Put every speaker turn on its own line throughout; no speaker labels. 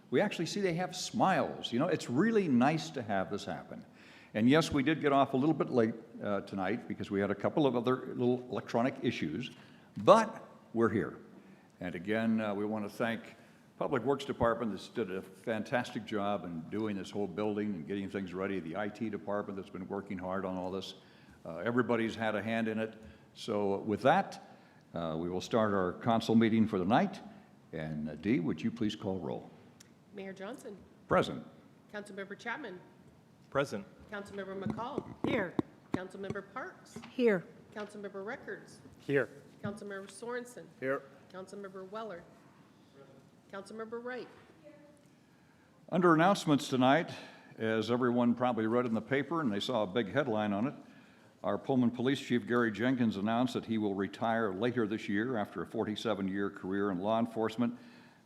we actually see they have smiles. You know, it's really nice to have this happen. And yes, we did get off a little bit late tonight because we had a couple of other little electronic issues, but we're here. And again, we want to thank Public Works Department that's did a fantastic job in doing this whole building and getting things ready, the IT department that's been working hard on all this. Everybody's had a hand in it. So with that, we will start our council meeting for the night. And Dee, would you please call roll?
Mayor Johnson.
Present.
Councilmember Chapman.
Present.
Councilmember McCall.
Here.
Councilmember Parks.
Here.
Councilmember Records.
Here.
Councilmember Sorensen.
Here.
Councilmember Weller. Councilmember Wright.
Under announcements tonight, as everyone probably read in the paper and they saw a big headline on it, our Pullman Police Chief Gary Jenkins announced that he will retire later this year after a 47-year career in law enforcement.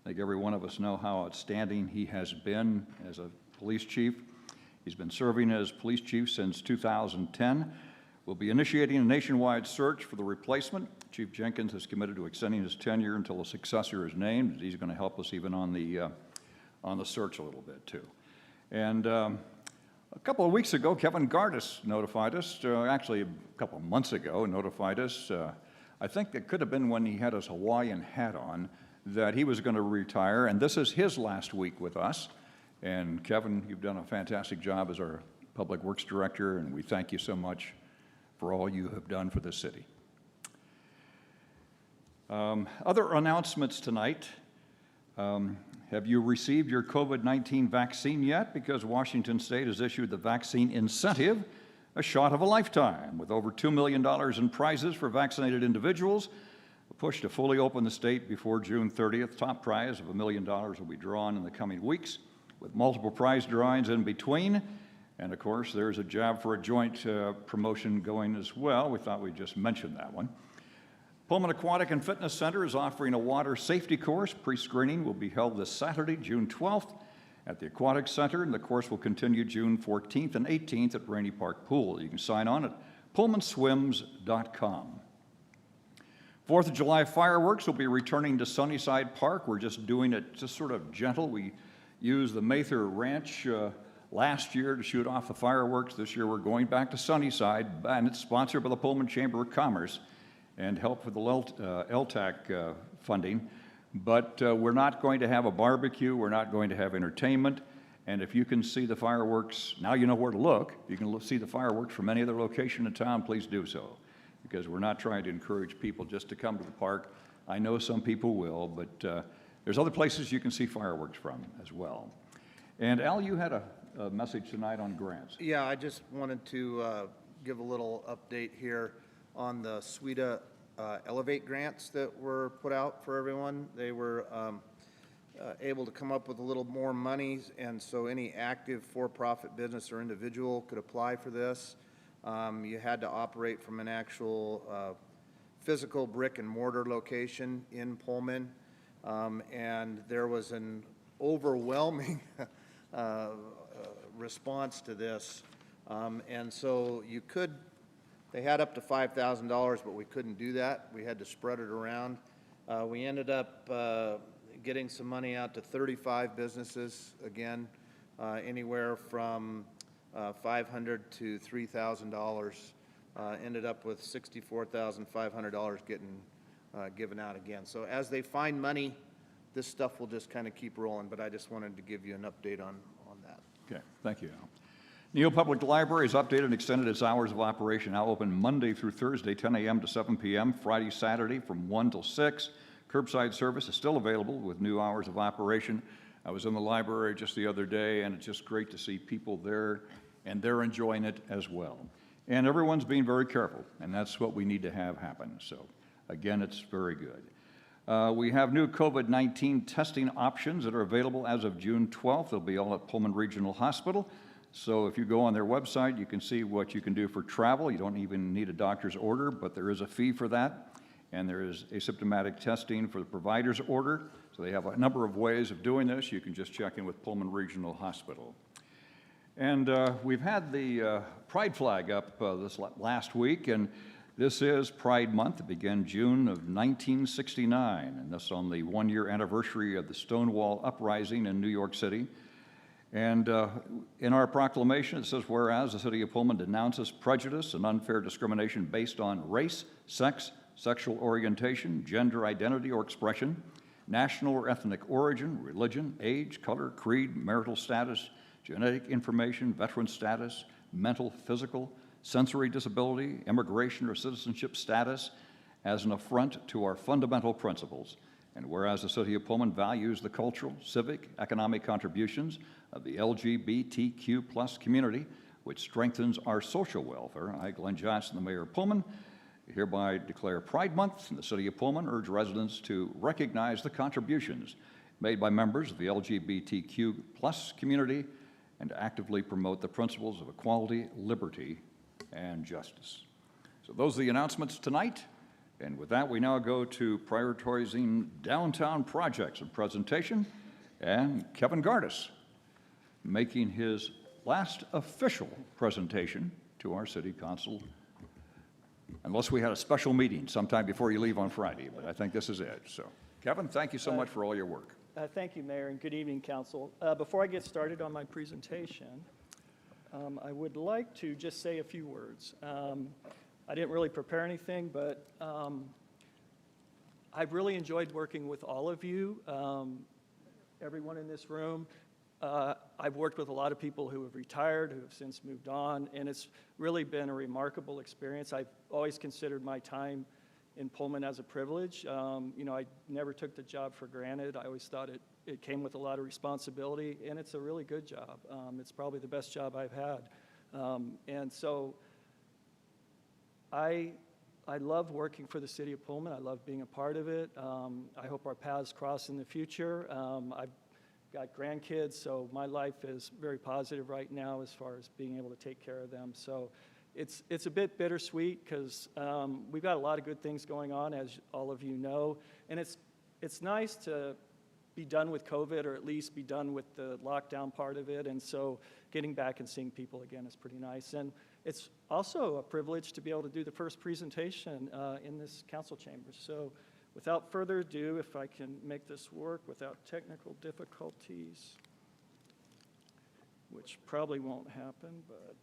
I think every one of us know how outstanding he has been as a police chief. He's been serving as police chief since 2010. We'll be initiating a nationwide search for the replacement. Chief Jenkins is committed to extending his tenure until a successor is named. He's going to help us even on the search a little bit too. And a couple of weeks ago, Kevin Gardis notified us, actually a couple of months ago, notified us, I think it could have been when he had his Hawaiian hat on, that he was going to retire, and this is his last week with us. And Kevin, you've done a fantastic job as our Public Works Director, and we thank you so much for all you have done for the city. Other announcements tonight. Have you received your COVID-19 vaccine yet? Because Washington State has issued the vaccine incentive, a shot of a lifetime, with over $2 million in prizes for vaccinated individuals. A push to fully open the state before June 30th. Top prize of $1 million will be drawn in the coming weeks, with multiple prize drawings in between. And of course, there's a job for a joint promotion going as well. We thought we'd just mention that one. Pullman Aquatic and Fitness Center is offering a water safety course. Pre-screening will be held this Saturday, June 12th at the Aquatic Center, and the course will continue June 14th and 18th at Rainy Park Pool. You can sign on at pullmanswims.com. 4th of July fireworks will be returning to Sunnyside Park. We're just doing it just sort of gentle. We used the Mather Ranch last year to shoot off the fireworks. This year we're going back to Sunnyside, and it's sponsored by the Pullman Chamber of Commerce and help with the LTAC funding. But we're not going to have a barbecue. We're not going to have entertainment. And if you can see the fireworks, now you know where to look. If you can see the fireworks from any other location in town, please do so. Because we're not trying to encourage people just to come to the park. I know some people will, but there's other places you can see fireworks from as well. And Al, you had a message tonight on grants.
Yeah, I just wanted to give a little update here on the SWEDA Elevate grants that were put out for everyone. They were able to come up with a little more money, and so any active for-profit business or individual could apply for this. You had to operate from an actual physical brick and mortar location in Pullman, and there was an overwhelming response to this, and so you could, they had up to $5,000, but we couldn't do that. We had to spread it around. We ended up getting some money out to 35 businesses, again, anywhere from $500 to $3,000. Ended up with $64,500 getting given out again. So as they find money, this stuff will just kind of keep rolling, but I just wanted to give you an update on that.
Okay, thank you, Al. Neal Public Library has updated and extended its hours of operation, now open Monday through Thursday, 10 a.m. to 7 p.m., Friday, Saturday from 1 till 6. Curbside service is still available with new hours of operation. I was in the library just the other day, and it's just great to see people there, and they're enjoying it as well. And everyone's being very careful, and that's what we need to have happen. So, again, it's very good. We have new COVID-19 testing options that are available as of June 12th. They'll be all at Pullman Regional Hospital. So if you go on their website, you can see what you can do for travel. You don't even need a doctor's order, but there is a fee for that. And there is asymptomatic testing for the provider's order. So they have a number of ways of doing this. You can just check in with Pullman Regional Hospital. And we've had the pride flag up this last week, and This is Pride Month. It began June of 1969, and this on the one-year anniversary of the Stonewall Uprising in New York City. And in our proclamation, it says, whereas the City of Pullman denounces prejudice and unfair discrimination based on race, sex, sexual orientation, gender identity or expression, national or ethnic origin, religion, age, color, creed, marital status, genetic information, veteran status, mental, physical, sensory disability, immigration or citizenship status as an affront to our fundamental principles. And whereas the City of Pullman values the cultural, civic, economic contributions of the LGBTQ+ community, which strengthens our social welfare, I, Glenn Johnson, the Mayor of Pullman, hereby declare Pride Month in the City of Pullman, urge residents to recognize the contributions made by members of the LGBTQ+ community and to actively promote the principles of equality, liberty, and justice. So those are the announcements tonight. And with that, we now go to prioritizing downtown projects and presentation. And Kevin Gardis making his last official presentation to our city council, unless we had a special meeting sometime before you leave on Friday, but I think this is it. So Kevin, thank you so much for all your work.
Thank you, Mayor, and good evening, Council. Before I get started on my presentation, I would like to just say a few words. I didn't really prepare anything, but I've really enjoyed working with all of you, everyone in this room. I've worked with a lot of people who have retired, who have since moved on, and it's really been a remarkable experience. I've always considered my time in Pullman as a privilege. You know, I never took the job for granted. I always thought it came with a lot of responsibility, and it's a really good job. It's probably the best job I've had. And so I love working for the City of Pullman. I love being a part of it. I hope our paths cross in the future. I've got grandkids, so my life is very positive right now as far as being able to take care of them. So it's a bit bittersweet because we've got a lot of good things going on, as all of you know, and it's nice to be done with COVID, or at least be done with the lockdown part of it, and so getting back and seeing people again is pretty nice. And it's also a privilege to be able to do the first presentation in this council chamber. So without further ado, if I can make this work without technical difficulties, which probably won't happen, but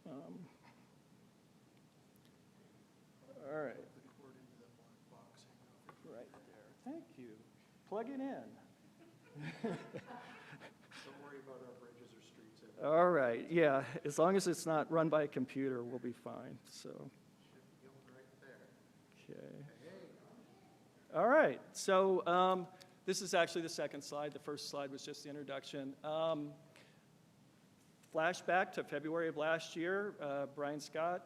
all right. Right there. Thank you. Plug it in.
Don't worry about our bridges or streets.
All right. Yeah. As long as it's not run by a computer, we'll be fine. So. Okay. All right. So this is actually the second slide. The first slide was just the introduction. Flashback to February of last year, Brian Scott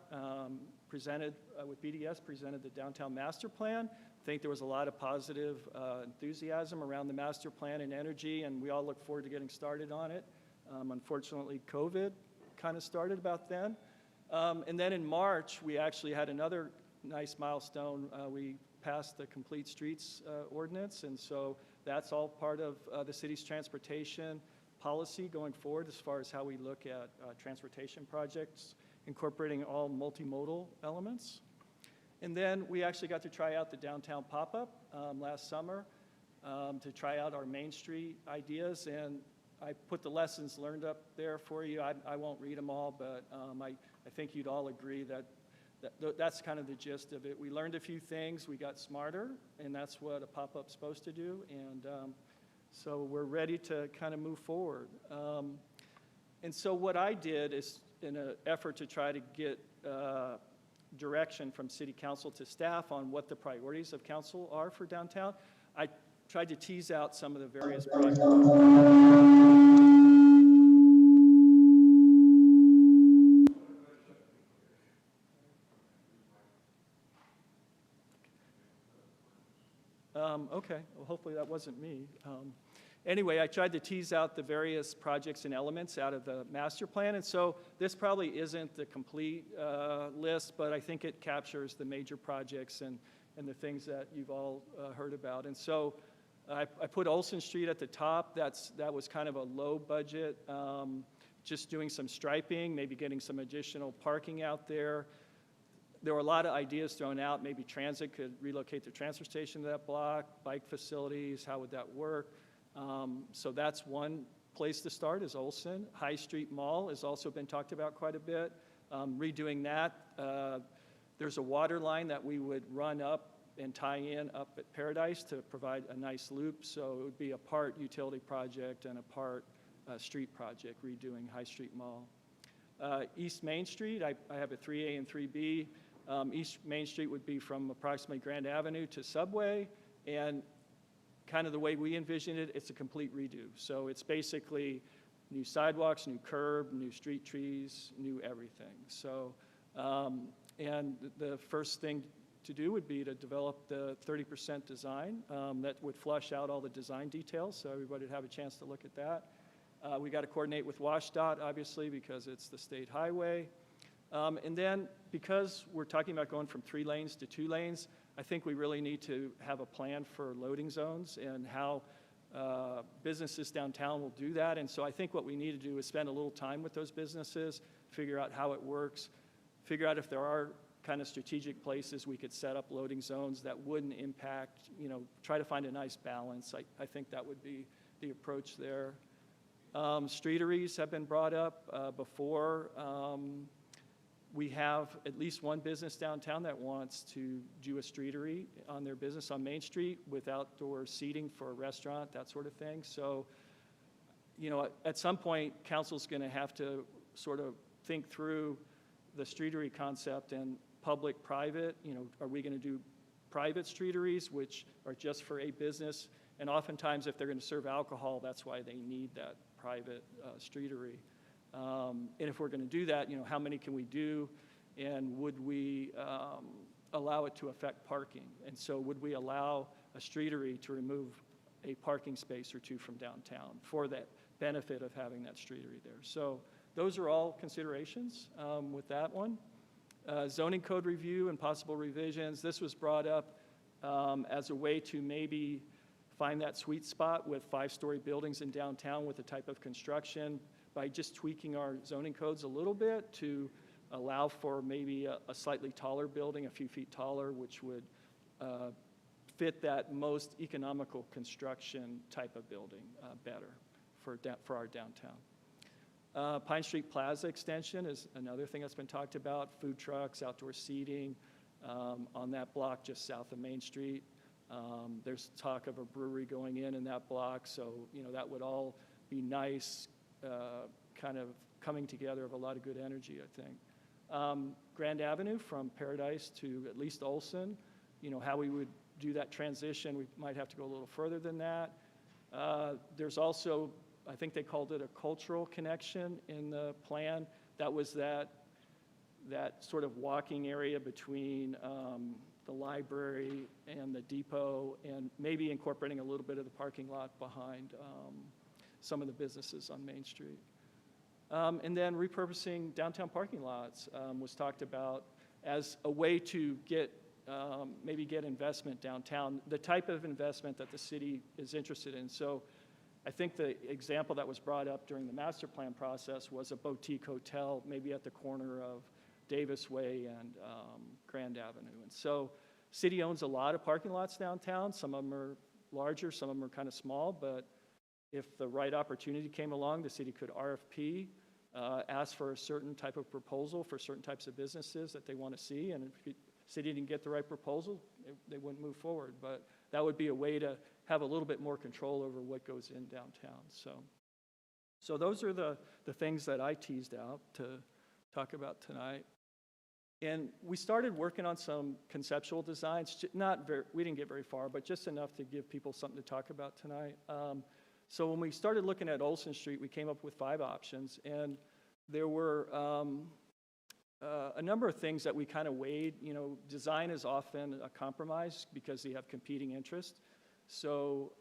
presented with BDS, presented the downtown master plan. I think there was a lot of positive enthusiasm around the master plan and energy, and we all look forward to getting started on it. Unfortunately, COVID kind of started about then. And then in March, we actually had another nice milestone. We passed the Complete Streets ordinance, and so that's all part of the city's transportation policy going forward as far as how we look at transportation projects, incorporating all multimodal elements. And then we actually got to try out the downtown pop-up last summer to try out our Main Street ideas, and I put the lessons learned up there for you. I won't read them all, but I think you'd all agree that that's kind of the gist of it. We learned a few things, we got smarter, and that's what a pop-up's supposed to do, and so we're ready to kind of move forward. And so what I did is, in an effort to try to get direction from City Council to staff on what the priorities of council are for downtown, I tried to tease out some of the various projects. Okay, well, hopefully that wasn't me. Anyway, I tried to tease out the various projects and elements out of the master plan, and so this probably isn't the complete list, but I think it captures the major projects and the things that you've all heard about. And so I put Olson Street at the top. That was kind of a low budget, just doing some striping, maybe getting some additional parking out there. there were a lot of ideas thrown out. Maybe transit could relocate the transfer station to that block, bike facilities, how would that work? So that's one place to start is Olson. High Street Mall has also been talked about quite a bit. Redoing that, there's a water line that we would run up and tie in up at Paradise to provide a nice loop. So it would be a part utility project and a part street project, redoing High Street Mall. East Main Street, I have a 3A and 3B. East Main Street would be from approximately Grand Avenue to Subway, and kind of the way we envision it, it's a complete redo. So it's basically new sidewalks, new curb, new street trees, new everything. So, and the first thing to do would be to develop the 30% design that would flush out all the design details, so everybody would have a chance to look at that. We got to coordinate with WashDOT, obviously, because it's the state highway. And then, because we're talking about going from 3 lanes to 2 lanes, I think we really need to have a plan for loading zones and how businesses downtown will do that. And so I think what we need to do is spend a little time with those businesses, figure out how it works, figure out if there are kind of strategic places we could set up loading zones that wouldn't impact, try to find a nice balance. I think that would be the approach there. Streeteries have been brought up before. We have at least one business downtown that wants to do a streetery on their business on Main Street with outdoor seating for a restaurant, that sort of thing. So, at some point, council's going to have to sort of think through the streetery concept and public-private. Are we going to do private streeteries, which are just for a business? And oftentimes, if they're going to serve alcohol, that's why they need that private streetery. And if we're going to do that, how many can we do? And would we allow it to affect parking? And so would we allow a streetery to remove a parking space or 2 from downtown for that benefit of having that streetery there? So those are all considerations with that one. Zoning code review and possible revisions. This was brought up as a way to maybe find that sweet spot with 5-story buildings in downtown with the type of construction by just tweaking our zoning codes a little bit to allow for maybe a slightly taller building, a few feet taller, which would fit that most economical construction type of building better for our downtown. Pine Street Plaza extension is another thing that's been talked about. Food trucks, outdoor seating on that block just south of Main Street. There's talk of a brewery going in that block, so that would all be nice, kind of coming together of a lot of good energy, I think. Grand Avenue from Paradise to at least Olson, how we would do that transition, we might have to go a little further than that. There's also, I think they called it a cultural connection in the plan. That was that sort of walking area between the library and the depot, and maybe incorporating a little bit of the parking lot behind some of the businesses on Main Street. And then repurposing downtown parking lots was talked about as a way to maybe get investment downtown, the type of investment that the city is interested in. So I think the example that was brought up during the master plan process was a boutique hotel, maybe at the corner of Davis Way and Grand Avenue. And so city owns a lot of parking lots downtown. Some of them are larger, some of them are kind of small, but if the right opportunity came along, the city could RFP, ask for a certain type of proposal for certain types of businesses that they want to see, and if the city didn't get the right proposal, they wouldn't move forward. But that would be a way to have a little bit more control over what goes in downtown. So those are the things that I teased out to talk about tonight. And we started working on some conceptual designs, we didn't get very far, but just enough to give people something to talk about tonight. So when we started looking at Olson Street, we came up with 5 options, and there were a number of things that we kind of weighed. Design is often a compromise because you have competing interests. So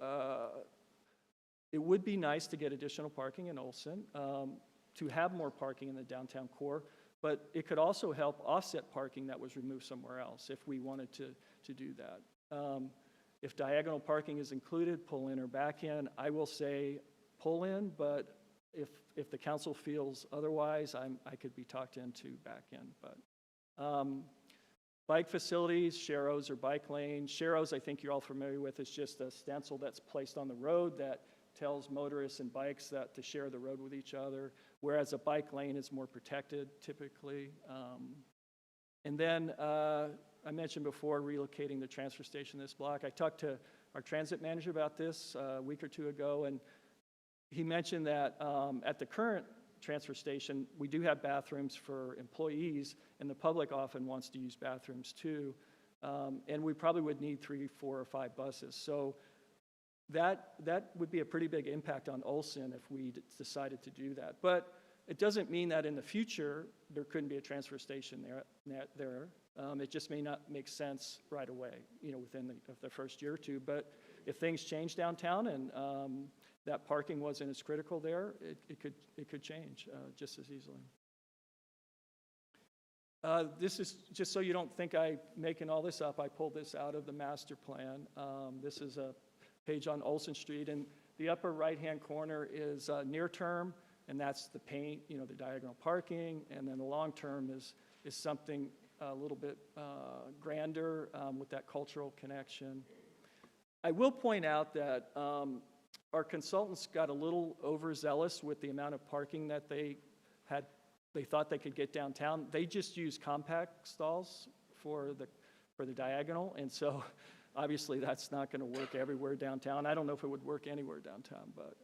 it would be nice to get additional parking in Olson, to have more parking in the downtown core, but it could also help offset parking that was removed somewhere else if we wanted to do that. If diagonal parking is included, pull in or back in, I will say pull in, but if the council feels otherwise, I could be talked into back in. But Bike facilities, sharrows or bike lanes. Sharrows, I think you're all familiar with, is just a stencil that's placed on the road that tells motorists and bikes that to share the road with each other, whereas a bike lane is more protected typically. And then I mentioned before relocating the transfer station this block. I talked to our transit manager about this a week or two ago, and he mentioned that at the current transfer station, we do have bathrooms for employees, and the public often wants to use bathrooms too. And we probably would need 3, 4, or 5 buses. So that would be a pretty big impact on Olson if we decided to do that. But it doesn't mean that in the future there couldn't be a transfer station there. It just may not make sense right away, within the first year or two. But if things change downtown and that parking wasn't as critical there, it could change just as easily. This is just so you don't think I'm making all this up. I pulled this out of the master plan. This is a page on Olson Street, and the upper right-hand corner is near term, and that's the paint, the diagonal parking, and then the long term is something a little bit grander with that cultural connection. I will point out that our consultants got a little overzealous with the amount of parking that they thought they could get downtown. They just use compact stalls for the diagonal, and so obviously that's not going to work everywhere downtown. I don't know if it would work anywhere downtown, but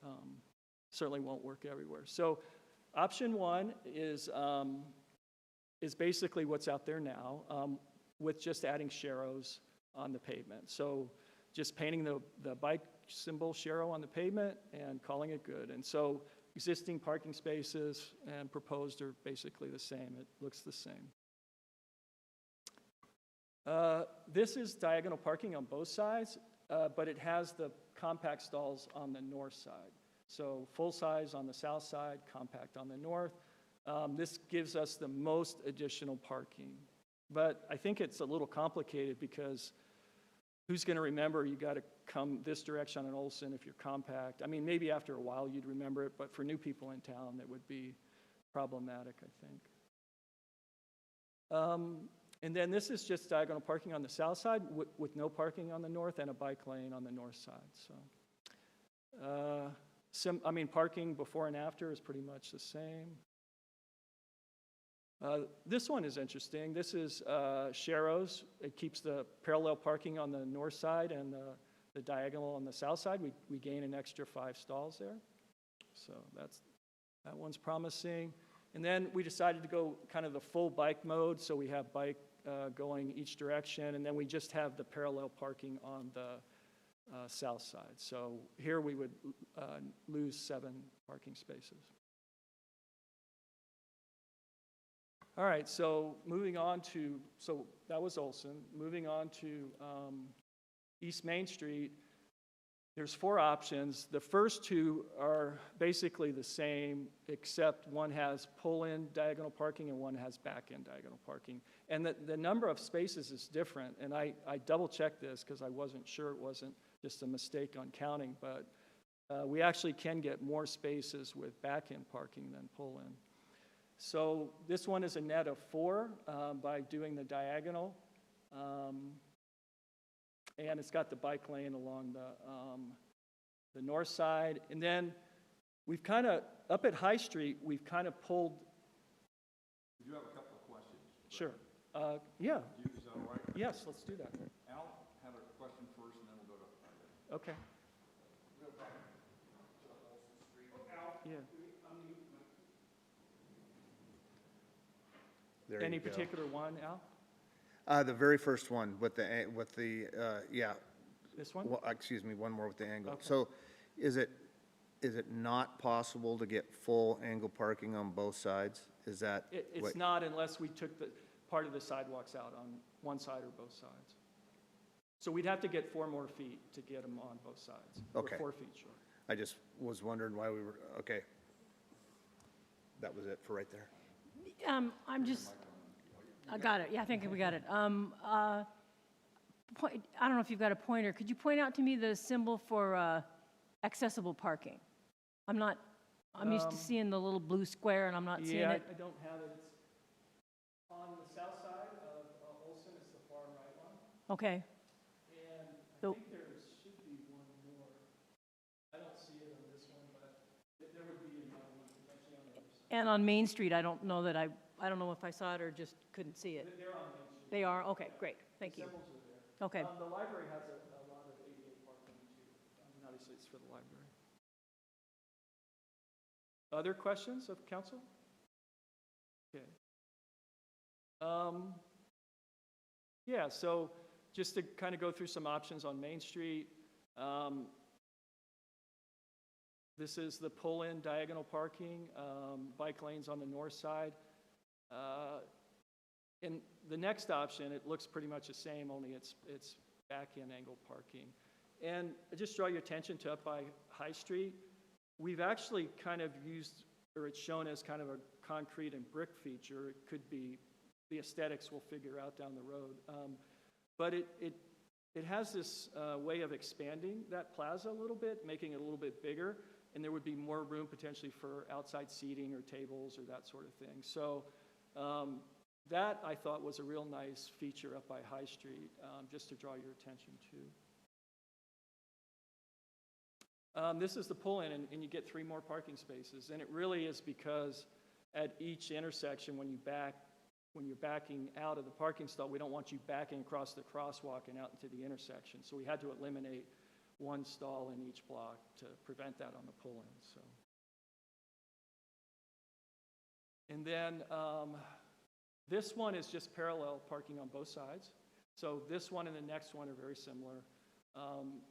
certainly won't work everywhere. So option 1 is basically what's out there now, with just adding sharrows on the pavement. So just painting the bike symbol sharrow on the pavement and calling it good. And so existing parking spaces and proposed are basically the same. It looks the same. This is diagonal parking on both sides, but it has the compact stalls on the north side. So full size on the south side, compact on the north. This gives us the most additional parking. But I think it's a little complicated because who's going to remember you got to come this direction on Olson if you're compact? I mean, maybe after a while you'd remember it, but for new people in town, that would be problematic, I think. And then this is just diagonal parking on the south side with no parking on the north and a bike lane on the north side. So, parking before and after is pretty much the same. This one is interesting. This is sharrows. It keeps the parallel parking on the north side and the diagonal on the south side. We gain an extra 5 stalls there. So that one's promising. And then we decided to go kind of the full bike mode. So we have bike going each direction, and then we just have the parallel parking on the south side. So here we would lose 7 parking spaces. All right, so moving on to, so that was Olson. Moving on to East Main Street, there's 4 options. The first 2 are basically the same, except one has pull-in diagonal parking and one has back-in diagonal parking. And the number of spaces is different, and I double-checked this because I wasn't sure it wasn't just a mistake on counting, but we actually can get more spaces with back-in parking than pull-in. So this one is a net of 4 by doing the diagonal. And it's got the bike lane along the north side. And then we've kind of, up at High Street, we've kind of pulled.
We do have a couple of questions.
Sure. Yeah.
Is that all right?
Yes, let's do that.
Al had a question first, and then we'll go to.
Okay. Yeah.
There
Any
you go.
particular one, Al?
The very first one with the yeah.
This one?
Well, excuse me, one more with the angle.
Okay.
So is it not possible to get full angle parking on both sides? Is that?
It's not unless we took the part of the sidewalks out on one side or both sides. So we'd have to get 4 more feet to get them on both sides.
Okay.
We're 4 feet short.
I just was wondering why we were, okay. That was it for right there.
I got it. Yeah, I think we got it. I don't know if you've got a pointer. Could you point out to me the symbol for accessible parking? I'm used to seeing the little blue square, and I'm not seeing it.
I don't have it. It's on the south side of Olson. It's
Okay.
And
So-
I think there should be one more. I don't see it on this one, but there would be another one potentially on the other side.
And on Main Street, I don't know that I don't know if I saw it or just couldn't see it.
They're on Main Street.
They are? Okay, great, thank you.
Symbols are there.
Okay,
The library has a lot of ADA parking too. I mean, obviously, it's for the library. Other questions of council? Okay. Yeah, so just to kind of go through some options on Main Street. This is the pull-in diagonal parking, bike lanes on the north side. And the next option, it looks pretty much the same, only it's back-in angle parking. And I just draw your attention to up by High Street. We've actually kind of used, or it's shown as kind of a concrete and brick feature. It could be, the aesthetics we'll figure out down the road. But it has this way of expanding that plaza a little bit, making it a little bit bigger, and there would be more room potentially for outside seating or tables or that sort of thing. So that, I thought, was a real nice feature up by High Street, just to draw your attention to. This is the pull-in, and you get 3 more parking spaces. And it really is because at each intersection, when you're backing out of the parking stall, we don't want you backing across the crosswalk and out into the intersection. So we had to eliminate 1 stall in each block to prevent that on the pull-in. So, and then this one is just parallel parking on both sides. So this one and the next one are very similar.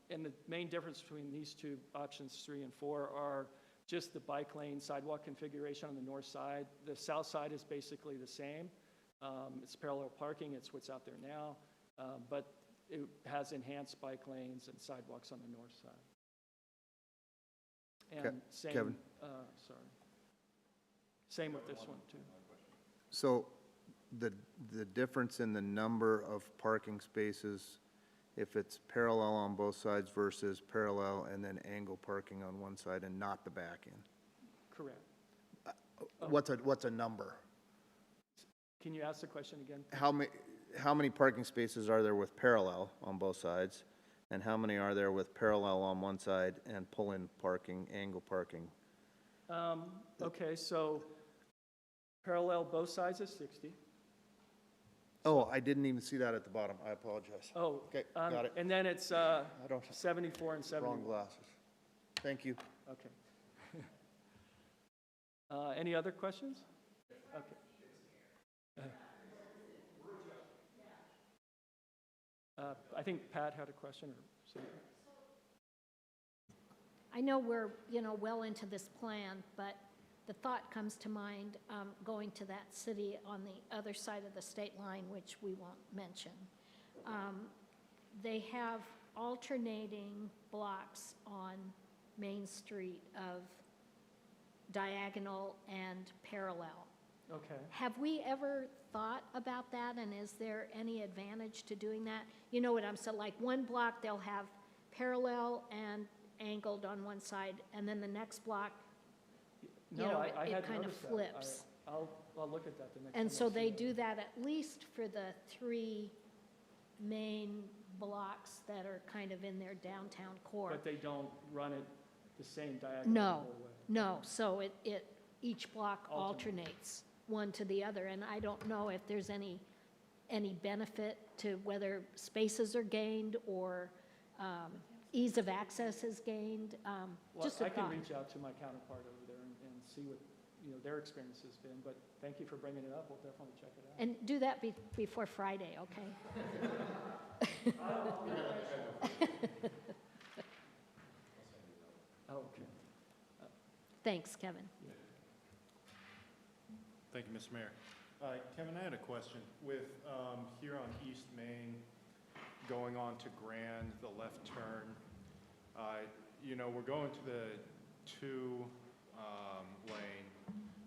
And the main difference between these two options, 3 and 4, are just the bike lane sidewalk configuration on the north side. The south side is basically the same. It's parallel parking, it's what's out there now, but it has enhanced bike lanes and sidewalks on the north side. And same,
Kevin?
Same with this one too.
So the difference in the number of parking spaces, if it's parallel on both sides versus parallel and then angle parking on one side and not the back end?
Correct.
What's a number?
Can you ask the question again?
How many parking spaces are there with parallel on both sides? And how many are there with parallel on one side and pull-in parking, angle parking?
Okay, so parallel both sides is 60.
Oh, I didn't even see that at the bottom. I apologize.
Oh,
Okay, got it.
and then it's
I don't,
74 and 71.
wrong glasses. Thank you.
Okay. Any other questions? Okay. I think Pat had a question or something.
I know we're, well into this plan, but the thought comes to mind, going to that city on the other side of the state line, which we won't mention. They have alternating blocks on Main Street of diagonal and parallel.
Okay.
Have we ever thought about that, and is there any advantage to doing that? You know what I'm saying, like one block, they'll have parallel and angled on one side, and then the next block,
No, I
it
had
kind of
noticed that.
flips.
I'll look at that the next time.
And
I
so
see
they
it.
do that at least for the 3 main blocks that are kind of in their downtown core.
But they don't run it the same diagonal the
No,
whole way.
no, so each block
Alternate.
alternates one to the other, and I don't know if there's any benefit to whether spaces are gained or ease of access is gained,
Well,
just a
I can
thought.
reach out to my counterpart over there and see what, their experience has been, but thank you for bringing it up. We'll definitely check it out.
And do that before Friday, okay?
Oh, okay.
Thanks, Kevin.
Thank you, Mr. Mayor. Kevin, I had a question. With here on East Main, going on to Grand, the left turn, we're going to the 2 lane,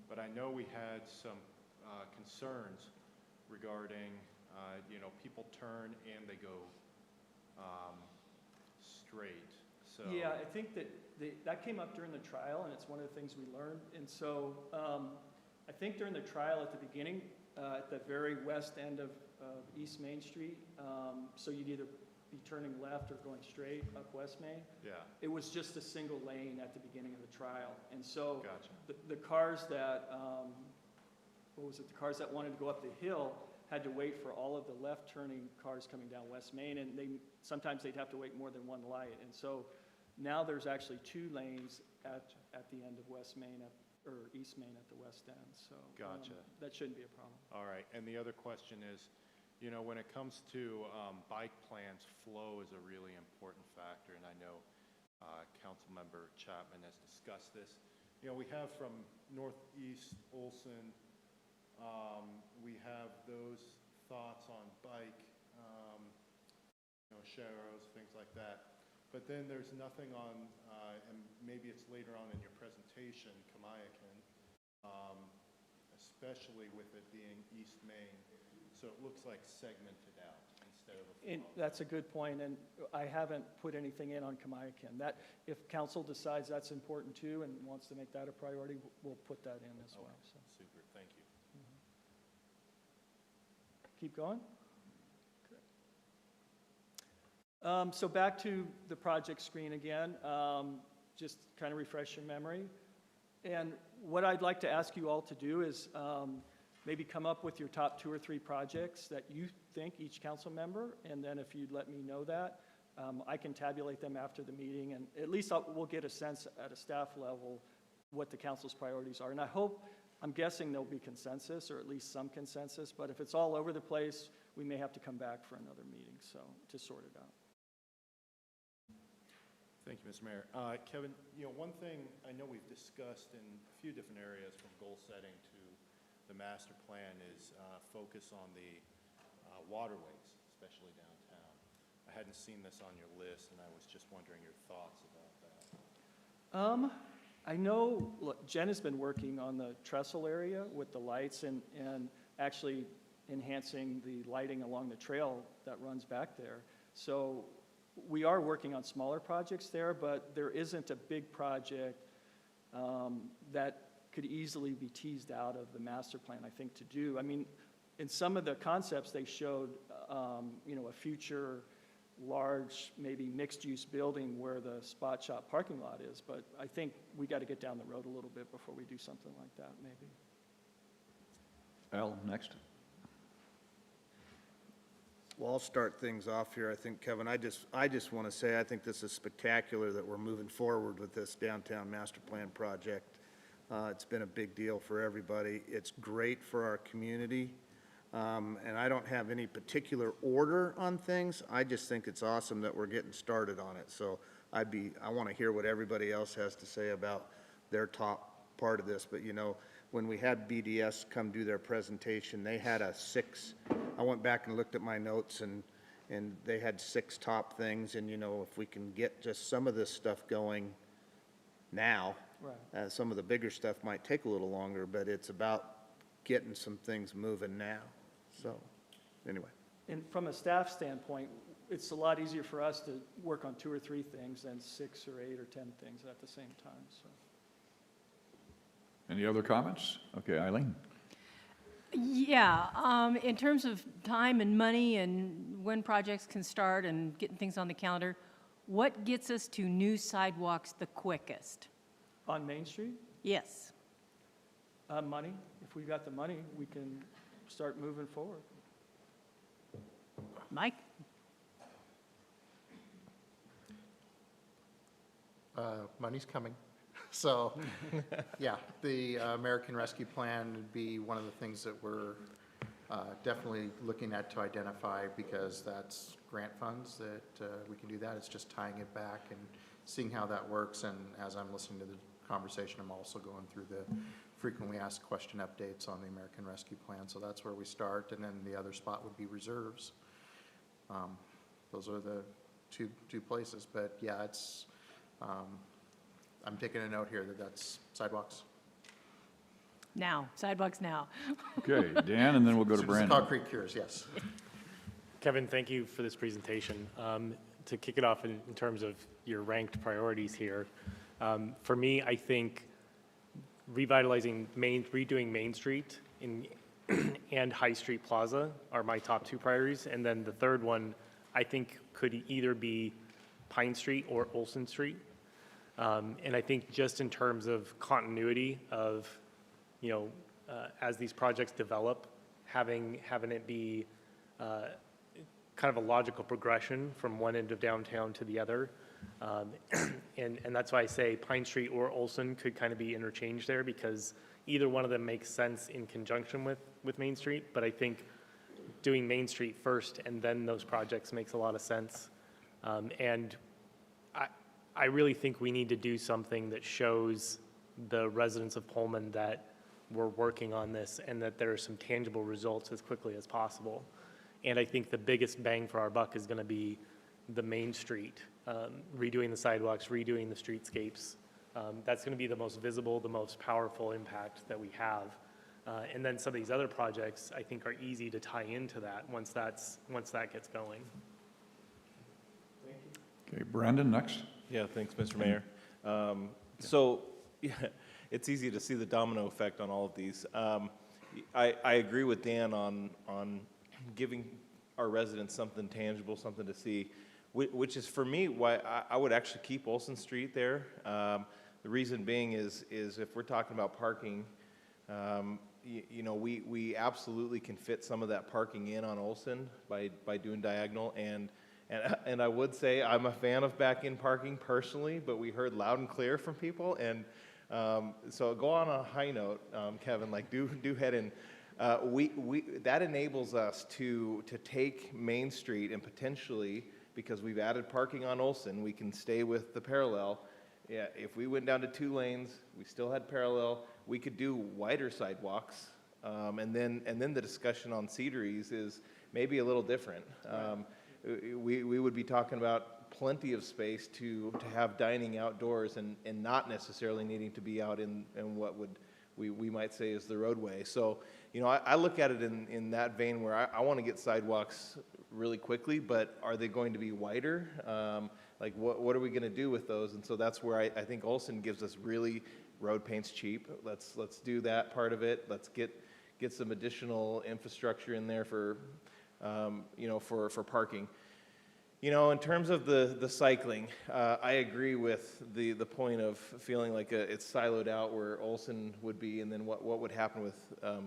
but I know we had some concerns regarding, people turn and they go straight. So
Yeah, I think that came up during the trial, and it's one of the things we learned. And so I think during the trial at the beginning, at the very west end of of East Main Street. So you'd either be turning left or going straight up West Main.
Yeah,
It was just a single lane at the beginning of the trial. And so
gotcha.
the cars that, what was it, the cars that wanted to go up the hill had to wait for all of the left-turning cars coming down West Main, and sometimes they'd have to wait more than one light. And so now there's actually 2 lanes at the end of West Main, or East Main at the west end, so.
Gotcha.
That shouldn't be a problem.
All right, and the other question is, you know, when it comes to bike plans, flow is a really important factor, and I know Councilmember Chapman has discussed this. You know, we have from Northeast Olson, we have those thoughts on bike, you know, sharrows, things like that. But then there's nothing on, and maybe it's later on in your presentation, Kamiakin, especially with it being East Main. So it looks like segmented out instead of a
And
flow.
that's a good point, and I haven't put anything in on Kamiakin. That, if council decides that's important too and wants to make that a priority, we'll put that in as well, so.
Super, thank you.
Keep going? So back to the project screen again, just kind of refresh your memory. And what I'd like to ask you all to do is maybe come up with your top 2 or 3 projects that you think, each council member, and then if you'd let me know that, I can tabulate them after the meeting, and at least we'll get a sense at a staff level what the council's priorities are. And I'm guessing there'll be consensus, or at least some consensus, but if it's all over the place, we may have to come back for another meeting, so, to sort it out.
Thank you, Mr. Mayor. Kevin, you know, one thing I know we've discussed in a few different areas, from goal setting to the master plan, is focus on the waterways, especially downtown. I hadn't seen this on your list, and I was just wondering your thoughts about that.
I know, look, Jen has been working on the trestle area with the lights and actually enhancing the lighting along the trail that runs back there. So we are working on smaller projects there, but there isn't a big project that could easily be teased out of the master plan, I think, to do. I mean, in some of the concepts, they showed, you know, a future large, maybe mixed-use building where the Spot Shop parking lot is, but I think we got to get down the road a little bit before we do something like that, maybe.
Al, next.
Well, I'll start things off here. I think, Kevin, I just want to say, I think this is spectacular that we're moving forward with this downtown master plan project. It's been a big deal for everybody. It's great for our community. And I don't have any particular order on things. I just think it's awesome that we're getting started on it. So I want to hear what everybody else has to say about their top part of this. But, you know, when we had BDS come do their presentation, they had I went back and looked at my notes, and they had 6 top things. And, you know, if we can get just some of this stuff going now,
Right.
some of the bigger stuff might take a little longer, but it's about getting some things moving now. So, anyway.
And from a staff standpoint, it's a lot easier for us to work on 2 or 3 things than 6 or 8 or 10 things at the same time, so.
Any other comments? Okay, Eileen?
Yeah, in terms of time and money and when projects can start and getting things on the calendar, what gets us to new sidewalks the quickest?
On Main Street,
Yes.
money, if we got the money, we can start moving forward.
Mike?
Money's coming. So, yeah, the American Rescue Plan would be one of the things that we're definitely looking at to identify, because that's grant funds that we can do that. It's just tying it back and seeing how that works. And as I'm listening to the conversation, I'm also going through the frequently asked question updates on the American Rescue Plan. So that's where we start. And then the other spot would be reserves. Those are the two places. But yeah, it's, I'm taking a note here that that's sidewalks.
Now, sidewalks now.
Okay, Dan, and then we'll go to
As soon as
Brandon.
concrete cures, yes.
Kevin, thank you for this presentation. To kick it off in terms of your ranked priorities here, for me, I think redoing Main Street and High Street Plaza are my top two priorities. And then the third one, I think, could either be Pine Street or Olson Street. And I think just in terms of continuity of, as these projects develop, having it be kind of a logical progression from one end of downtown to the other. And that's why I say Pine Street or Olson could kind of be interchanged there, because either one of them makes sense in conjunction with Main Street. But I think doing Main Street first and then those projects makes a lot of sense. And I really think we need to do something that shows the residents of Pullman that we're working on this and that there are some tangible results as quickly as possible. And I think the biggest bang for our buck is going to be the Main Street, redoing the sidewalks, redoing the streetscapes. That's going to be the most visible, the most powerful impact that we have. And then some of these other projects, I think, are easy to tie into that once that gets going.
Okay, Brandon, next.
Yeah, thanks, Mr. Mayor. So, yeah, it's easy to see the domino effect on all of these. I agree with Dan on giving our residents something tangible, something to see, which is for me why I would actually keep Olson Street there. The reason being is if we're talking about parking, we absolutely can fit some of that parking in on Olson by doing diagonal. And I would say I'm a fan of back-in parking personally, but we heard loud and clear from people. And so go on a high note, Kevin, like do head in. That enables us to take Main Street and potentially, because we've added parking on Olson, we can stay with the parallel. Yeah, if we went down to 2 lanes, we still had parallel, we could do wider sidewalks. And then the discussion on Cedaries is maybe a little different. We would be talking about plenty of space to have dining outdoors and not necessarily needing to be out in what we might say is the roadway. So, I look at it in that vein where I want to get sidewalks really quickly, but are they going to be wider? Like what are we going to do with those? And so that's where I think Olson gives us really road paint's cheap. Let's do that part of it. Let's get some additional infrastructure in there for for parking. In terms of the cycling, I agree with the point of feeling like it's siloed out where Olson would be, and then what would happen with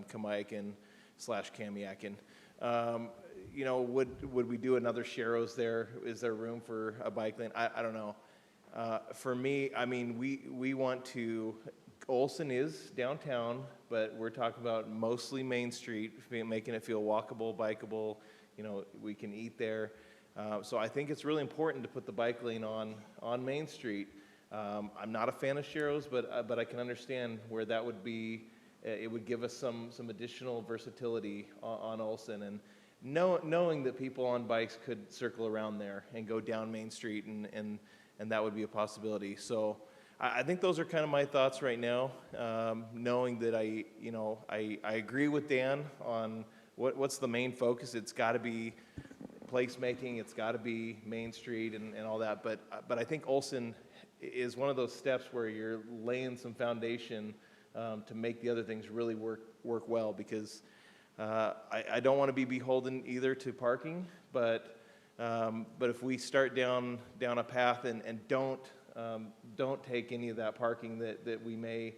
Kamiakin / Kamiakin. Would we do another Sharrows there? Is there room for a bike lane? I don't know. For me, I mean, we want to. Olson is downtown, but we're talking about mostly Main Street, making it feel walkable, bikeable. We can eat there. So I think it's really important to put the bike lane on Main Street. I'm not a fan of Sharrows, but I can understand where that would be. It would give us some additional versatility on Olson, and knowing that people on bikes could circle around there and go down Main Street, and that would be a possibility. So I think those are kind of my thoughts right now. Knowing that I agree with Dan on what's the main focus. It's got to be placemaking, it's got to be Main Street and all that, but I think Olson is one of those steps where you're laying some foundation to make the other things really work well, because I don't want to be beholden either to parking, but if we start down a path and don't take any of that parking that we may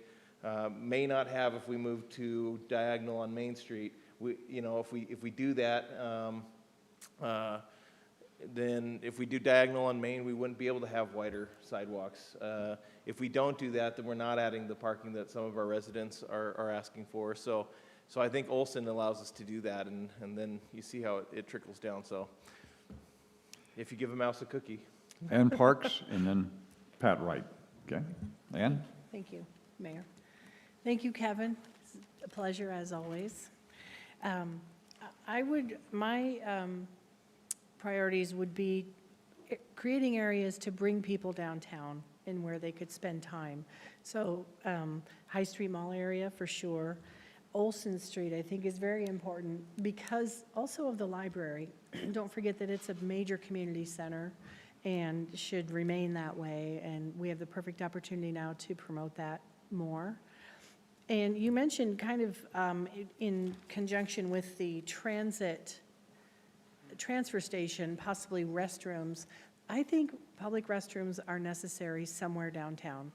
not have if we move to diagonal on Main Street, if we do that. Then if we do diagonal on Main, we wouldn't be able to have wider sidewalks. If we don't do that, then we're not adding the parking that some of our residents are asking for. So I think Olson allows us to do that, and then you see how it trickles down. So if you give a mouse a cookie.
Ann Parks, and then Pat Wright. Okay, Ann?
Thank you, Mayor. Thank you, Kevin. It's a pleasure as always. My priorities would be creating areas to bring people downtown and where they could spend time. So High Street Mall area for sure. Olson Street, I think, is very important because also of the library. Don't forget that it's a major community center and should remain that way, and we have the perfect opportunity now to promote that more. And you mentioned kind of in conjunction with the transfer station, possibly restrooms. I think public restrooms are necessary somewhere downtown,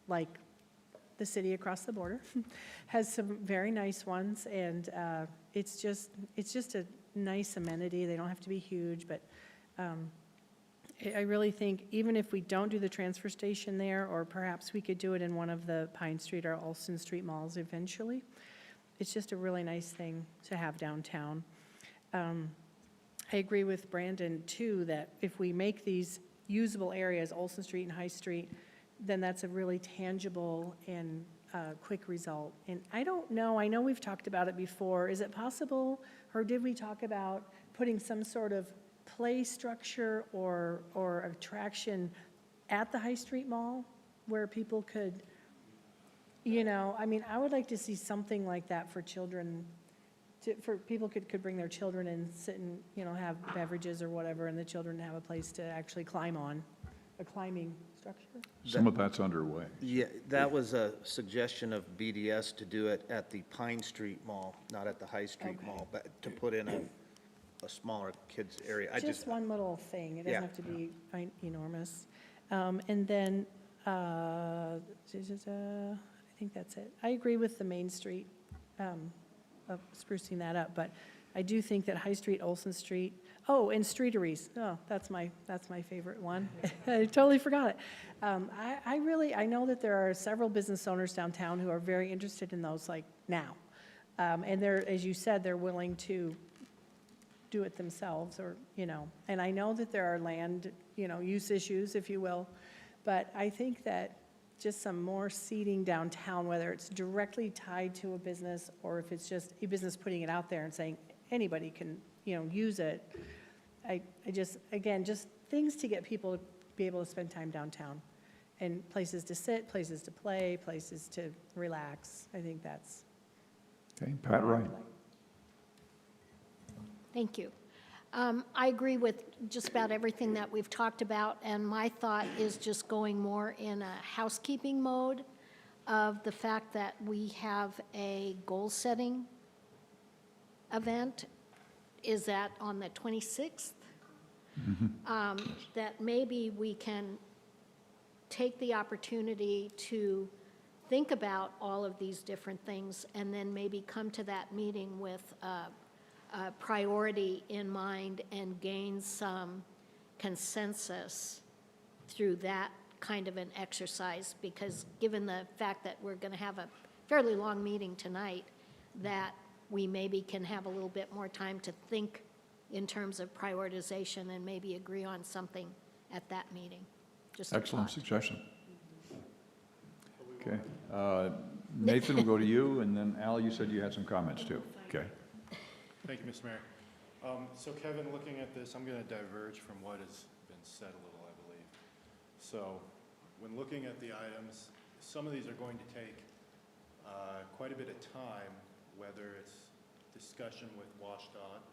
like the city across the border has some very nice ones, and it's just a nice amenity. They don't have to be huge, but I really think even if we don't do the transfer station there, or perhaps we could do it in one of the Pine Street or Olson Street malls eventually, it's just a really nice thing to have downtown. I agree with Brandon, too, that if we make these usable areas, Olson Street and High Street, then that's a really tangible and quick result. And I don't know, I know we've talked about it before. Is it possible, or did we talk about putting some sort of play structure or attraction at the High Street Mall where people could, I mean, I would like to see something like that for children, for people could bring their children and sit and, have beverages or whatever, and the children have a place to actually climb on, a climbing structure.
Some of that's underway.
Yeah, that was a suggestion of BDS to do it at the Pine Street Mall, not at the High Street
Okay.
Mall, but to put in a smaller kids area.
Just one little thing, it
Yeah.
doesn't have to be enormous. And then, I think that's it. I agree with the Main Street, of sprucing that up, but I do think that High Street, Olson Street, and streeteries, that's my favorite one. I totally forgot it. I know that there are several business owners downtown who are very interested in those, like, now. And they're, as you said, they're willing to do it themselves, or, and I know that there are land, use issues, if you will, but I think that just some more seating downtown, whether it's directly tied to a business, or if it's just a business putting it out there and saying anybody can, use it. I just, again, just things to get people to be able to spend time downtown, and places to sit, places to play, places to relax. I think that's.
Okay, Pat Wright.
Thank you. I agree with just about everything that we've talked about, and my thought is just going more in a housekeeping mode of the fact that we have a goal-setting event. Is that on the 26th? That maybe we can take the opportunity to think about all of these different things, and then maybe come to that meeting with a priority in mind and gain some consensus through that kind of an exercise, because given the fact that we're going to have a fairly long meeting tonight, that we maybe can have a little bit more time to think in terms of prioritization and maybe agree on something at that meeting. Just a
Excellent
thought.
suggestion. Okay. Nathan, we'll go to you, and then Al, you said you had some comments too. Okay.
Thank you, Mr. Mayor. So Kevin, looking at this, I'm going to diverge from what has been said a little, I believe. So when looking at the items, some of these are going to take quite a bit of time, whether it's discussion with WashDOT,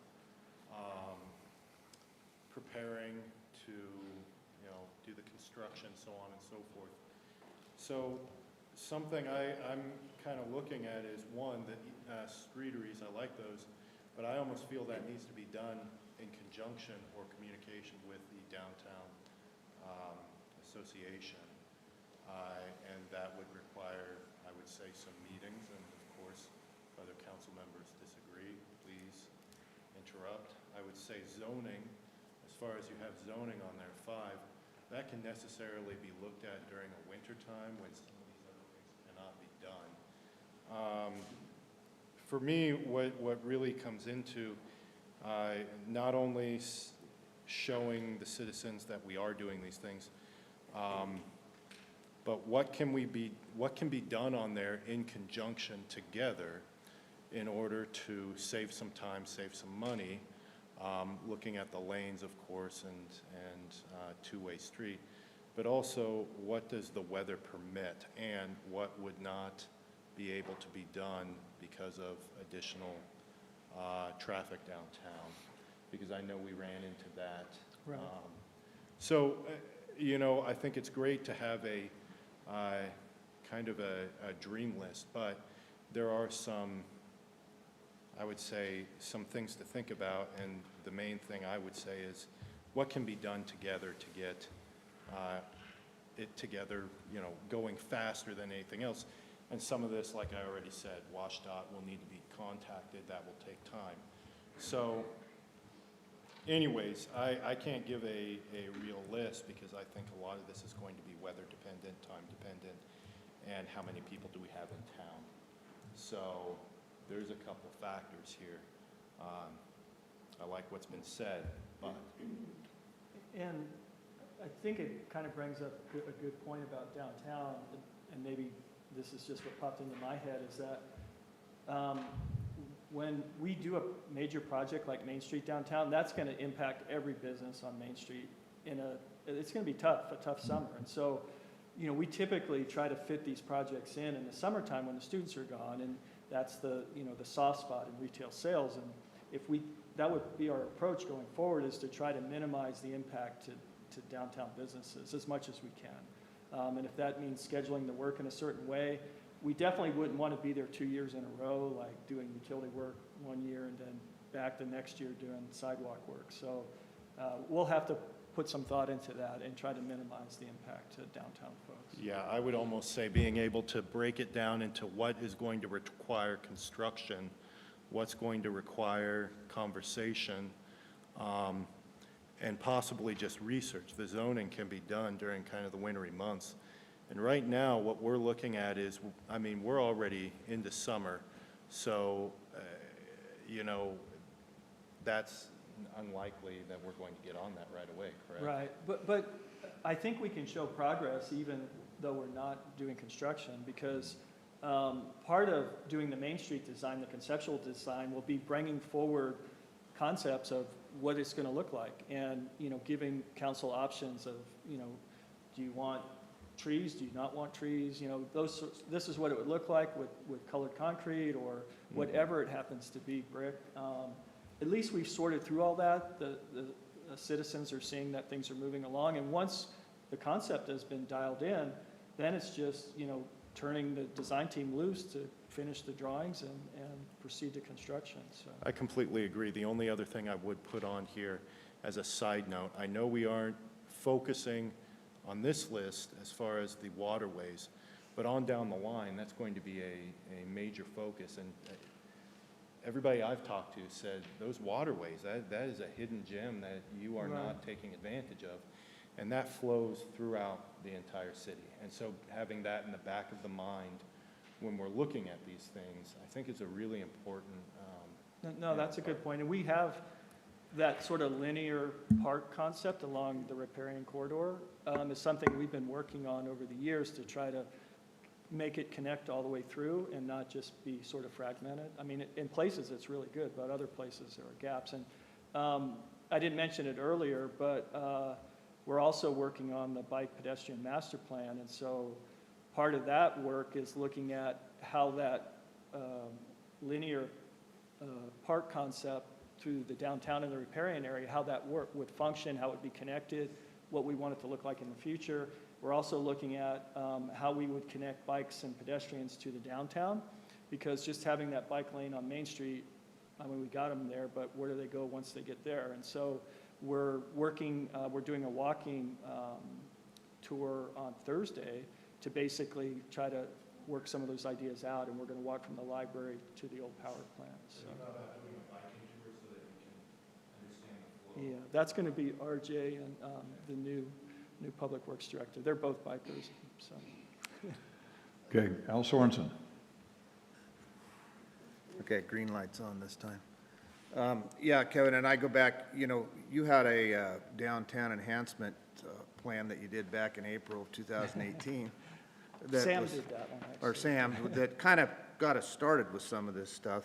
preparing to, do the construction, so on and so forth. So something I'm kind of looking at is, one, the streeteries, I like those, but I almost feel that needs to be done in conjunction or communication with the downtown association. And that would require, I would say, some meetings, and of course, if other council members disagree, please interrupt. I would say zoning, as far as you have zoning on there, 5, that can necessarily be looked at during a winter time when some of these other things cannot be done. For me, what really comes into not only showing the citizens that we are doing these things, but what can be done on there in conjunction together in order to save some time, save some money, looking at the lanes, of course, and two-way street, but also what does the weather permit and what would not be able to be done because of additional traffic downtown, because I know we ran into that.
Right.
So, I think it's great to have a kind of a dream list, but there are some, I would say, some things to think about, and the main thing I would say is what can be done together to get it together, you know, going faster than anything else. And some of this, like I already said, WashDOT will need to be contacted. That will take time. So anyways, I can't give a real list because I think a lot of this is going to be weather dependent, time dependent, and how many people do we have in town. So there's a couple factors here. I like what's been said, but
And I think it kind of brings up a good point about downtown, and maybe this is just what popped into my head, is that when we do a major project like Main Street downtown, that's going to impact every business on Main Street it's going to be tough, a tough summer. And so, you know, we typically try to fit these projects in the summertime when the students are gone, and that's the, you know, the soft spot in retail sales. And if that would be our approach going forward, is to try to minimize the impact to downtown businesses as much as we can. And if that means scheduling the work in a certain way, we definitely wouldn't want to be there 2 years in a row, like doing utility work one year and then back the next year doing sidewalk work. So we'll have to put some thought into that and try to minimize the impact to downtown folks.
yeah, I would almost say being able to break it down into what is going to require construction, what's going to require conversation, and possibly just research. The zoning can be done during kind of the wintry months. And right now, what we're looking at is, I mean, we're already into summer, so, you know, that's unlikely that we're going to get on that right away, correct?
Right, but I think we can show progress even though we're not doing construction, because part of doing the Main Street design, the conceptual design, will be bringing forward concepts of what it's going to look like, and, you know, giving council options of, you know, do you want trees, do you not want trees, you know, this is what it would look like with colored concrete or whatever it happens to be, brick. At least we've sorted through all that. The citizens are seeing that things are moving along, and once the concept has been dialed in, then it's just, you know, turning the design team loose to finish the drawings and proceed to construction. So
I completely agree. The only other thing I would put on here as a side note, I know we aren't focusing on this list as far as the waterways, but on down the line, that's going to be a major focus. And everybody I've talked to said those waterways, that is a hidden gem that you are not taking advantage of. And that flows throughout the entire city. And so having that in the back of the mind when we're looking at these things, I think is a really important.
no, that's a good point. And we have that sort of linear park concept along the riparian corridor is something we've been working on over the years to try to make it connect all the way through and not just be sort of fragmented. I mean, in places it's really good, but other places there are gaps. And I didn't mention it earlier, but we're also working on the bike pedestrian master plan. And so part of that work is looking at how that linear park concept through the downtown and the riparian area, how that work would function, how it would be connected, what we want it to look like in the future. We're also looking at how we would connect bikes and pedestrians to the downtown, because just having that bike lane on Main Street, I mean, we got them there, but where do they go once they get there? And so we're working, we're doing a walking tour on Thursday to basically try to work some of those ideas out, and we're going to walk from the library to the old power plant. So. Yeah, that's going to be RJ and the new Public Works Director. They're both bikers, so.
Okay, Al Sorensen.
Okay, green light's on this time. Yeah, Kevin, and I go back, you know, you had a downtown enhancement plan that you did back in April of 2018.
Sam did that one, actually.
Or Sam, that kind of got us started with some of this stuff.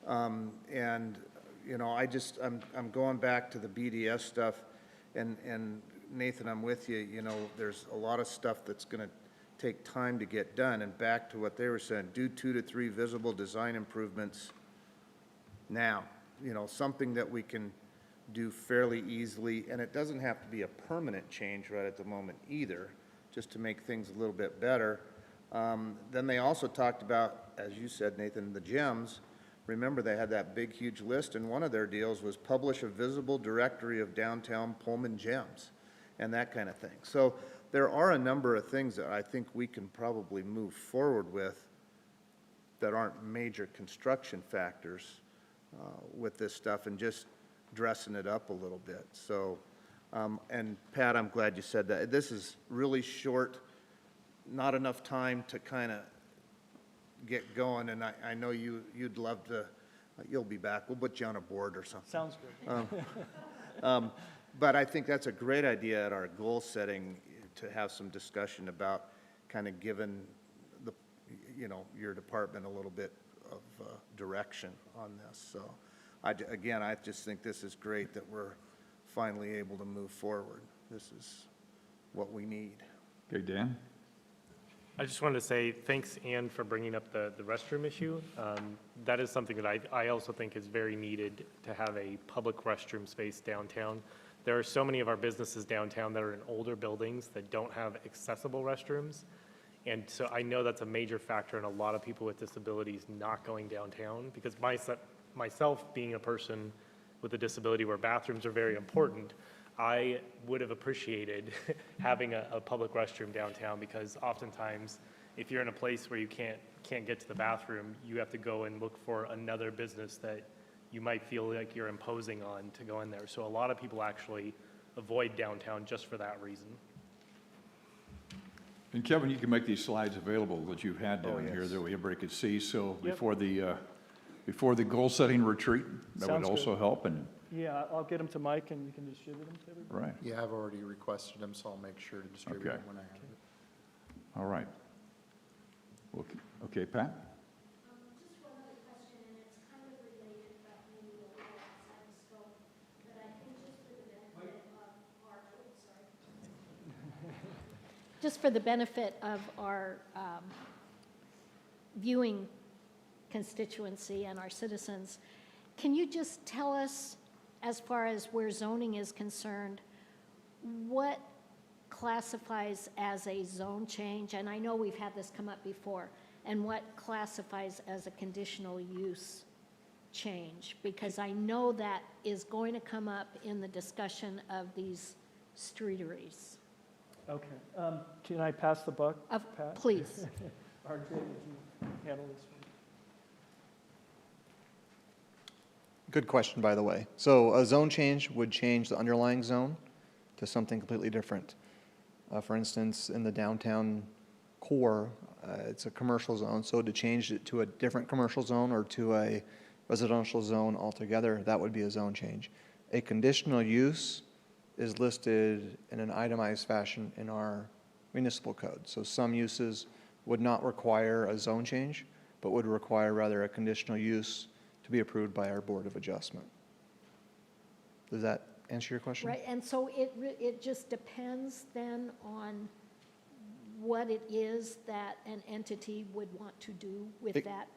And, you know, I'm going back to the BDS stuff, and Nathan, I'm with you, you know, there's a lot of stuff that's going to take time to get done, and back to what they were saying, do 2 to 3 visible design improvements now, you know, something that we can do fairly easily, and it doesn't have to be a permanent change right at the moment either, just to make things a little bit better. Then they also talked about, as you said, Nathan, the gyms. Remember, they had that big, huge list, and one of their deals was publish a visible directory of downtown Pullman gyms and that kind of thing. So there are a number of things that I think we can probably move forward with that aren't major construction factors with this stuff, and just dressing it up a little bit. So, and Pat, I'm glad you said that. This is really short, not enough time to kind of get going, and I know you'd love to, you'll be back. We'll put you on a board or something.
Sounds good.
But I think that's a great idea at our goal setting, to have some discussion about kind of giving the, your department a little bit of direction on this. So again, I just think this is great that we're finally able to move forward. This is what we need.
Okay, Dan?
I just wanted to say thanks, Ann, for bringing up the restroom issue. That is something that I also think is very needed, to have a public restroom space downtown. There are so many of our businesses downtown that are in older buildings that don't have accessible restrooms. And so I know that's a major factor in a lot of people with disabilities not going downtown, because myself being a person with a disability where bathrooms are very important, I would have appreciated having a public restroom downtown, because oftentimes if you're in a place where you can't get to the bathroom, you have to go and look for another business that you might feel like you're imposing on to go in there. So a lot of people actually avoid downtown just for that reason.
And Kevin, you can make these slides available that you've had down here that everybody could see. So
Yep.
before the goal-setting retreat, that would
Sounds
also help. And
Yeah, I'll get them to Mike and you can distribute them to everybody.
right,
Yeah, I've already requested them, so I'll make sure to distribute
Okay.
them when I have it.
all right. Okay, Pat?
Just one other question, and it's kind of related, but maybe a little outside the scope, but I think just for the benefit of our, just for the benefit of our viewing constituency and our citizens, can you just tell us, as far as where zoning is concerned, what classifies as a zone change? And I know we've had this come up before. And what classifies as a conditional use change? Because I know that is going to come up in the discussion of these streeteries.
Okay. Can I pass the buck, Pat?
Please.
RJ, would you handle this one?
Good question, by the way. So a zone change would change the underlying zone to something completely different. For instance, in the downtown core, it's a commercial zone, so to change it to a different commercial zone or to a residential zone altogether, that would be a zone change. A conditional use is listed in an itemized fashion in our municipal code. So some uses would not require a zone change, but would require rather a conditional use to be approved by our Board of Adjustment. Does that answer your question?
Right, and so it just depends then on what it is that an entity would want to do with that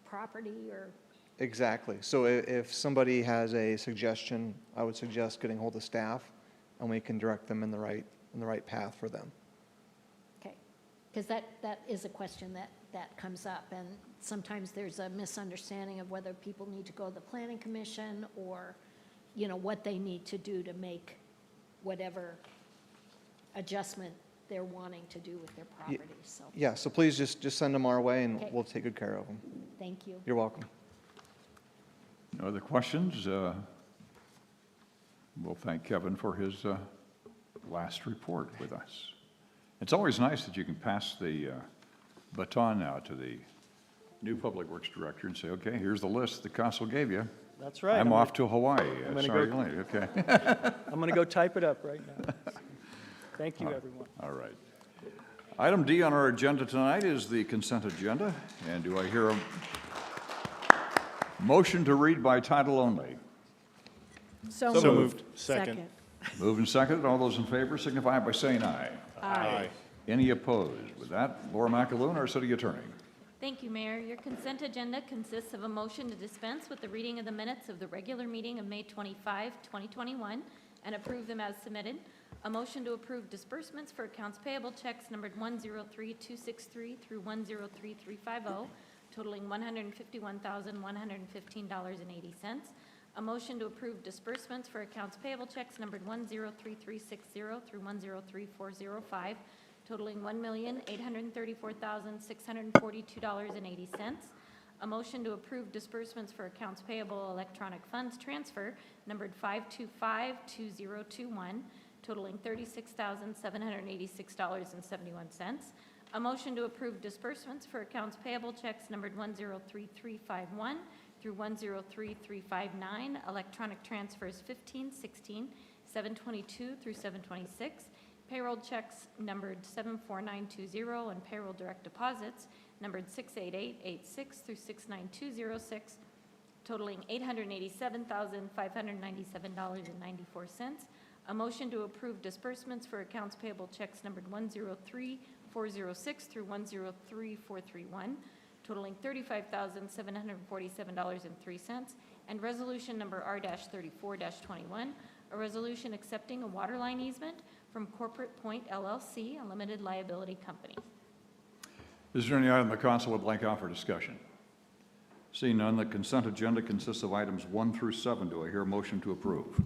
property, or?
Exactly. So if somebody has a suggestion, I would suggest getting hold of staff, and we can direct them in the right path for them.
Okay, because that is a question that comes up, and sometimes there's a misunderstanding of whether people need to go to the planning commission, or, what they need to do to make whatever adjustment they're wanting to do with their property, so,
Yeah, so please just send them our way, and
Okay.
we'll take good care of them.
thank you.
You're welcome.
No other questions? We'll thank Kevin for his last report with us. It's always nice that you can pass the baton now to the new Public Works Director and say, okay, here's the list the council gave you.
That's right.
I'm off to Hawaii.
I'm gonna
Sorry
go-
you're late. Okay.
I'm going to go type it up right now. Thank you, everyone.
All right. Item D on our agenda tonight is the consent agenda. And do I hear a motion to read by title only?
So
moved.
Second.
Moved and seconded. All those in favor signify by saying aye.
Aye.
Any opposed? With that, Laura McAloon, our city attorney.
Thank you, Mayor. Your consent agenda consists of a motion to dispense with the reading of the minutes of the regular meeting of May 25, 2021, and approve them as submitted, A motion to approve disbursements for accounts payable checks numbered 103263 through 103350, totaling $151,115.80. A motion to approve disbursements for accounts payable checks numbered 103360 through 103405, totaling $1,834,642.80. A motion to approve disbursements for accounts payable electronic funds transfer numbered 5252021, totaling $36,786.71. A motion to approve disbursements for accounts payable checks numbered 103351 through 103359, electronic transfers 1516, 722 through 726, payroll checks numbered 74920, and payroll direct deposits numbered 68886 through 69206, totaling $887,597.94. A motion to approve disbursements for accounts payable checks numbered 103406 through 103431, totaling $35,747.03, and resolution number R-34-21, a resolution accepting a water line easement from Corporate Point LLC, a limited liability company.
Is there any item the council would like out for discussion? Seeing none, the consent agenda consists of items 1 through 7. Do I hear a motion to approve?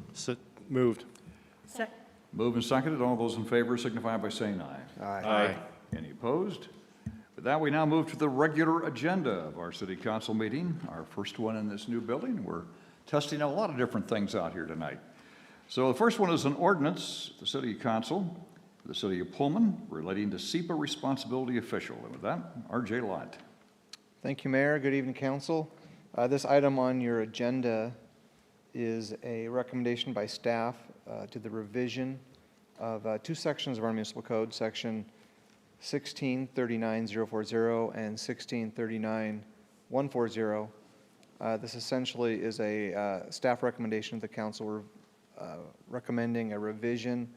Moved.
Moved and seconded. All those in favor signify by saying aye.
Aye.
Any opposed? With that, we now move to the regular agenda of our city council meeting, our first one in this new building. We're testing a lot of different things out here tonight. So the first one is an ordinance, the city council, for the city of Pullman, relating to SEPA responsibility official. And with that, R.J. Lott.
Thank you, Mayor. Good evening, council. This item on your agenda is a recommendation by staff to the revision of 2 sections of our municipal code, section 1639040 and 1639140. This essentially is a staff recommendation of the council. We're recommending a revision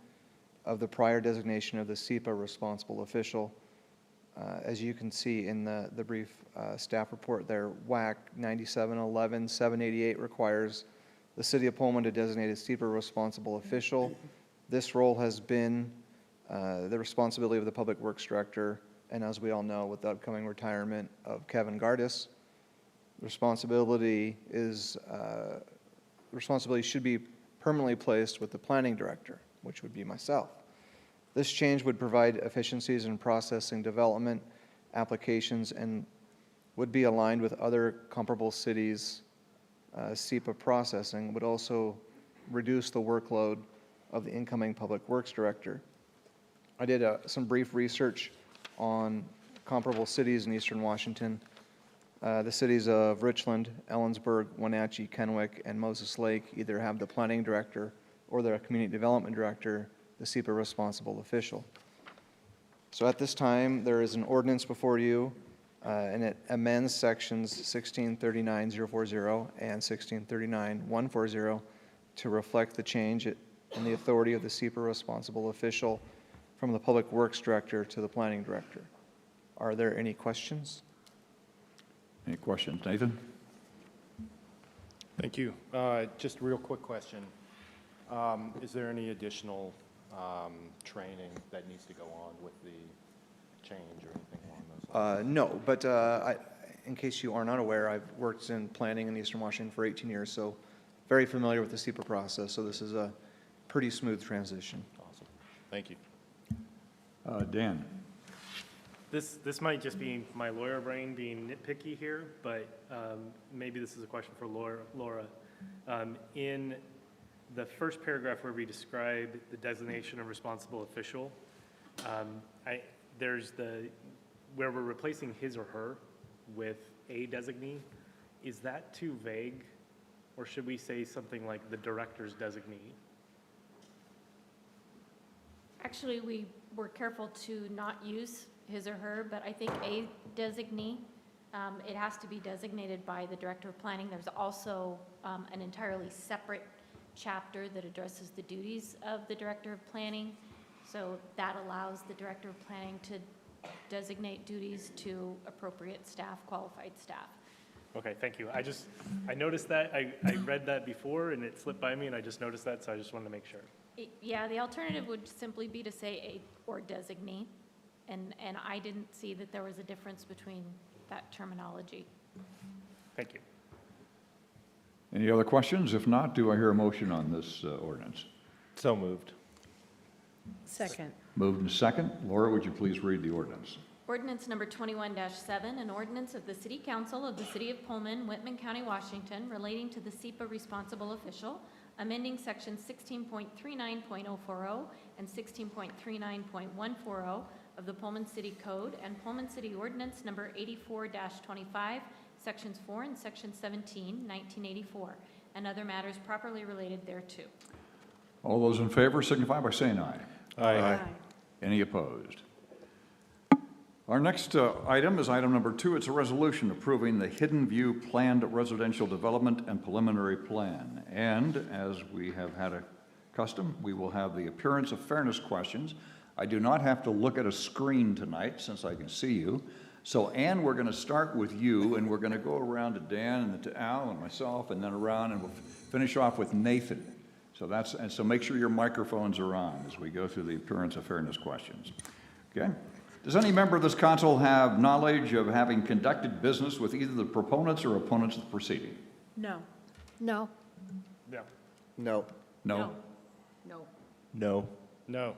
of the prior designation of the SEPA responsible official. As you can see in the brief staff report there, WAC 9711-788 requires the city of Pullman to designate a SEPA responsible official. This role has been the responsibility of the Public Works Director, and as we all know, with the upcoming retirement of Kevin Gardis, responsibility should be permanently placed with the Planning Director, which would be myself. This change would provide efficiencies in processing development applications and would be aligned with other comparable cities' SEPA processing, would also reduce the workload of the incoming Public Works Director. I did some brief research on comparable cities in eastern Washington. The cities of Richland, Ellensburg, Wenatchee, Kennewick, and Moses Lake either have the Planning Director or their Community Development Director, the SEPA responsible official. So at this time, there is an ordinance before you, and it amends sections 1639040 and 1639140 to reflect the change in the authority of the SEPA responsible official from the Public Works Director to the Planning Director. Are there any questions?
Any questions? Nathan?
Thank you. Just a real quick question. Is there any additional training that needs to go on with the change or anything along those lines?
No, but in case you are not aware, I've worked in planning in Eastern Washington for 18 years, so very familiar with the SEPA process, so this is a pretty smooth transition.
Awesome. Thank you.
Dan?
This might just be my lawyer brain being nitpicky here, but maybe this is a question for Laura. In the first paragraph where we describe the designation of responsible official, there's where we're replacing his or her with a designee. Is that too vague, or should we say something like the director's designee?
Actually, we were careful to not use his or her, but I think a designee, it has to be designated by the Director of Planning. There's also an entirely separate chapter that addresses the duties of the Director of Planning. So that allows the Director of Planning to designate duties to appropriate staff, qualified staff.
Okay, thank you. I noticed that. I read that before and it slipped by me and I just noticed that, so I just wanted to make sure.
Yeah, the alternative would simply be to say a or designee, and I didn't see that there was a difference between that terminology.
Thank you.
Any other questions? If not, do I hear a motion on this ordinance?
So moved.
Second.
Moved and second. Laura, would you please read the ordinance?
Ordinance number 21-7, an ordinance of the City Council of the City of Pullman, Whitman County, Washington, relating to the SEPA responsible official, amending section 16.39.040 and 16.39.140 of the Pullman City Code and Pullman City Ordinance number 84-25, sections 4 and section 17, 1984, and other matters properly related thereto.
All those in favor signify by saying aye.
Aye.
Any opposed? Our next item is item number 2. It's a resolution approving the Hidden View Planned Residential Development and Preliminary Plan. And as we have had a custom, we will have the appearance of fairness questions. I do not have to look at a screen tonight since I can see you. So Ann, we're going to start with you, and we're going to go around to Dan and to Al and myself, and then around, and we'll finish off with Nathan. So make sure your microphones are on as we go through the appearance of fairness questions. Okay? Does any member of this council have knowledge of having conducted business with either the proponents or opponents of the proceeding?
No.
No.
No.
No.
No.
No.
No.
No.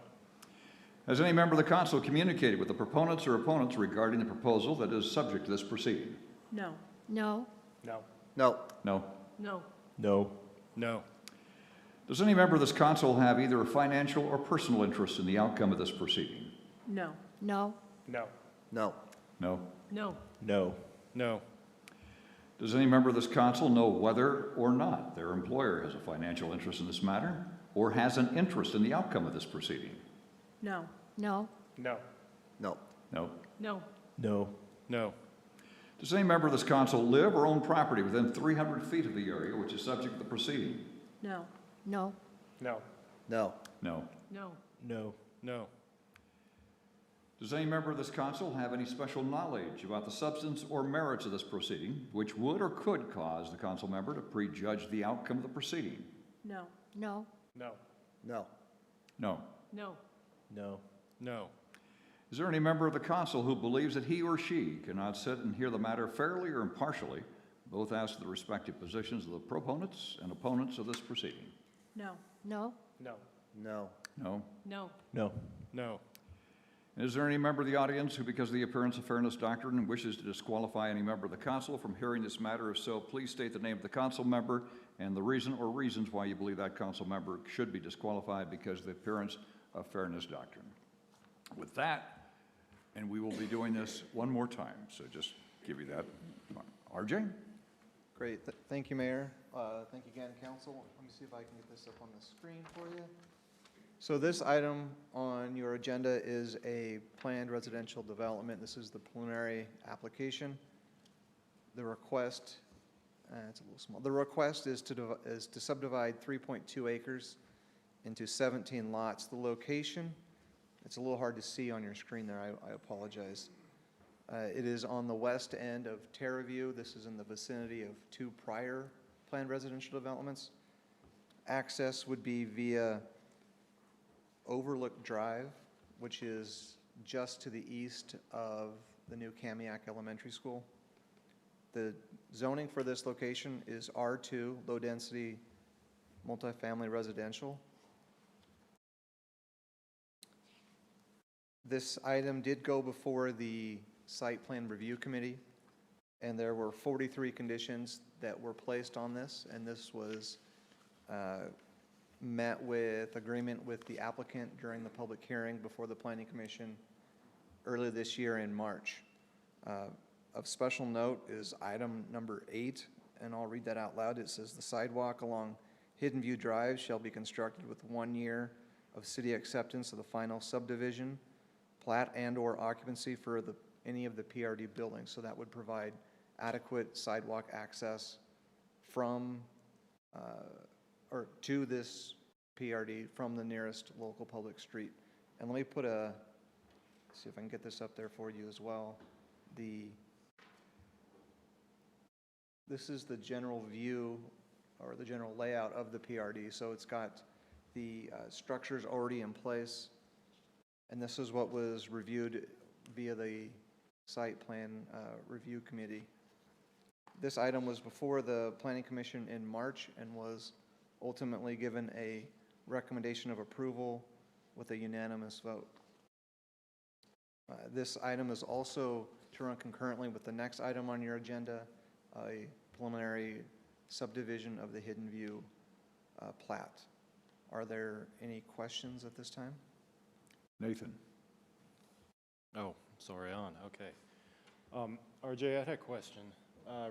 Has any member of the council communicated with the proponents or opponents regarding the proposal that is subject to this proceeding?
No.
No.
No.
No.
No.
No.
No.
No.
Does any member of this council have either a financial or personal interest in the outcome of this proceeding?
No.
No.
No.
No.
No.
No.
No.
No.
Does any member of this council know whether or not their employer has a financial interest in this matter or has an interest in the outcome of this proceeding?
No.
No.
No.
No.
No.
No.
No.
No.
Does any member of this council live or own property within 300 feet of the area which is subject to the proceeding?
No.
No.
No.
No.
No.
No.
No.
No.
Does any member of this council have any special knowledge about the substance or merits of this proceeding which would or could cause the council member to prejudge the outcome of the proceeding?
No.
No.
No.
No.
No.
No.
No.
No.
Is there any member of the council who believes that he or she cannot sit and hear the matter fairly or impartially, both as to the respective positions of the proponents and opponents of this proceeding?
No.
No.
No.
No.
No.
No.
No.
No.
Is there any member of the audience who, because of the appearance of fairness doctrine, wishes to disqualify any member of the council from hearing this matter? If so, please state the name of the council member and the reason or reasons why you believe that council member should be disqualified because of the appearance of fairness doctrine. With that, and we will be doing this one more time, so just give you that. RJ?
Great. Thank you, Mayor. Thank you again, Council. Let me see if I can get this up on the screen for you. So this item on your agenda is a planned residential development. This is the preliminary application. The request, it's a little small. The request is to subdivide 3.2 acres into 17 lots. The location, it's a little hard to see on your screen there. I apologize. It is on the west end of Terraview. This is in the vicinity of 2 prior planned residential developments. Access would be via Overlook Drive, which is just to the east of the new Kamiak Elementary School. The zoning for this location is R2, low-density multifamily residential. This item did go before the Site Plan Review Committee, and there were 43 conditions that were placed on this, and this was met with agreement with the applicant during the public hearing before the Planning Commission earlier this year in March. Of special note is item number 8, and I'll read that out loud. It says, "The sidewalk along Hidden View Drive shall be constructed with 1 year of city acceptance of the final subdivision, plat and/or occupancy for any of the PRD buildings." So that would provide adequate sidewalk access from or to this PRD from the nearest local public street. And let me put see if I can get this up there for you as well. This is the general view or the general layout of the PRD. So it's got the structures already in place, and this is what was reviewed via the site plan review committee. This item was before the Planning Commission in March and was ultimately given a recommendation of approval with a unanimous vote. This item is also to run concurrently with the next item on your agenda, a preliminary subdivision of the Hidden View plat. Are there any questions at this time?
Nathan?
Oh, sorry, on, okay. RJ, I had a question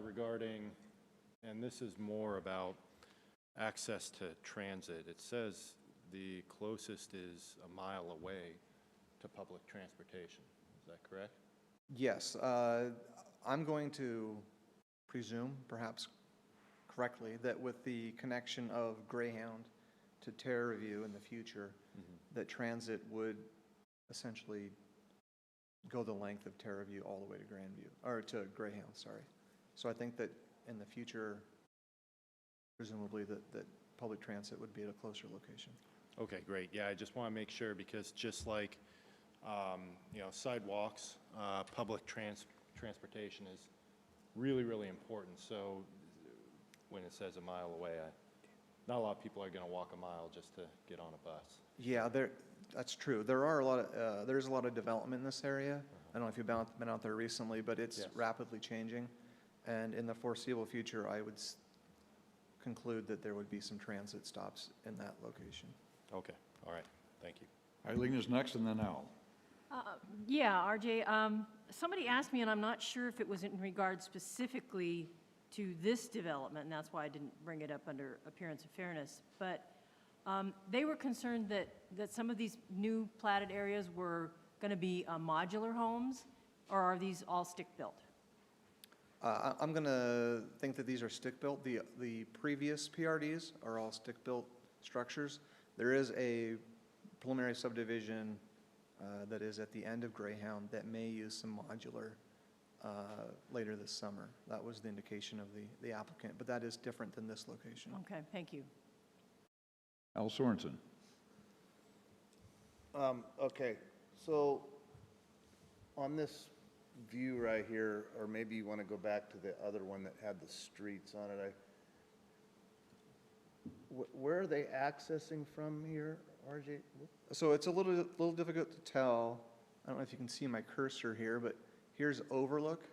regarding, and this is more about access to transit. It says the closest is a mile away to public transportation. Is that correct?
Yes, I'm going to presume, perhaps correctly, that with the connection of Greyhound to Terror Review in the future, that transit would essentially go the length of Terror Review all the way to Grandview, or to Greyhound, sorry. So I think that in the future, presumably that public transit would be at a closer location.
Okay, great. Yeah, I just want to make sure because just like, sidewalks, public transportation is really, really important. So when it says a mile away, not a lot of people are going to walk a mile just to get on a bus.
Yeah, that's true. There's a lot of development in this area. I don't know if you've been out there recently, but it's
Yes.
rapidly changing. And in the foreseeable future, I would conclude that there would be some transit stops in that location.
Okay, all right, thank you.
Eileen is next, and then Al.
Yeah, RJ, somebody asked me, and I'm not sure if it was in regard specifically to this development, and that's why I didn't bring it up under appearance of fairness, but they were concerned that some of these new platted areas were going to be modular homes, or are these all stick-built?
I'm going to think that these are stick-built. The previous PRDs are all stick-built structures. There is a preliminary subdivision that is at the end of Greyhound that may use some modular later this summer. That was the indication of the applicant, but that is different than this location.
Okay, thank you.
Al Sorensen.
Okay, so on this view right here, or maybe you want to go back to the other one that had the streets on it. Where are they accessing from here, RJ?
So it's a little difficult to tell. I don't know if you can see my cursor here, but here's Overlook.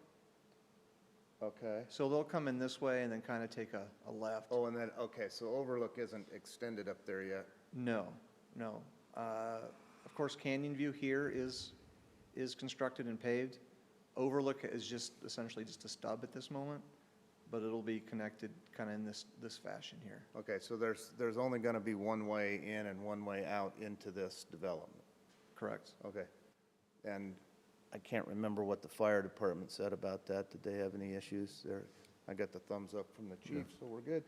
Okay.
So they'll come in this way and then kind of take a left.
Oh, and then, okay, so Overlook isn't extended up there yet?
No. Of course, Canyon View here is constructed and paved. Overlook is just essentially just a stub at this moment, but it'll be connected kind of in this fashion here.
Okay, so there's only going to be one way in and one way out into this development?
Correct.
Okay. And I can't remember what the fire department said about that. Did they have any issues there? I got the thumbs up from the chief, so we're good.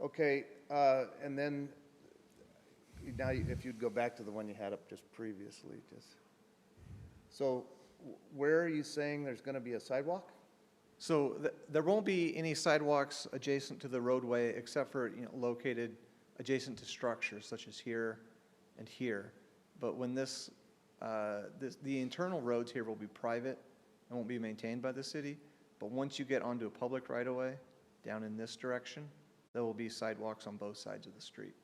Okay, and then now if you'd go back to the one you had up just previously, so where are you saying there's going to be a sidewalk?
So there won't be any sidewalks adjacent to the roadway except for, located adjacent to structures such as here and here. But when the internal roads here will be private and won't be maintained by the city. But once you get onto a public right-of-way down in this direction, there will be sidewalks on both sides of the street.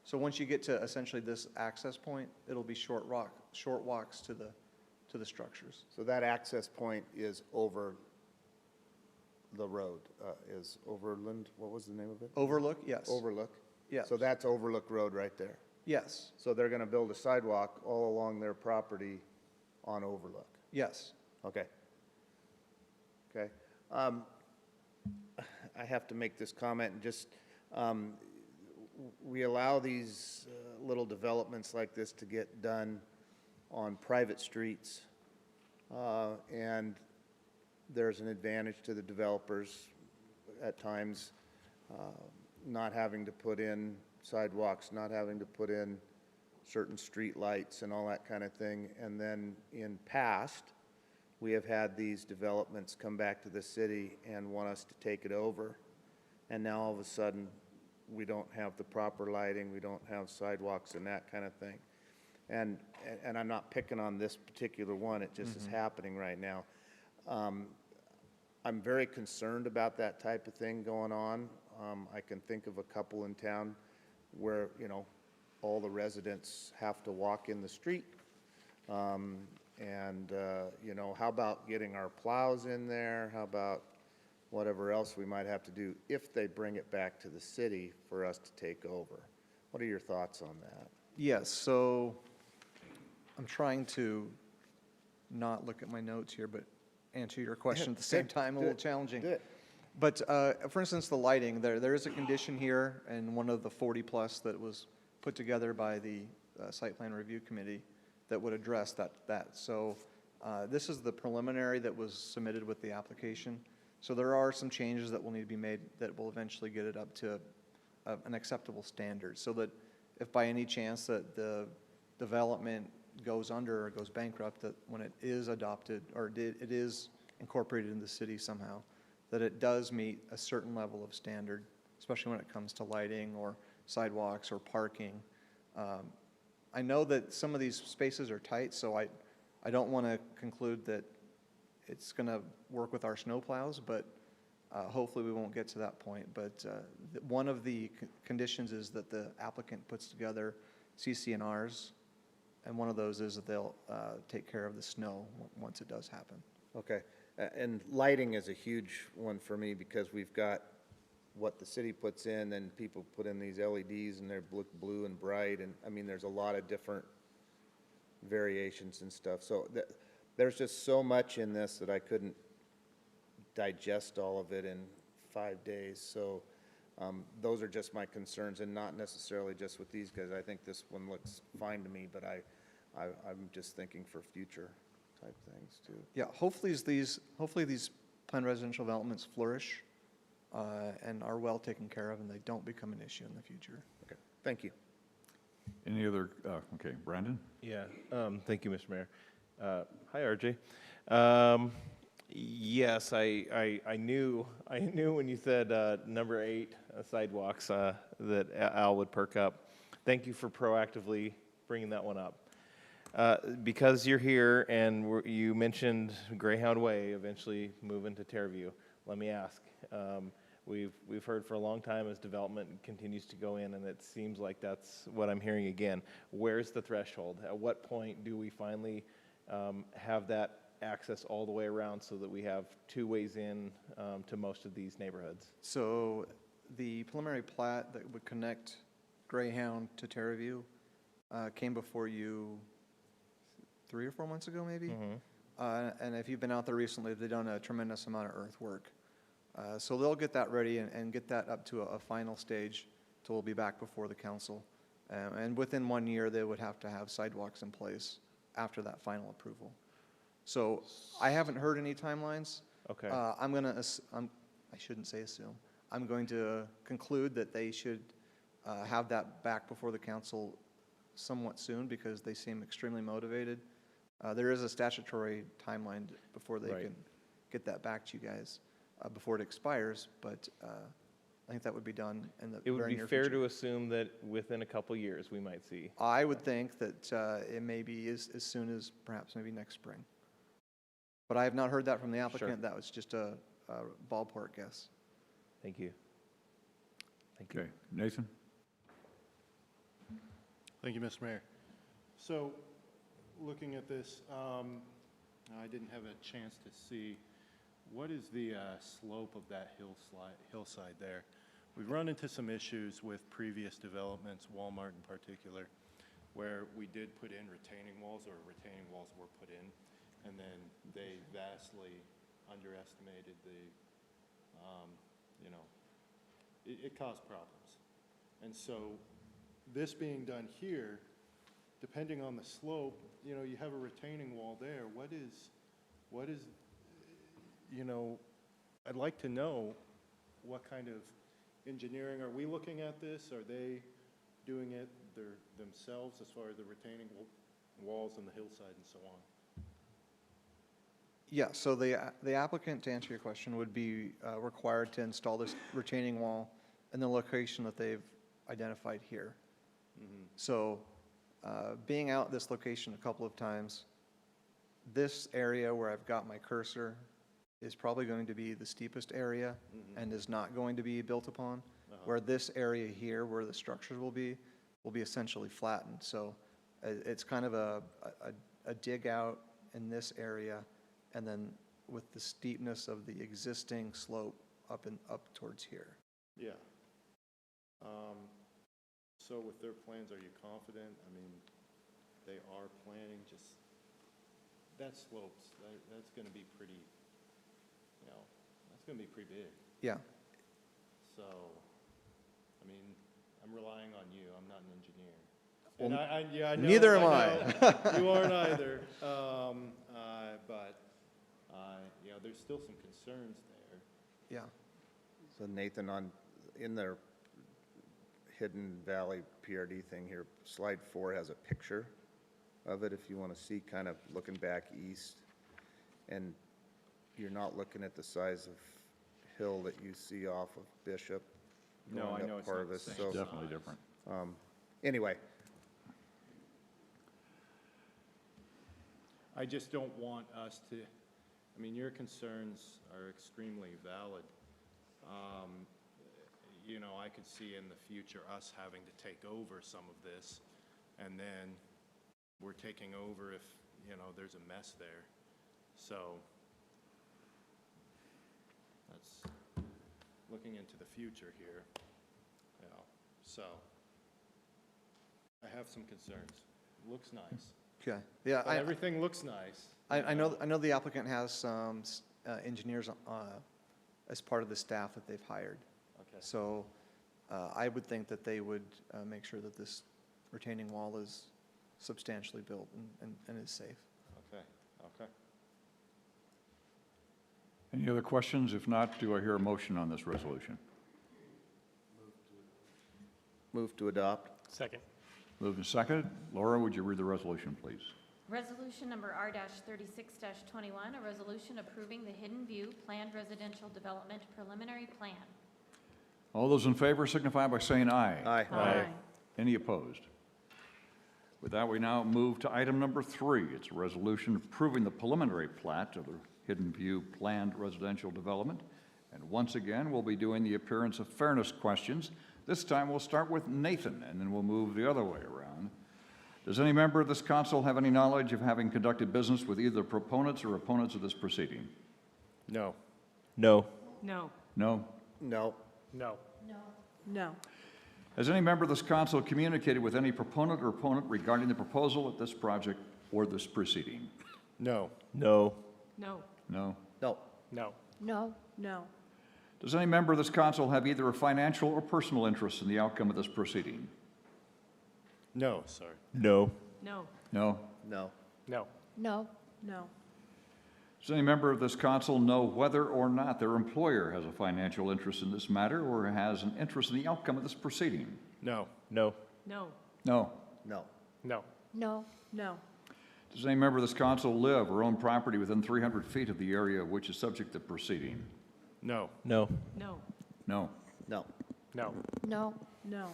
So once you get to essentially this access point, it'll be short walks to the structures.
So that access point is over the road, is Overland, what was the name of it?
Overlook, yes.
Overlook?
Yes.
So that's Overlook Road right there?
Yes,
So they're going to build a sidewalk all along their property on Overlook?
yes.
Okay. Okay. I have to make this comment and just, we allow these little developments like this to get done on private streets. And there's an advantage to the developers at times, not having to put in sidewalks, not having to put in certain street lights and all that kind of thing. And then in past, we have had these developments come back to the city and want us to take it over. And now all of a sudden, we don't have the proper lighting, we don't have sidewalks and that kind of thing. And I'm not picking on this particular one, it just is happening right now. I'm very concerned about that type of thing going on. I can think of a couple in town where, you know, all the residents have to walk in the street. You know, how about getting our plows in there? How about whatever else we might have to do if they bring it back to the city for us to take over? What are your thoughts on that?
Yes, so I'm trying to not look at my notes here, but answer your question at the same time, a little challenging.
Do it.
But for instance, the lighting, there is a condition here in one of the 40-plus that was put together by the Site Plan Review Committee that would address that. So this is the preliminary that was submitted with the application. So there are some changes that will need to be made that will eventually get it up to an acceptable standard, so that if by any chance that the development goes under or goes bankrupt, that when it is adopted or it is incorporated in the city somehow, that it does meet a certain level of standard, especially when it comes to lighting or sidewalks or parking. I know that some of these spaces are tight, so I don't want to conclude that it's going to work with our snowplows, but hopefully we won't get to that point. But one of the conditions is that the applicant puts together CC&Rs, and one of those is that they'll take care of the snow once it does happen.
Okay, and lighting is a huge one for me because we've got what the city puts in, and people put in these LEDs and they look blue and bright, and I mean, there's a lot of different variations and stuff. So there's just so much in this that I couldn't digest all of it in 5 days. So those are just my concerns, and not necessarily just with these guys. I think this one looks fine to me, but I'm just thinking for future type things too.
Yeah, hopefully these planned residential developments flourish and are well taken care of, and they don't become an issue in the future.
Okay, thank you.
Any other, okay, Brandon?
Yeah, thank you, Mr. Mayor. Hi, RJ. Yes, I knew when you said number 8 sidewalks that Al would perk up. Thank you for proactively bringing that one up. Because you're here and you mentioned Greyhound Way eventually moving to Terraview, let me ask. We've heard for a long time as development continues to go in, and it seems like that's what I'm hearing again. Where's the threshold? At what point do we finally have that access all the way around so that we have 2 ways in to most of these neighborhoods?
So the preliminary plat that would connect Greyhound to Terraview came before you 3 or 4 months ago, maybe? And if you've been out there recently, they've done a tremendous amount of earthwork. So they'll get that ready and get that up to a final stage till we'll be back before the council. And within 1 year, they would have to have sidewalks in place after that final approval. So I haven't heard any timelines.
Okay.
I shouldn't say assume. I'm going to conclude that they should have that back before the council somewhat soon because they seem extremely motivated. There is a statutory timeline before they can get that back to you guys before it expires, but I think that would be done in the very near future.
It would be fair to assume that within a couple years we might see.
I would think that it may be as soon as perhaps maybe next spring. But I have not heard that from the applicant. Sure. That was just a ballpark guess.
Thank you. Thank you.
Okay, Nathan?
Thank you, Mr. Mayor. So, looking at this, I didn't have a chance to see, what is the slope of that hillside there? We've run into some issues with previous developments, Walmart in particular, where we did put in retaining walls, or retaining walls were put in, and then they vastly underestimated the, it caused problems. And so this being done here, depending on the slope, you have a retaining wall there. What is, I'd like to know what kind of engineering, are we looking at this? Are they doing it themselves as far as the retaining walls and the hillside and so on?
Yeah, so the applicant, to answer your question, would be required to install this retaining wall in the location that they've identified here. So, being out this location a couple of times, this area where I've got my cursor is probably going to be the steepest area and is not going to be built upon, where this area here, where the structures will be essentially flattened. So it's kind of a dig out in this area, and then with the steepness of the existing slope up towards here.
Yeah. So with their plans, are you confident? I mean, they are planning just, that slopes, that's gonna be pretty, that's gonna be pretty big.
Yeah.
So, I mean, I'm relying on you, I'm not an engineer.
Well,
And yeah, I know.
neither am
know. You aren't either. But, there's still some concerns there.
Yeah.
So Nathan, in their Hidden Valley PRD thing here, slide 4 has a picture of it if you want to see, kind of looking back east. And you're not looking at the size of hill that you see off of Bishop.
No,
going
I
up
know it's not the
Parvis.
same.
So,
Definitely different.
anyway,
I just don't want us to, I mean, your concerns are extremely valid. I could see in the future us having to take over some of this, and then we're taking over if, there's a mess there. So that's looking into the future here, so I have some concerns. Looks nice.
Okay. Yeah.
But everything looks nice.
I know the applicant has some engineers as part of the staff that they've hired.
Okay.
So I would think that they would make sure that this retaining wall is substantially built and is safe.
Okay, okay.
Any other questions? If not, do I hear a motion on this resolution?
move to adopt.
Second.
Moved and seconded. Laura, would you read the resolution, please?
Resolution number R-36-21, a resolution approving the Hidden View Planned Residential Development Preliminary Plan.
All those in favor signify by saying aye.
Aye.
Aye.
Any opposed? With that, we now move to item number 3. It's a resolution approving the preliminary plat of the Hidden View Planned Residential Development. And once again, we'll be doing the appearance of fairness questions. This time, we'll start with Nathan, and then we'll move the other way around. Does any member of this council have any knowledge of having conducted business with either proponents or opponents of this proceeding?
No.
No.
No.
No?
No.
No.
No.
Has any member of this council communicated with any proponent or opponent regarding the proposal at this project or this proceeding?
No.
No.
No.
No?
No.
No.
No,
No.
Does any member of this council have either a financial or personal interest in the outcome of this proceeding?
No, sorry.
No.
No.
No?
No.
No.
no,
No.
Does any member of this council know whether or not their employer has a financial interest in this matter or has an interest in the outcome of this proceeding?
No.
No.
No.
No.
No.
No.
no,
No.
Does any member of this council live or own property within 300 feet of the area which is subject to proceeding?
No.
No.
No.
No.
No.
No.
no,
No.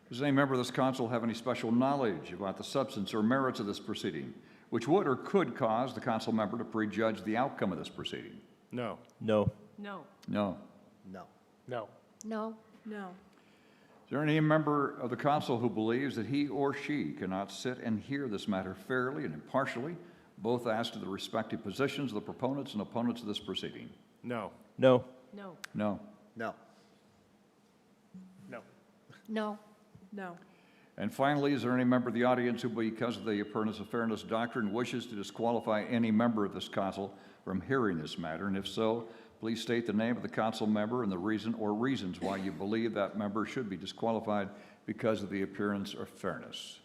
Does any member of this council have any special knowledge about the substance or merits of this proceeding, which would or could cause the council member to prejudge the outcome of this proceeding?
No.
No.
No.
No.
No.
No.
no,
No.
Is there any member of the council who believes that he or she cannot sit and hear this matter fairly and impartially, both as to the respective positions of the proponents and opponents of this proceeding?
No.
No.
No.
No.
No.
No.
no,
No.
And finally, is there any member of the audience who, because of the appearance of fairness doctrine, wishes to disqualify any member of this council from hearing this matter? And if so, please state the name of the council member and the reason or reasons why you believe that member should be disqualified because of the appearance of fairness.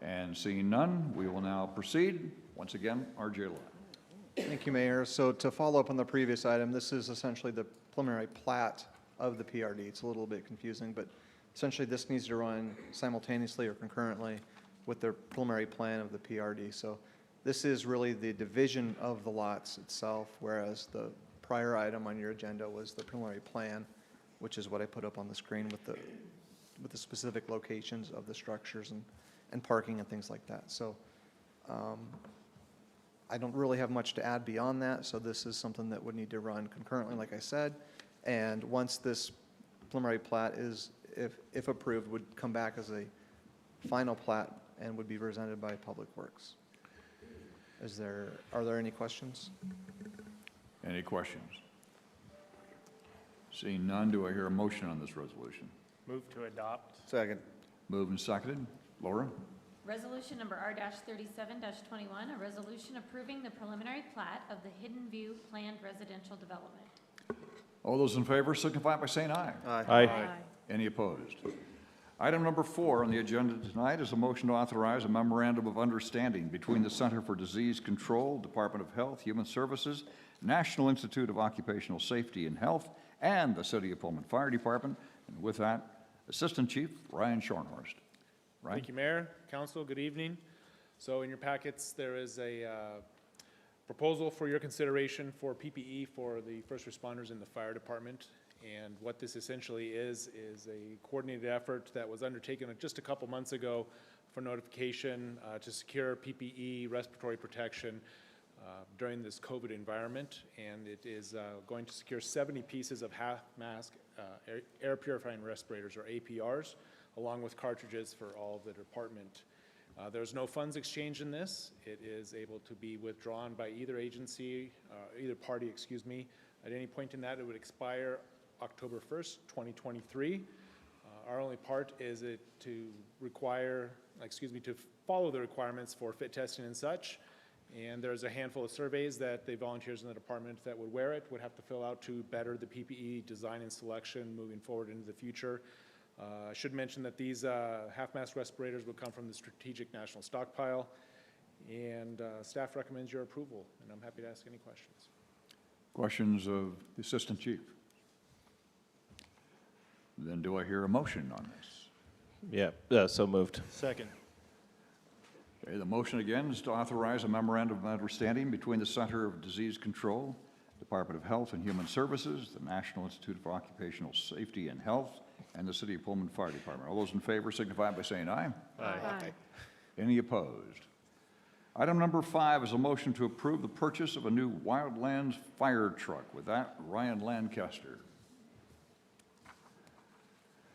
And seeing none, we will now proceed. Once again, R.J. Lott.
Thank you, Mayor. So to follow up on the previous item, this is essentially the preliminary plat of the PRD. It's a little bit confusing, but essentially this needs to run simultaneously or concurrently with the preliminary plan of the PRD. So this is really the division of the lots itself, whereas the prior item on your agenda was the preliminary plan, which is what I put up on the screen with the specific locations of the structures and parking and things like that. So I don't really have much to add beyond that, so this is something that would need to run concurrently, like I said. And once this preliminary plat is, if approved, would come back as a final plat and would be presented by Public Works. Are there any questions?
Any questions? Seeing none, do I hear a motion on this resolution?
Move to adopt.
Second.
Moved and seconded. Laura?
Resolution number R-37-21, a resolution approving the preliminary plat of the Hidden View Planned Residential Development.
All those in favor signify by saying aye.
Aye.
Any opposed? Item number 4 on the agenda tonight is a motion to authorize a memorandum of understanding between the Center for Disease Control, Department of Health, Human Services, National Institute of Occupational Safety and Health, and the City of Pullman Fire Department. And with that, Assistant Chief Ryan Schornhorst. Ryan?
Thank you, Mayor, Council, good evening. So in your packets, there is a proposal for your consideration for PPE for the first responders in the fire department. And what this essentially is a coordinated effort that was undertaken just a couple months ago for notification to secure PPE, respiratory protection during this COVID environment. And it is going to secure 70 pieces of half mask air purifying respirators, or APRs, along with cartridges for all of the department. There's no funds exchange in this. It is able to be withdrawn by either agency, either party, excuse me. At any point in that, it would expire October 1st, 2023. Our only part is to follow the requirements for fit testing and such. And there's a handful of surveys that the volunteers in the department that would wear it would have to fill out to better the PPE design and selection moving forward into the future. I should mention that these half-mask respirators will come from the Strategic National Stockpile, and staff recommends your approval, and I'm happy to ask any questions.
Questions of the Assistant Chief? Then do I hear a motion on this?
Yeah, so moved.
Second.
Okay, the motion again is to authorize a memorandum of understanding between the Center of Disease Control, Department of Health and Human Services, the National Institute of Occupational Safety and Health, and the City of Pullman Fire Department. All those in favor signify by saying aye.
Aye.
Any opposed? Item number 5 is a motion to approve the purchase of a new Wildlands fire truck. With that, Ryan Lancaster.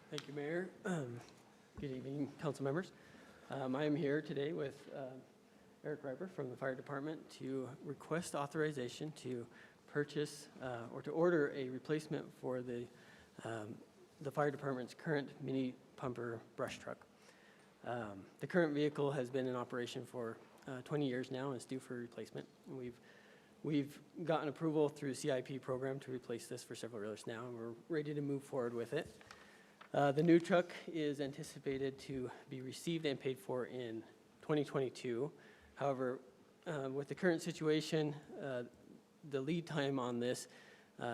Thank you, Mayor. Good evening, council members. I am here today with Eric Riper from the Fire Department to request authorization to purchase or to order a replacement for the Fire Department's current mini pumper brush truck. The current vehicle has been in operation for 20 years now and is due for replacement. We've gotten approval through CIP program to replace this for several years now, and we're ready to move forward with it. The new truck is anticipated to be received and paid for in 2022. However, with the current situation, the lead time on this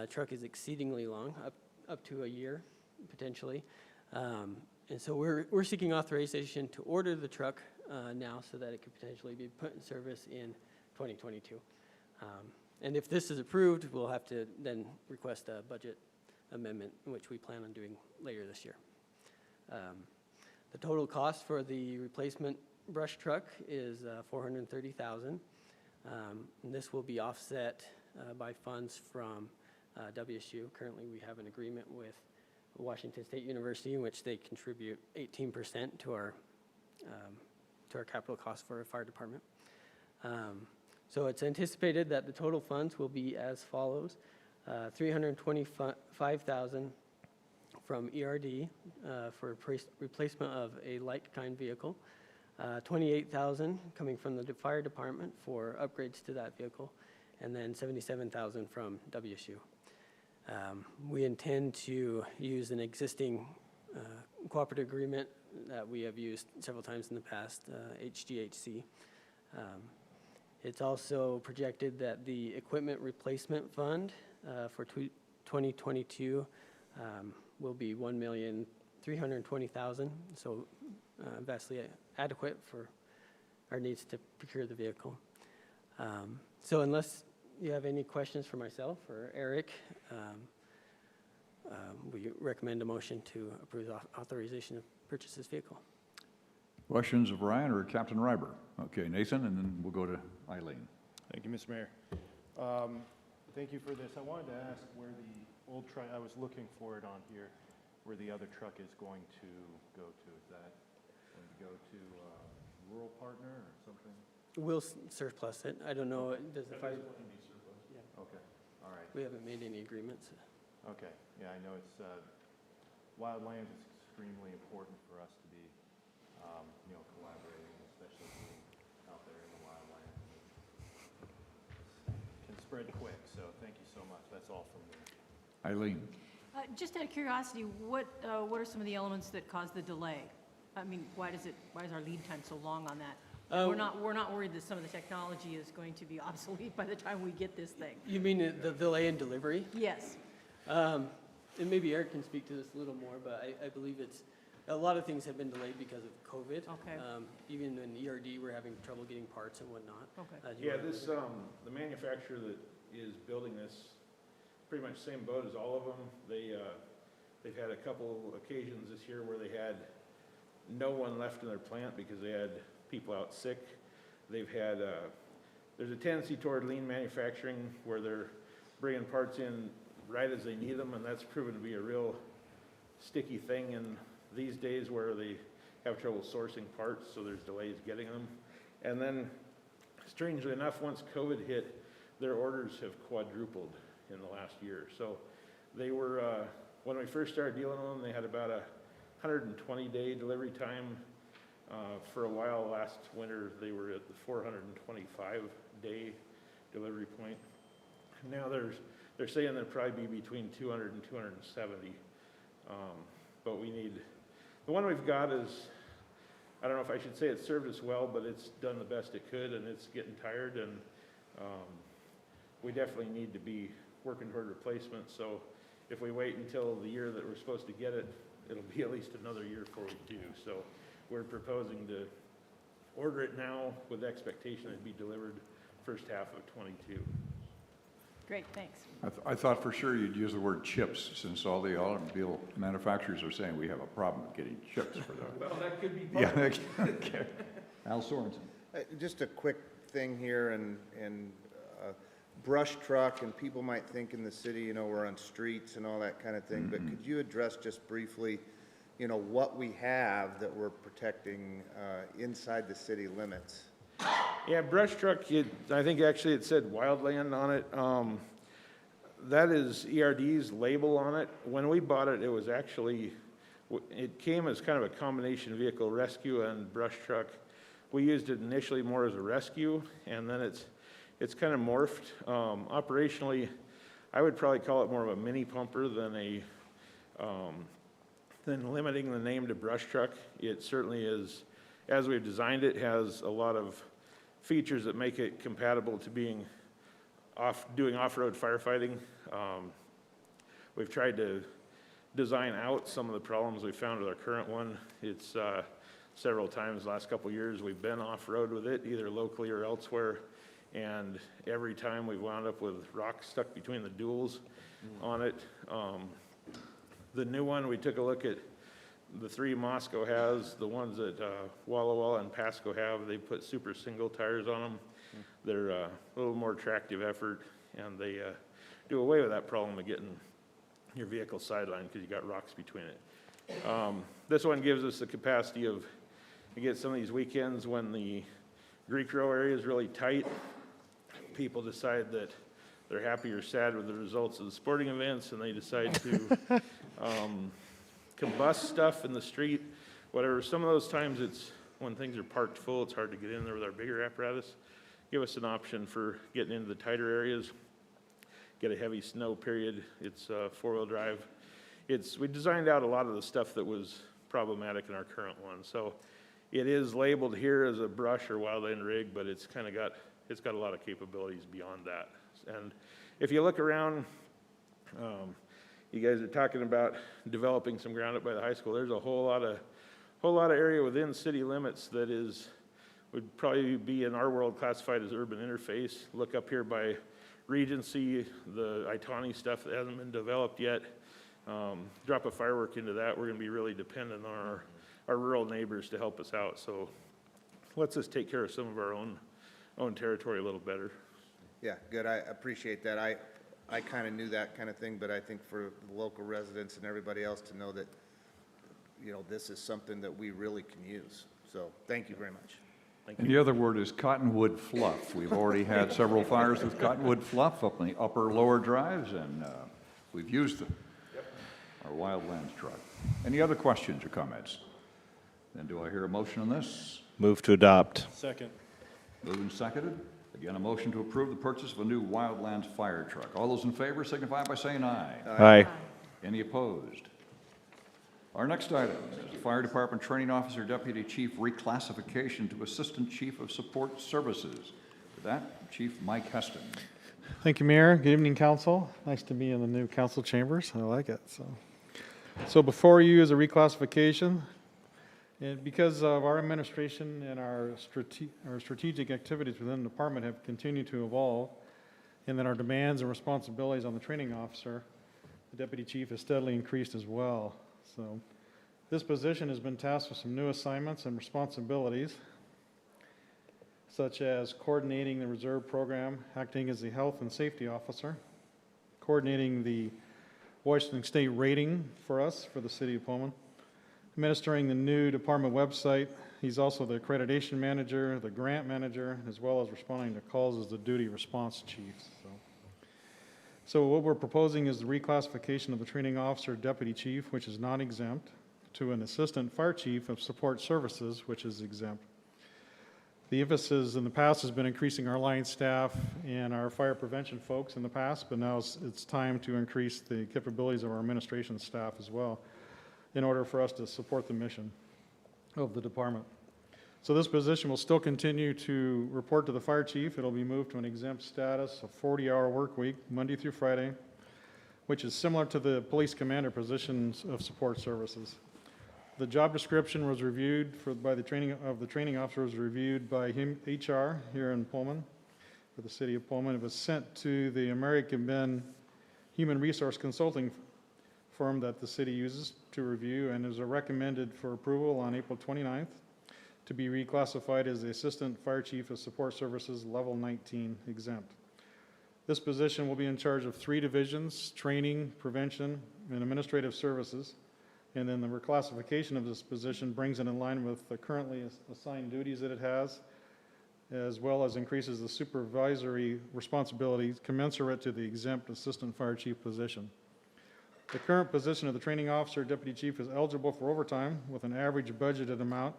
truck is exceedingly long, up to a year, potentially. And so we're seeking authorization to order the truck now so that it could potentially be put in service in 2022. And if this is approved, we'll have to then request a budget amendment, which we plan on doing later this year. The total cost for the replacement brush truck is $430,000. This will be offset by funds from WSU. Currently, we have an agreement with Washington State University in which they contribute 18% to our capital costs for our fire department. So it's anticipated that the total funds will be as follows. $325,000 from ERD for replacement of a like-kind vehicle, $28,000 coming from the fire department for upgrades to that vehicle, and then $77,000 from WSU. We intend to use an existing cooperative agreement that we have used several times in the past, HGHC. It's also projected that the equipment replacement fund for 2022 will be $1,320,000, so vastly adequate for our needs to procure the vehicle. So unless you have any questions for myself or Eric, we recommend a motion to approve the authorization to purchase this vehicle.
Questions of Ryan or Captain Reiber? Okay, Nathan, and then we'll go to Eileen.
Thank you, Mr. Mayor. Thank you for this. I wanted to ask where the old truck, I was looking for it on here, where the other truck is going to go to. Is that going to go to Rural Partner or something?
We'll surplus it. I don't know, does the fire,
Okay, all right.
we haven't made any agreements.
Okay, yeah, I know it's, wildlands is extremely important for us to be, collaborating, especially being out there in the wildlands. It can spread quick, so thank you so much. That's all from me.
Eileen?
Just out of curiosity, what are some of the elements that cause the delay? I mean, why is our lead time so long on that? We're not worried that some of the technology is going to be obsolete by the time we get this thing.
You mean the delay in delivery?
Yes.
And maybe Eric can speak to this a little more, but I believe a lot of things have been delayed because of COVID.
Okay.
Even in ERD, we're having trouble getting parts and whatnot.
Okay.
Yeah, the manufacturer that is building this, pretty much same boat as all of them. They've had a couple occasions this year where they had no one left in their plant because they had people out sick. They've had, there's a tendency toward lean manufacturing where they're bringing parts in right as they need them, and that's proven to be a real sticky thing in these days where they have trouble sourcing parts, so there's delays getting them. And then, strangely enough, once COVID hit, their orders have quadrupled in the last year. So they were, when we first started dealing with them, they had about a 120-day delivery time. For a while last winter, they were at the 425-day delivery point. Now they're saying there'll probably be between 200 and 270. But we need, the one we've got is, I don't know if I should say it served us well, but it's done the best it could, and it's getting tired, and we definitely need to be working toward replacement. So if we wait until the year that we're supposed to get it, it'll be at least another year before we do. So we're proposing to order it now with the expectation it'd be delivered first half of '22.
Great, thanks.
I thought for sure you'd use the word chips, since all the automobile manufacturers are saying we have a problem with getting chips for the.
Well, that could be
Yeah, okay. Al Sorensen.
Just a quick thing here, and brush truck, and people might think in the city, we're on streets and all that kind of thing, but could you address just briefly, what we have that we're protecting inside the city limits?
Yeah, brush truck, I think actually it said wildland on it. That is ERD's label on it. When we bought it, it was actually, it came as kind of a combination vehicle, rescue and brush truck. We used it initially more as a rescue, and then it's kind of morphed. Operationally, I would probably call it more of a mini pumper than than limiting the name to brush truck. It certainly is, as we've designed it, has a lot of features that make it compatible to being doing off-road firefighting. We've tried to design out some of the problems we found with our current one. It's several times the last couple of years we've been off-road with it, either locally or elsewhere, and every time we've wound up with rocks stuck between the duals on it. The new one, we took a look at the three Moscow has, the ones that Walla Walla and Pasco have. They put super single tires on them. They're a little more attractive effort, and they do away with that problem of getting your vehicle sidelined because you got rocks between it. This one gives us the capacity of, you get some of these weekends when the Greek row area is really tight, people decide that they're happy or sad with the results of the sporting events, and they decide to combust stuff in the street, whatever. Some of those times it's when things are parked full, it's hard to get in there with our bigger apparatus. Give us an option for getting into the tighter areas, get a heavy snow period. It's four-wheel drive. We designed out a lot of the stuff that was problematic in our current one. So it is labeled here as a brush or wildland rig, but it's got a lot of capabilities beyond that. And if you look around, you guys are talking about developing some ground up by the high school. There's a whole lot of area within city limits that would probably be in our world classified as urban interface. Look up here by Regency, the Itani stuff that hasn't been developed yet. drop a firework into that, we're gonna be really dependent on our rural neighbors to help us out. So let's just take care of some of our own territory a little better.
Yeah, good, I appreciate that. I kind of knew that kind of thing, but I think for the local residents and everybody else to know that, you know, this is something that we really can use. So, thank you very much.
And the other word is cottonwood fluff. We've already had several fires with cottonwood fluff up in the upper, lower drives, and we've used them. Our wildlands truck. Any other questions or comments? Then do I hear a motion on this?
Move to adopt.
Second.
Moved and seconded. Again, a motion to approve the purchase of a new wildlands fire truck. All those in favor signify by saying aye.
Aye.
Any opposed? Our next item is the Fire Department Training Officer Deputy Chief reclassification to Assistant Chief of Support Services. With that, Chief Mike Heston.
Thank you, Mayor. Good evening, Council. Nice to be in the new council chambers. I like it. So before you is a reclassification. And because of our administration and our strategic activities within the department have continued to evolve, and that our demands and responsibilities on the training officer, the deputy chief, has steadily increased as well. So this position has been tasked with some new assignments and responsibilities, such as coordinating the reserve program, acting as the health and safety officer, coordinating the Washington State rating for us, for the city of Pullman, administering the new department website. He's also the accreditation manager, the grant manager, as well as responding to calls as the duty response chief. So what we're proposing is the reclassification of the training officer deputy chief, which is non-exempt, to an assistant fire chief of support services, which is exempt. The emphasis in the past has been increasing our line staff and our fire prevention folks in the past, but now it's time to increase the capabilities of our administration staff as well, in order for us to support the mission of the department. So this position will still continue to report to the fire chief. It'll be moved to an exempt status, a 40-hour work week, Monday through Friday, which is similar to the police commander positions of support services. The job description was reviewed by the training officer was reviewed by HR here in Pullman, for the city of Pullman. It was sent to the American Ben Human Resource Consulting firm that the city uses to review, and is recommended for approval on April 29th to be reclassified as the Assistant Fire Chief of Support Services, Level 19 exempt. This position will be in charge of 3 divisions: training, prevention, and administrative services. And then the reclassification of this position brings it in line with the currently assigned duties that it has, as well as increases the supervisory responsibilities commensurate to the exempt Assistant Fire Chief position. The current position of the training officer deputy chief is eligible for overtime with an average budgeted amount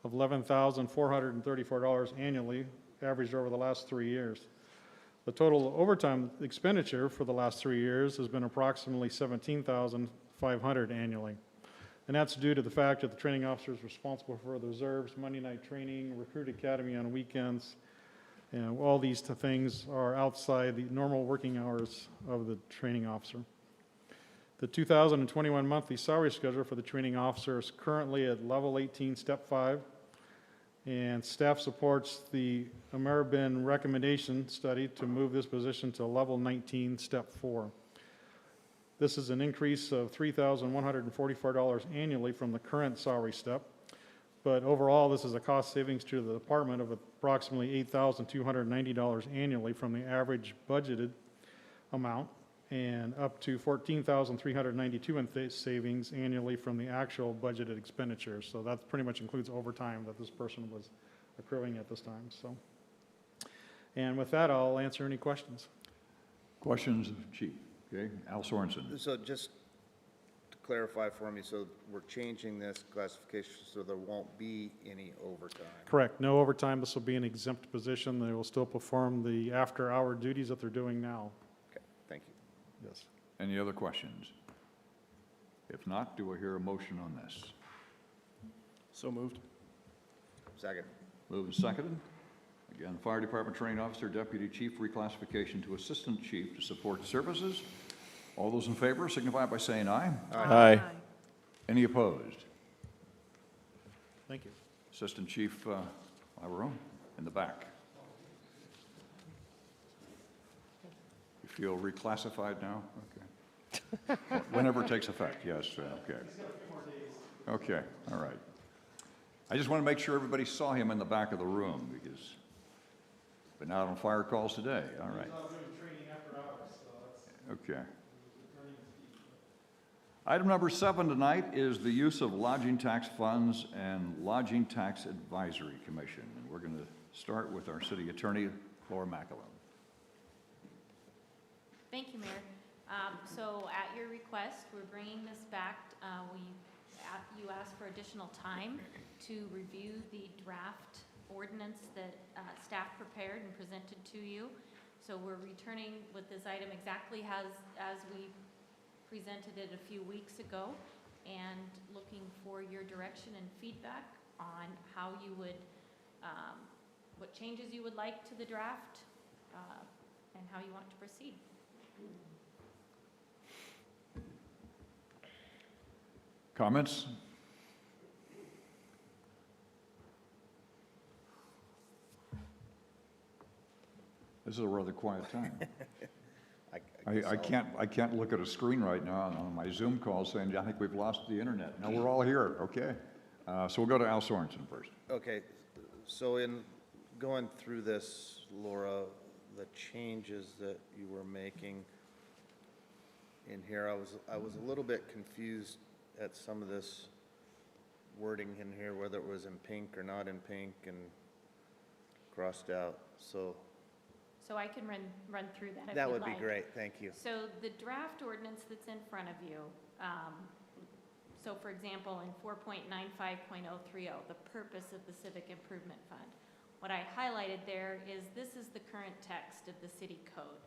of $11,434 annually, averaged over the last 3 years. The total overtime expenditure for the last 3 years has been approximately $17,500 annually. And that's due to the fact that the training officer is responsible for the reserves, Monday night training, recruit academy on weekends, and all these things are outside the normal working hours of the training officer. The 2021 monthly salary schedule for the training officer is currently at level 18, step 5, and staff supports the Ameriben recommendation study to move this position to level 19, step 4. This is an increase of $3,144 annually from the current salary step, but overall this is a cost savings to the department of approximately $8,290 annually from the average budgeted amount, and up to $14,392 in savings annually from the actual budgeted expenditures. So that pretty much includes overtime that this person was accruing at this time. So, and with that, I'll answer any questions.
Questions of Chief? Okay, Al Sorensen.
So just to clarify for me, so we're changing this classification so there won't be any overtime?
Correct. No overtime. This will be an exempt position. They will still perform the after-hour duties that they're doing now.
Okay, thank you.
Yes.
Any other questions? If not, do I hear a motion on this?
So moved.
Second.
Moved and seconded. Again, Fire Department Training Officer, Deputy Chief reclassification to Assistant Chief to Support Services. All those in favor signify by saying aye.
Aye.
Any opposed?
Thank you.
Assistant Chief Laveron in the back. You feel reclassified now? Okay. Whenever it takes effect, yes, okay. Okay, all right. I just want to make sure everybody saw him in the back of the room because been out on fire calls today, all right. Okay. Item number 7 tonight is the use of lodging tax funds and Lodging Tax Advisory Commission. And we're going to start with our city attorney, Laura McAloon.
Thank you, Mayor. So at your request, we're bringing this back. You asked for additional time to review the draft ordinance that staff prepared and presented to you. So we're returning with this item exactly as we presented it a few weeks ago, and looking for your direction and feedback on how you would, what changes you would like to the draft, and how you want to proceed.
Comments? This is a rather quiet time. I can't look at a screen right now on my Zoom call saying, I think we've lost the internet. No, we're all here, okay? So we'll go to Al Sorensen first.
Okay, so in going through this, Laura, the changes that you were making in here, I was a little bit confused at some of this wording in here, whether it was in pink or not in pink and crossed out, so.
So I can run through that if you'd like.
That would be great, thank you.
So the draft ordinance that's in front of you, so for example, in 4.95.030, the purpose of the Civic Improvement Fund, what I highlighted there is this is the current text of the city code.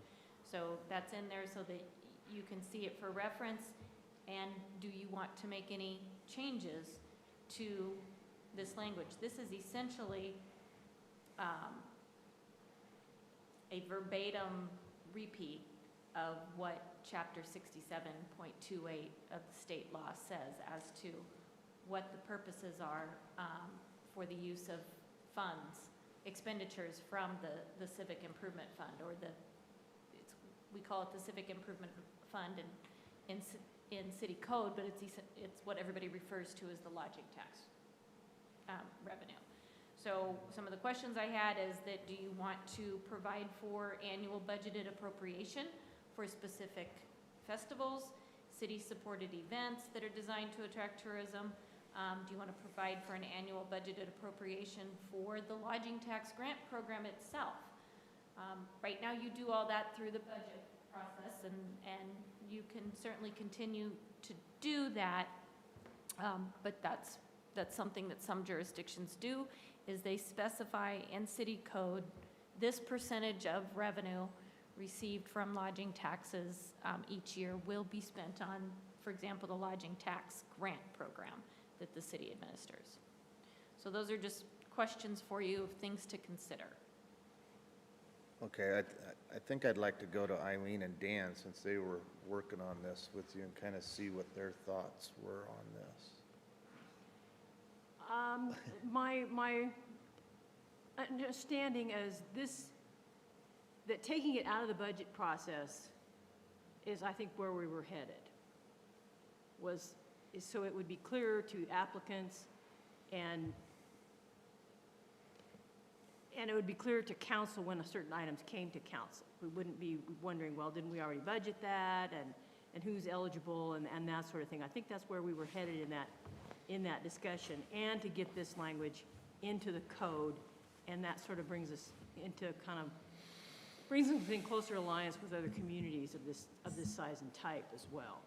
So that's in there so that you can see it for reference. And do you want to make any changes to this language? This is essentially a verbatim repeat of what Chapter 67.28 of the state law says as to what the purposes are for the use of funds, expenditures from the Civic Improvement Fund, or we call it the Civic Improvement Fund in city code, but it's what everybody refers to as the lodging tax revenue. So some of the questions I had is that, do you want to provide for annual budgeted appropriation for specific festivals, city-supported events that are designed to attract tourism? Do you want to provide for an annual budgeted appropriation for the lodging tax grant program itself? Right now, you do all that through the budget process, and you can certainly continue to do that, but that's something that some jurisdictions do, is they specify in city code this percentage of revenue received from lodging taxes each year will be spent on, for example, the lodging tax grant program that the city administers. So those are just questions for you of things to consider.
Okay, I think I'd like to go to Eileen and Dan, since they were working on this with you, and kind of see what their thoughts were on this.
My understanding is that taking it out of the budget process is, I think, where we were headed. Is so it would be clearer to applicants, and it would be clearer to council when certain items came to council. We wouldn't be wondering, well, didn't we already budget that, and who's eligible, and that sort of thing. I think that's where we were headed in that discussion, and to get this language into the code, and that sort of brings us into brings us in closer alliance with other communities of this size and type as well.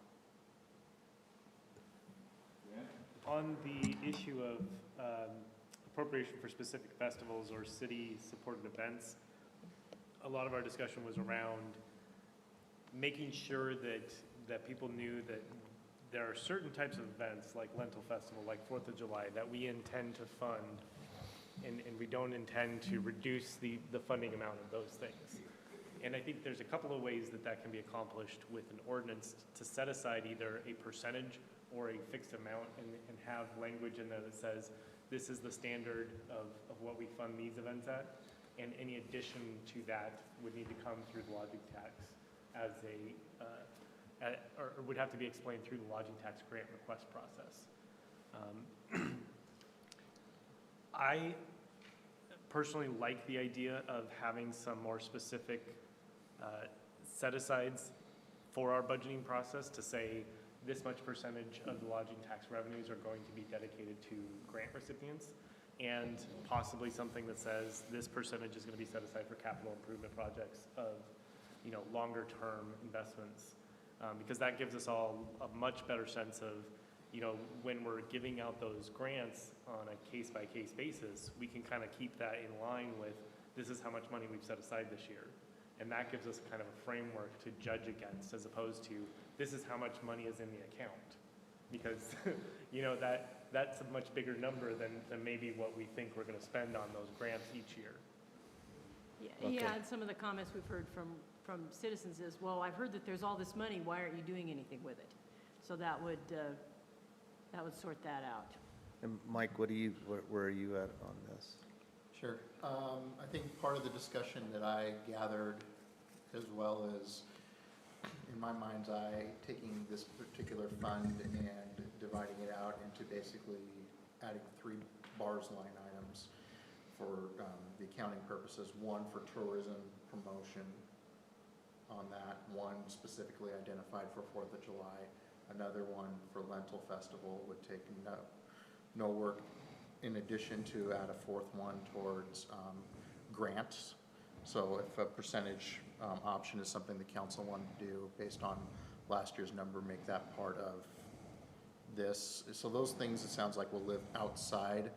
On the issue of appropriation for specific festivals or city-supported events, a lot of our discussion was around making sure that people knew that there are certain types of events, like Lentil Festival, like 4th of July, that we intend to fund, and we don't intend to reduce the funding amount of those things. And I think there's a couple of ways that can be accomplished with an ordinance to set aside either a percentage or a fixed amount and have language in there that says, this is the standard of what we fund these events at, and any addition to that would need to come through the lodging tax as a or would have to be explained through the lodging tax grant request process. I personally like the idea of having some more specific set-asides for our budgeting process to say this much percentage of the lodging tax revenues are going to be dedicated to grant recipients, and possibly something that says this percentage is going to be set aside for capital improvement projects of, you know, longer-term investments, because that gives us all a much better sense of, you know, when we're giving out those grants on a case-by-case basis, we can kind of keep that in line with this is how much money we've set aside this year. And that gives us kind of a framework to judge against, as opposed to this is how much money is in the account. Because, you know, that's a much bigger number than maybe what we think we're going to spend on those grants each year.
Yeah, and some of the comments we've heard from citizens is, well, I've heard that there's all this money, why aren't you doing anything with it? So that would sort that out.
And Mike, where are you at on this?
Sure. I think part of the discussion that I gathered, as well as, in my mind's eye, taking this particular fund and dividing it out into basically adding 3 bars line items for the accounting purposes. One for tourism promotion on that, one specifically identified for 4th of July, another one for Lentil Festival would take no work, in addition to add a 4th one towards grants. So if a percentage option is something the council wanted to do based on last year's number, make that part of this. So those things, it sounds like, will live outside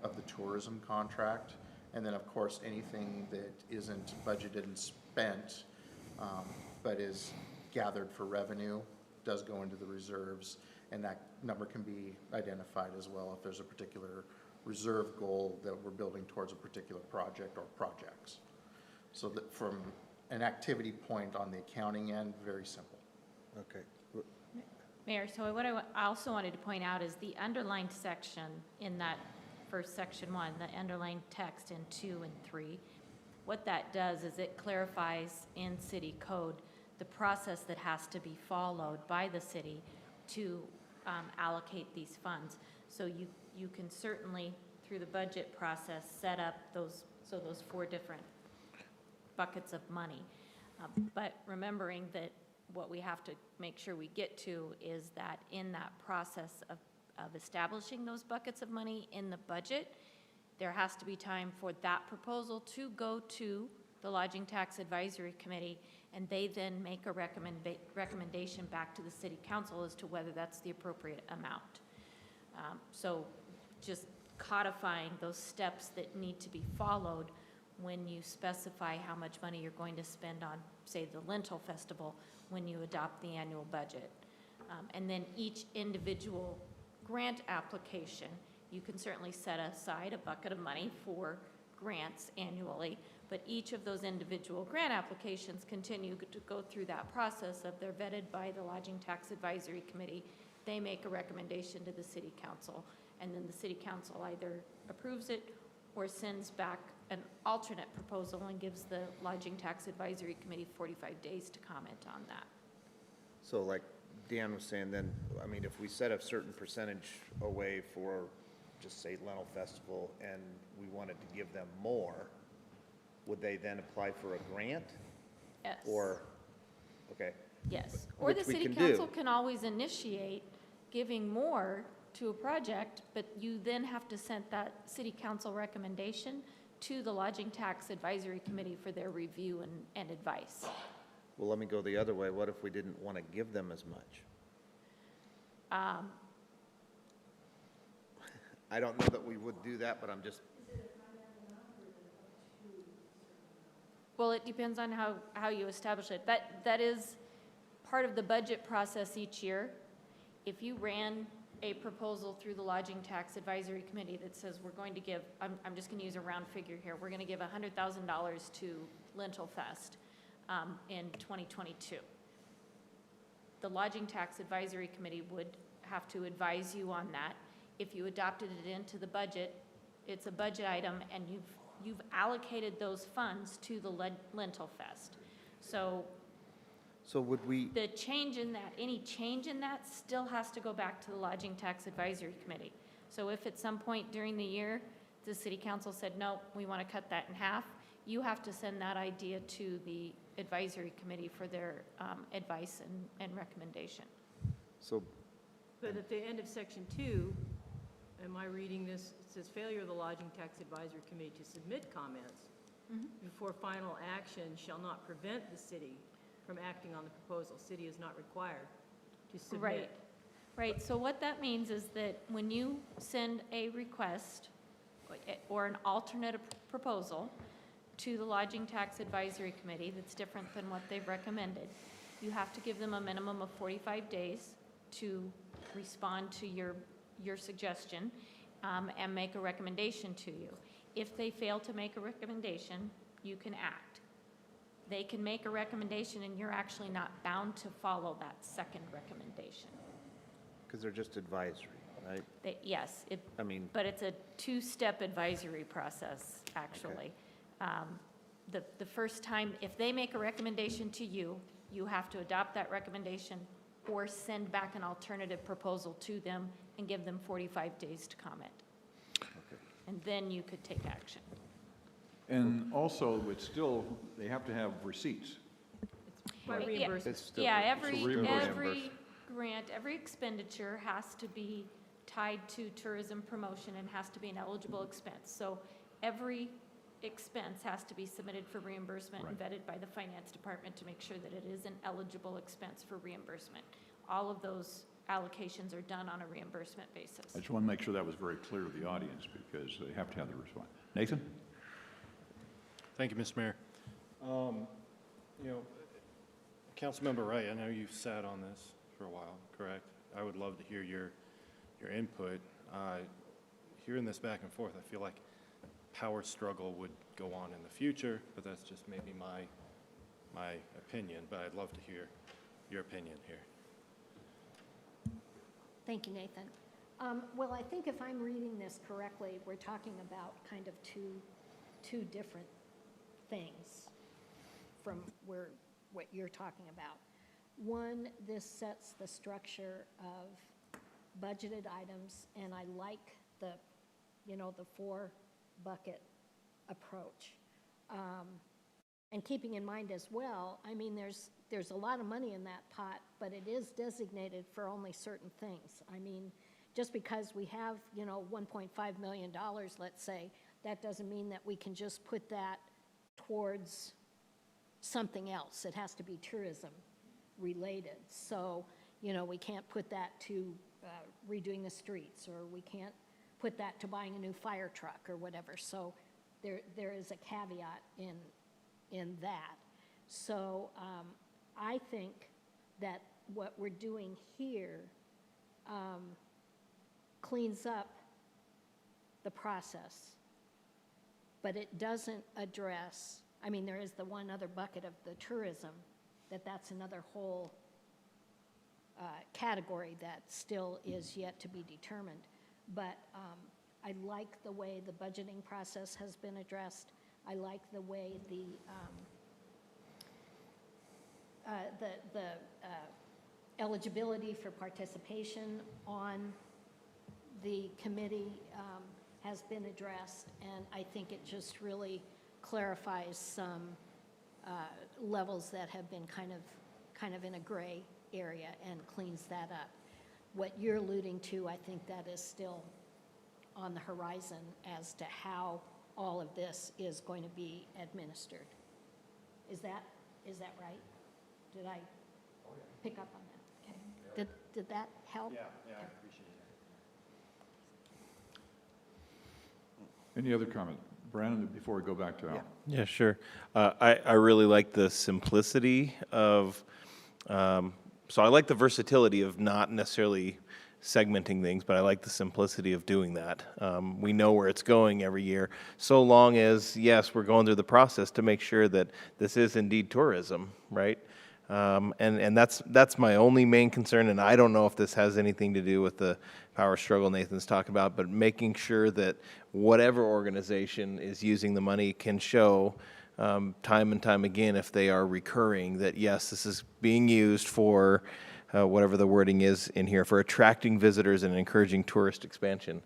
of the tourism contract. And then, of course, anything that isn't budgeted and spent, but is gathered for revenue, does go into the reserves, and that number can be identified as well if there's a particular reserve goal that we're building towards a particular project or projects. So that from an activity point on the accounting end, very simple.
Okay.
Mayor, so what I also wanted to point out is the underlined section in that first section 1, the underlined text in 2 and 3. What that does is it clarifies in city code the process that has to be followed by the city to allocate these funds. So you can certainly, through the budget process, set up those 4 different buckets of money. But remembering that what we have to make sure we get to is that in that process of establishing those buckets of money in the budget, there has to be time for that proposal to go to the Lodging Tax Advisory Committee, and they then make a recommendation back to the City Council as to whether that's the appropriate amount. So just codifying those steps that need to be followed when you specify how much money you're going to spend on, say, the Lentil Festival when you adopt the annual budget. And then each individual grant application, you can certainly set aside a bucket of money for grants annually, but each of those individual grant applications continue to go through that process of they're vetted by the Lodging Tax Advisory Committee. They make a recommendation to the City Council, and then the City Council either approves it or sends back an alternate proposal and gives the Lodging Tax Advisory Committee 45 days to comment on that.
So like Dan was saying, then, I mean, if we set a certain percentage away for, just say, Lentil Festival, and we wanted to give them more, would they then apply for a grant?
Yes.
Or, okay.
Yes, or the
Which we
City
can
Council
do.
can always initiate giving more to a project, but you then have to send that City Council recommendation to the Lodging Tax Advisory Committee for their review and advice.
Well, let me go the other way. What if we didn't want to give them as much? I don't know that we would do that, but I'm just,
Well, it depends on how you establish it. That is part of the budget process each year. If you ran a proposal through the Lodging Tax Advisory Committee that says we're going to give, I'm just going to use a round figure here, we're going to give $100,000 to Lentil Fest in 2022. The Lodging Tax Advisory Committee would have to advise you on that. If you adopted it into the budget, it's a budget item, and you've allocated those funds to the Lentil Fest. So
So would we,
The change in that, any change in that still has to go back to the Lodging Tax Advisory Committee. So if at some point during the year, the city council said, no, we want to cut that in half, you have to send that idea to the advisory committee for their advice and recommendation.
so,
But at the end of section 2, am I reading this? It says failure of the Lodging Tax Advisory Committee to submit comments before final action shall not prevent the city from acting on the proposal. City is not required to submit.
Right, right. So what that means is that when you send a request or an alternate proposal to the Lodging Tax Advisory Committee that's different than what they've recommended, you have to give them a minimum of 45 days to respond to your suggestion and make a recommendation to you. If they fail to make a recommendation, you can act. They can make a recommendation and you're actually not bound to follow that second recommendation.
because they're just advisory, right?
Yes,
I mean,
but it's a two-step advisory process, actually. The first time, if they make a recommendation to you, you have to adopt that recommendation or send back an alternative proposal to them and give them 45 days to comment. And then you could take action.
And also, it's still, they have to have receipts.
By
Yeah,
reimbursement.
it's still.
Yeah,
it's
every
reimbursement.
grant, every expenditure has to be tied to tourism promotion and has to be an eligible expense. So every expense has to be submitted for reimbursement and vetted by the finance department to make sure that it is an eligible expense for reimbursement. All of those allocations are done on a reimbursement basis.
I just want to make sure that was very clear to the audience because they have to have the response. Nathan?
Thank you, Mr. Mayor. You know, Councilmember Wright, I know you've sat on this for a while, correct? I would love to hear your input. Hearing this back and forth, I feel like power struggle would go on in the future, but that's just maybe my opinion, but I'd love to hear your opinion here.
Thank you, Nathan. Well, I think if I'm reading this correctly, we're talking about kind of two different things from what you're talking about. One, this sets the structure of budgeted items, and I like the 4-bucket approach. And keeping in mind as well, I mean, there's a lot of money in that pot, but it is designated for only certain things. I mean, just because we have, $1.5 million, let's say, that doesn't mean that we can just put that towards something else. It has to be tourism related. So, we can't put that to redoing the streets, or we can't put that to buying a new fire truck or whatever. So there is a caveat in that. So I think that what we're doing here cleans up the process, but it doesn't address, I mean, there is the one other bucket of the tourism, that's another whole category that still is yet to be determined. But I like the way the budgeting process has been addressed. I like the way the eligibility for participation on the committee has been addressed, and I think it just really clarifies some levels that have been kind of in a gray area and cleans that up. What you're alluding to, I think that is still on the horizon as to how all of this is going to be administered. Is that right? Did I pick up on that? Okay. Did that help?
Yeah, I appreciate it.
Any other comment? Brandon, before we go back to Al.
Yeah, sure. I really like the simplicity of, so I like the versatility of not necessarily segmenting things, but I like the simplicity of doing that. We know where it's going every year, so long as, yes, we're going through the process to make sure that this is indeed tourism, right? And that's my only main concern, and I don't know if this has anything to do with the power struggle Nathan's talking about, but making sure that whatever organization is using the money can show time and time again, if they are recurring, that yes, this is being used for whatever the wording is in here, for attracting visitors and encouraging tourist expansion,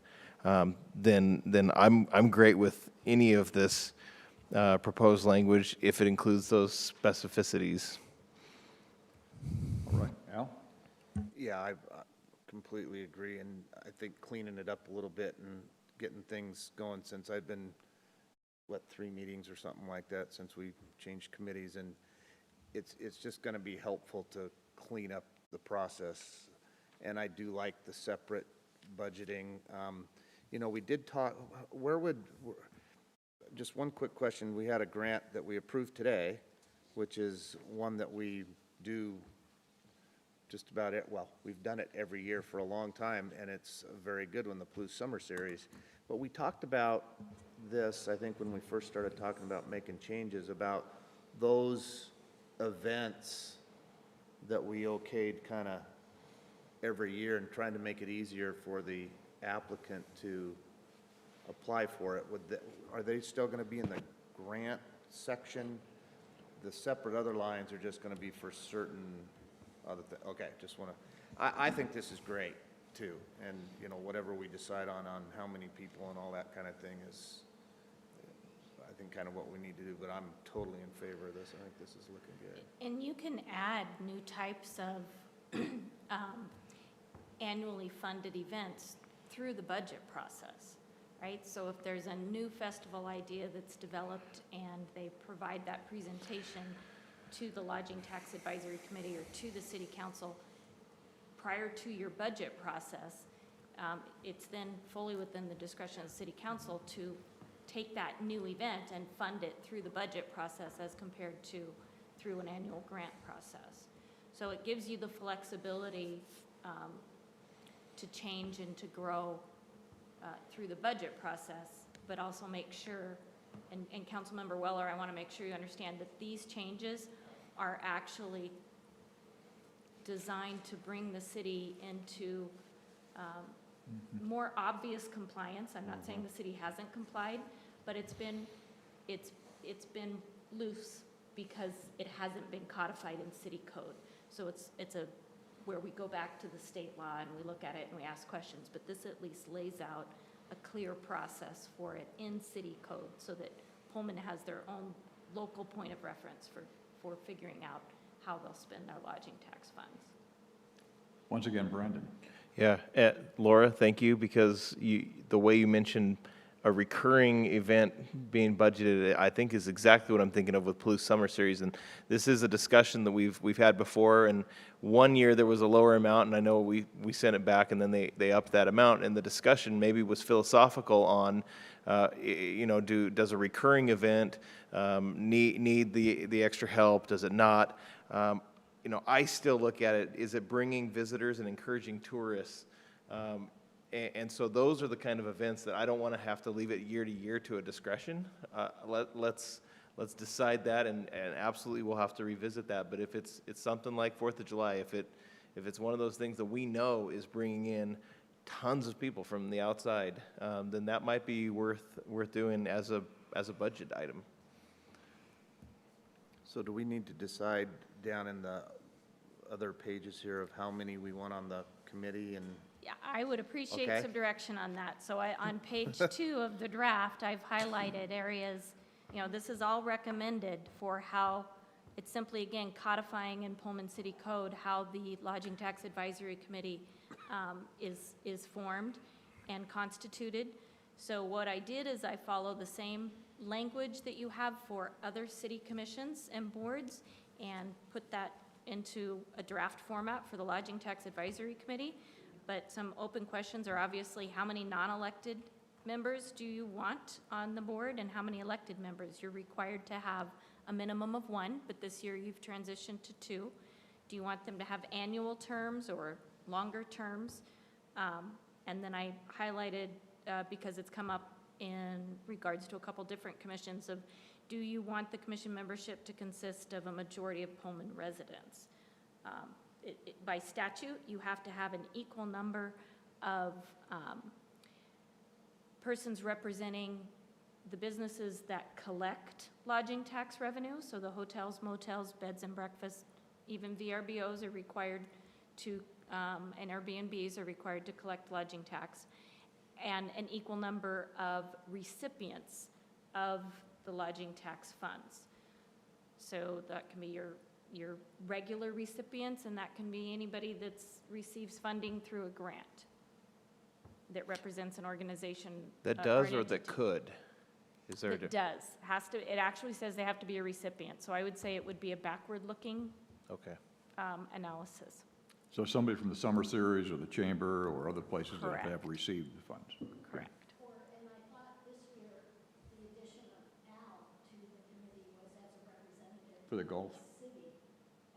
then I'm great with any of this proposed language if it includes those specificities.
All right, Al?
Yeah, I completely agree, and I think cleaning it up a little bit and getting things going, since I've been, 3 meetings or something like that since we changed committees, and it's just going to be helpful to clean up the process. And I do like the separate budgeting. You know, we did talk, just one quick question. We had a grant that we approved today, which is one that we do just about it. Well, we've done it every year for a long time, and it's a very good one, the Blue Summer Series. But we talked about this, I think, when we first started talking about making changes, about those events that we okayed kind of every year and trying to make it easier for the applicant to apply for it. Are they still going to be in the grant section? The separate other lines are just going to be for certain other things? Okay, just want to, I think this is great too. And, you know, whatever we decide on how many people and all that kind of thing is, I think, kind of what we need to do, but I'm totally in favor of this. I think this is looking good.
And you can add new types of annually funded events through the budget process, right? So if there's a new festival idea that's developed and they provide that presentation to the Lodging Tax Advisory Committee or to the City Council prior to your budget process, it's then fully within the discretion of the City Council to take that new event and fund it through the budget process as compared to through an annual grant process. So it gives you the flexibility to change and to grow through the budget process, but also make sure, and Councilmember Weller, I want to make sure you understand that these changes are actually designed to bring the city into more obvious compliance. I'm not saying the city hasn't complied, but it's been loose because it hasn't been codified in city code. So it's a where we go back to the state law and we look at it and we ask questions, but this at least lays out a clear process for it in city code so that Pullman has their own local point of reference for figuring out how they'll spend their lodging tax funds.
Once again, Brandon.
Yeah, Laura, thank you, because the way you mentioned a recurring event being budgeted, I think is exactly what I'm thinking of with Blue Summer Series. And this is a discussion that we've had before. And one year there was a lower amount, and I know we sent it back, and then they upped that amount. And the discussion maybe was philosophical on, does a recurring event need the extra help? Does it not? I still look at it, is it bringing visitors and encouraging tourists? And so those are the kind of events that I don't want to have to leave it year to year to a discretion. Let's decide that, and absolutely we'll have to revisit that. But if it's something like 4th of July, if it's one of those things that we know is bringing in tons of people from the outside, then that might be worth doing as a budget item.
So do we need to decide down in the other pages here of how many we want on the committee? And
Yeah, I would appreciate
Okay.
some direction on that. So on page 2 of the draft, I've highlighted areas, this is all recommended for how, it's simply, again, codifying in Pullman City Code how the Lodging Tax Advisory Committee is formed and constituted. So what I did is I follow the same language that you have for other city commissions and boards and put that into a draft format for the Lodging Tax Advisory Committee. But some open questions are obviously how many non-elected members do you want on the board and how many elected members? You're required to have a minimum of 1, but this year you've transitioned to 2. Do you want them to have annual terms or longer terms? And then I highlighted, because it's come up in regards to a couple different commissions, of do you want the commission membership to consist of a majority of Pullman residents? By statute, you have to have an equal number of persons representing the businesses that collect lodging tax revenue, so the hotels, motels, beds and breakfasts, even VRBOs are required to, and Airbnbs are required to collect lodging tax, and an equal number of recipients of the lodging tax funds. So that can be your regular recipients, and that can be anybody that receives funding through a grant that represents an organization.
That
or
does
an
or that
entity.
could? Is there a
That does, has to, it actually says they have to be a recipient, so I would say it would be a backward-looking
Okay.
analysis.
So somebody from the summer series or the chamber or other places that have
Correct.
received the funds.
Correct.
And I thought this year, the addition of Al to the committee was as a representative.
For the Gulf.
of the city,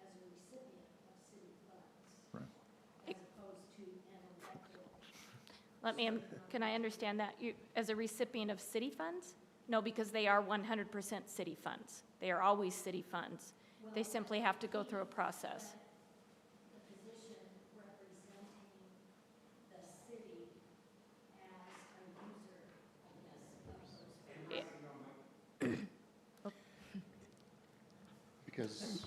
as a recipient of city funds.
Right.
As opposed to an elected.
Can I understand that? You, as a recipient of city funds? No, because they are 100% city funds. They are always city funds. They simply have to go through a process.
The position representing the city as a user, I guess, of those funds.
Because,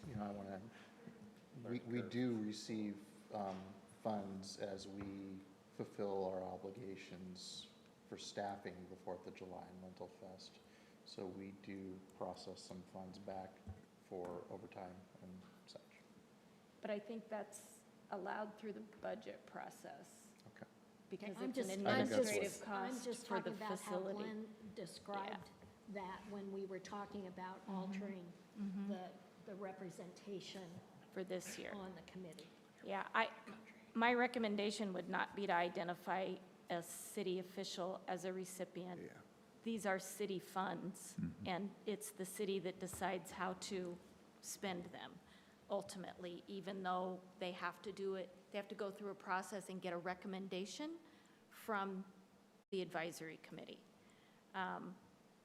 you know, I want to, we do receive funds as we fulfill our obligations for staffing the 4th of July and Rental Fest. So we do process some funds back for overtime and such.
But I think that's allowed through the budget process.
Okay.
Because
I'm
it's an
just-
administrative
I'm
cost
just
for the
talking about how
facility.
Glenn described that when we were talking about altering the representation
For this year.
on the committee.
Yeah, my recommendation would not be to identify a city official as a recipient. These are city funds, and it's the city that decides how to spend them ultimately, even though they have to do it, they have to go through a process and get a recommendation from the advisory committee.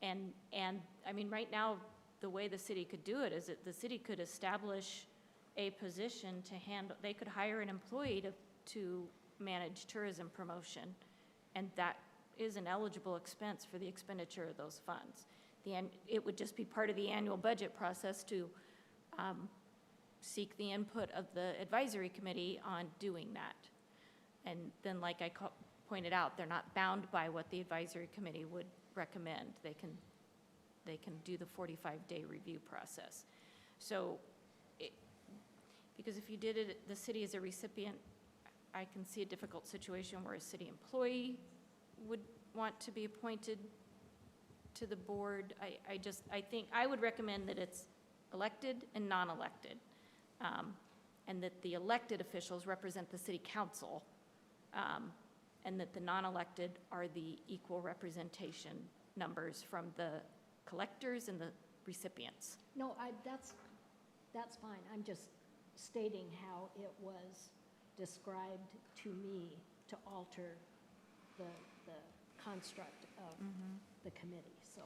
And I mean, right now, the way the city could do it is that the city could establish a position to handle, they could hire an employee to manage tourism promotion, and that is an eligible expense for the expenditure of those funds. It would just be part of the annual budget process to seek the input of the advisory committee on doing that. And then, like I pointed out, they're not bound by what the advisory committee would recommend. They can do the 45-day review process. So, because if you did it, the city as a recipient, I can see a difficult situation where a city employee would want to be appointed to the board. I think, I would recommend that it's elected and non-elected, and that the elected officials represent the city council, and that the non-elected are the equal representation numbers from the collectors and the recipients.
No, that's fine. I'm just stating how it was described to me to alter the construct of the committee, so.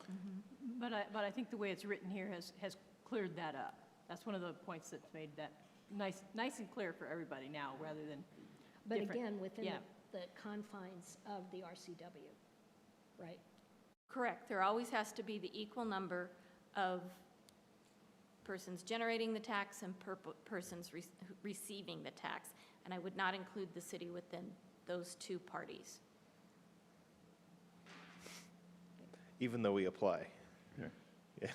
But I think the way it's written here has cleared that up. That's one of the points that's made that nice and clear for everybody now, rather than
But
different.
again, within
Yeah.
the confines of the RCW, right?
Correct. There always has to be the equal number of persons generating the tax and persons receiving the tax. And I would not include the city within those two parties.
Even though we apply.
Okay.
Yeah.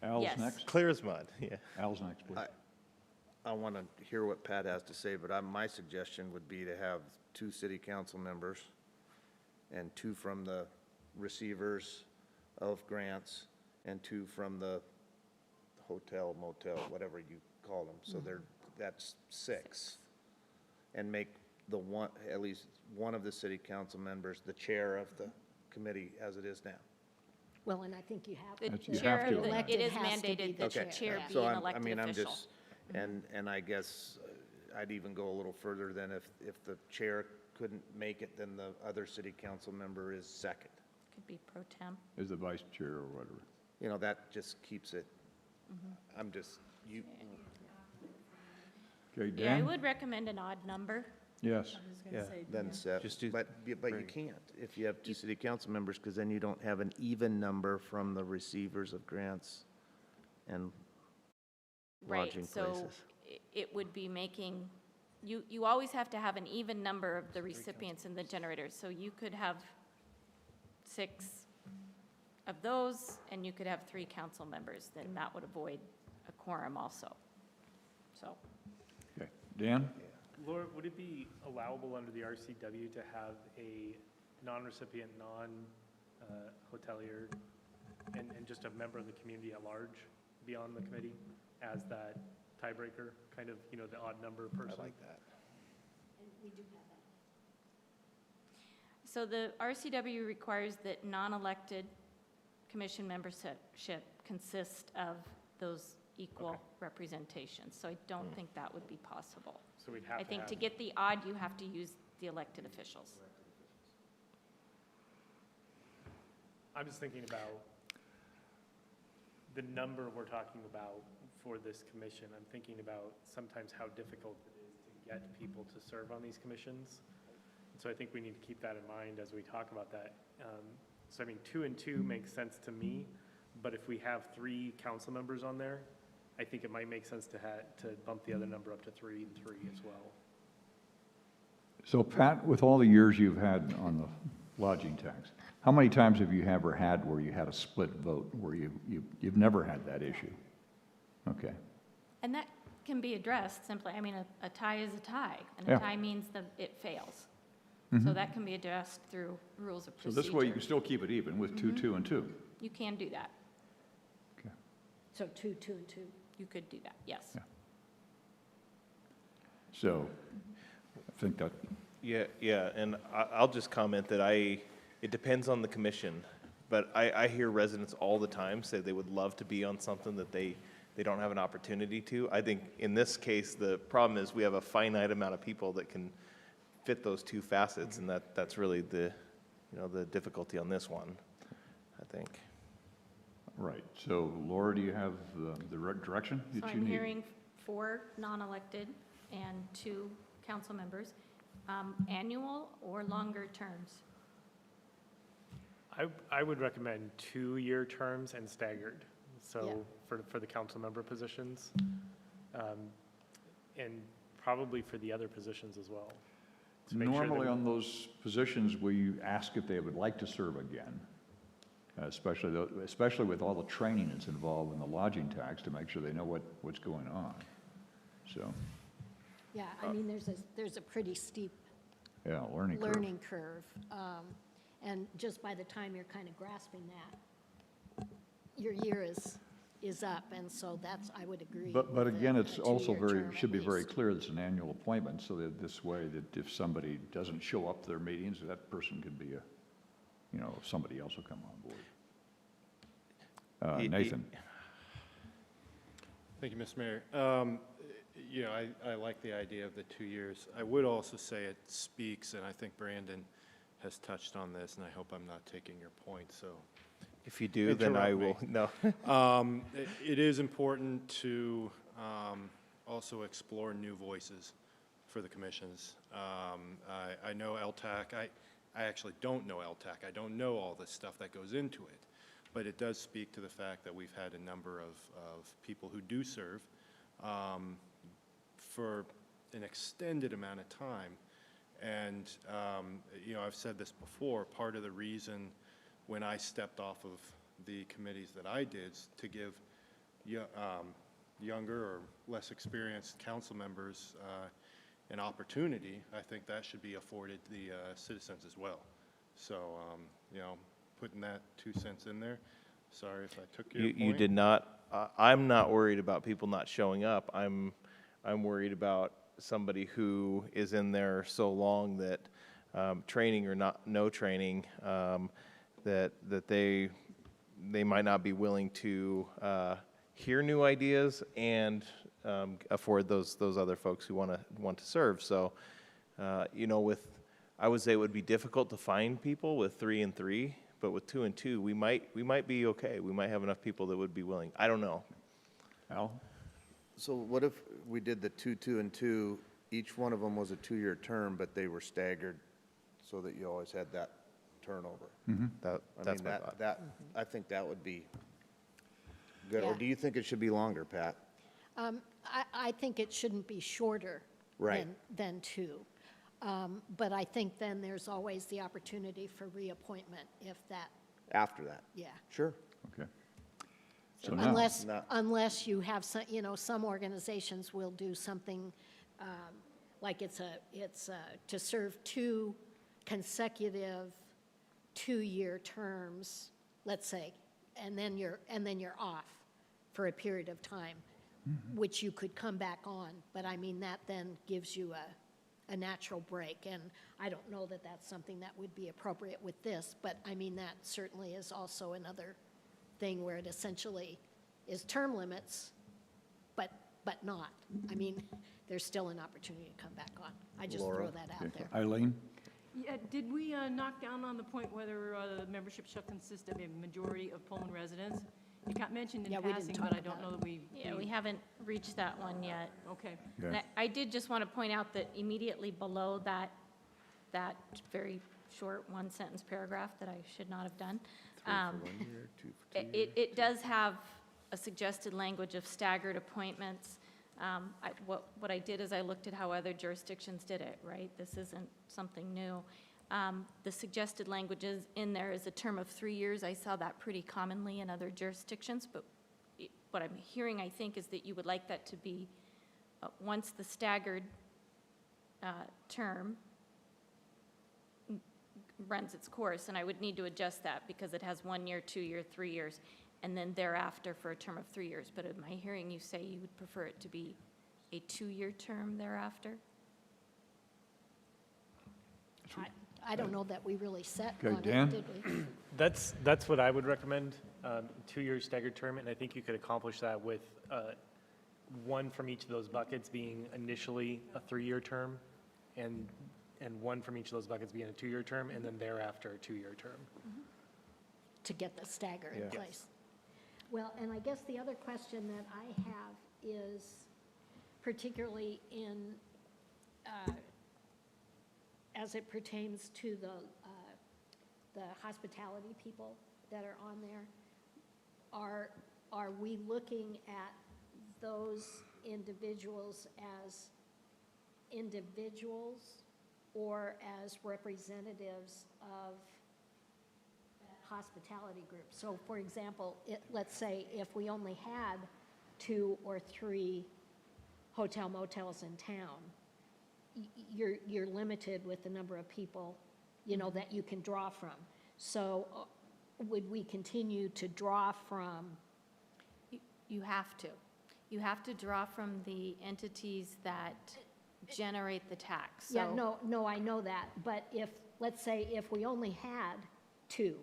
Al's
Yes.
next?
Clear as mud, yeah.
Al's next, please.
I want to hear what Pat has to say, but my suggestion would be to have 2 city council members and 2 from the receivers of grants and 2 from the hotel, motel, whatever you call them. So that's 6. And make at least one of the city council members the chair of the committee as it is now.
Well, and I think you have.
The
You
chair
have to.
of the,
Elected
it is
has to be
mandated
the
that the
chair.
chair
Yeah.
be
So
an
I'm-
elected
I'm
official.
just, and I guess I'd even go a little further than if the chair couldn't make it, then the other city council member is second.
Could be pro tem.
Is the vice chair or whatever.
You know, that just keeps it, I'm just,
Okay,
Yeah, I
Dan?
would recommend an odd number.
Yes.
I was
Yeah,
gonna say,
then
yeah.
set,
Just do
but you
three.
can't if you have two city council members, because then you don't have an even number from the receivers of grants and lodging
Right, so
places.
it would be making, you always have to have an even number of the recipients in the generators. So you could have 6 of those, and you could have 3 council members, then that would avoid a quorum also. So,
Okay. Dan?
Laura, would it be allowable under the RCW to have a non-recipient, non-hotelier, and just a member of the community at large be on the committee as that tiebreaker, kind of, you know, the odd number person?
I like that.
so the RCW requires that non-elected commission membership consist of those equal representations. So I don't think that would be possible.
So we'd have
I
to
think
have.
to get the odd, you have to use the elected officials.
I'm just thinking about the number we're talking about for this commission. I'm thinking about sometimes how difficult it is to get people to serve on these commissions. So I think we need to keep that in mind as we talk about that. So I mean, 2 and 2 makes sense to me, but if we have 3 council members on there, I think it might make sense to bump the other number up to 3 and 3 as well.
So Pat, with all the years you've had on the lodging tax, how many times have you ever had where you had a split vote, where you've never had that issue? Okay.
And that can be addressed simply, I mean, a tie is a tie, and
Yeah.
a tie means that it fails.
Mhm.
So that can be addressed through rules of
So
procedure.
this way you can still keep it even with 2, 2, and 2.
You can do that.
So 2, 2, and 2.
You could do that, yes.
Yeah. So I think that,
Yeah, and I'll just comment that it depends on the commission, but I hear residents all the time say they would love to be on something that they don't have an opportunity to. I think in this case, the problem is we have a finite amount of people that can fit those 2 facets, and that's really the difficulty on this one, I think.
right. So Laura, do you have the direction
So
that you
I'm
need?
hearing 4 non-elected and 2 council members, annual or longer terms.
I would recommend 2-year terms and staggered, so
Yeah.
for the council member positions, and probably for the other positions as well. to make sure that
Normally on those positions, we ask if they would like to serve again, especially with all the training that's involved in the lodging tax to make sure they know what's going on. So,
Yeah, I mean, there's a pretty steep
yeah, learning curve.
learning curve. And just by the time you're kind of grasping that, your year is up, and so I would agree.
But
with
again,
a
it's also
2-year term at
should be very
least.
clear that it's an annual appointment, so that this way, that if somebody doesn't show up to their meetings, that person could be somebody else will come on board. Nathan?
Thank you, Mr. Mayor. I like the idea of the 2 years. I would also say it speaks, and I think Brandon has touched on this, and I hope I'm not taking your point, so.
If you do, then I will,
Interrupt
no.
It is important to also explore new voices for the commissions. I know LTAC, I actually don't know LTAC. I don't know all the stuff that goes into it. But it does speak to the fact that we've had a number of people who do serve for an extended amount of time. And, I've said this before, part of the reason when I stepped off of the committees that I did to give younger or less experienced council members an opportunity, I think that should be afforded the citizens as well. So, putting that 2 cents in there. Sorry if I took your point.
You did not, I'm not worried about people not showing up. I'm worried about somebody who is in there so long that training or no training, that they might not be willing to hear new ideas and afford those other folks who want to serve. So, I would say it would be difficult to find people with 3 and 3, but with 2 and 2, we might be okay. We might have enough people that would be willing. I don't know.
Al?
So what if we did the 2, 2, and 2, each one of them was a 2-year term, but they were staggered so that you always had that turnover.
That's my thought.
I think that would be good. Or
Yeah.
do you think it should be longer, Pat?
I think it shouldn't be shorter
Right.
than 2. But I think then there's always the opportunity for reappointment if that,
After that?
yeah.
Sure.
Okay. So now,
Unless you have some, some organizations will do something, like it's to serve 2 consecutive 2-year terms, let's say, and then you're off for a period of time, which you could come back on. But I mean, that then gives you a natural break. And I don't know that that's something that would be appropriate with this, but I mean, that certainly is also another thing where it essentially is term limits, but not. I mean, there's still an opportunity to come back on. I just throw that out there.
Eileen?
Yeah, did we knock down on the point whether the membership shall consist of a majority of Pullman residents? You got mentioned in
Yeah, we didn't
passing,
talk
but I don't
about
know that we.
Yeah, we haven't reached that one yet.
Okay.
And I did just want to point out that immediately below that very short one-sentence paragraph that I should not have done,
3 for 1 year, 2 for 2 years.
it does have a suggested language of staggered appointments. What I did is I looked at how other jurisdictions did it, right? This isn't something new. The suggested language is in there is a term of 3 years. I saw that pretty commonly in other jurisdictions, but what I'm hearing, I think, is that you would like that to be, once the staggered term runs its course, and I would need to adjust that because it has 1 year, 2 year, 3 years, and then thereafter for a term of 3 years. But am I hearing you say you would prefer it to be a 2-year term thereafter?
I don't know that we really set
Okay,
on
Dan?
it, did we?
That's what I would recommend, 2-year staggered term, and I think you could accomplish that with one from each of those buckets being initially a 3-year term, and one from each of those buckets being a 2-year term, and then thereafter a 2-year term.
To get the stagger in
Yeah.
place. Well, and I guess the other question that I have is particularly in, as it pertains to the hospitality people that are on there, are we looking at those individuals as individuals or as representatives of hospitality group? So for example, let's say if we only had 2 or 3 hotel motels in town, you're limited with the number of people, that you can draw from. So would we continue to draw from?
You have to. You have to draw from the entities that generate the tax.
Yeah,
So-
no, I know that, but let's say if we only had 2,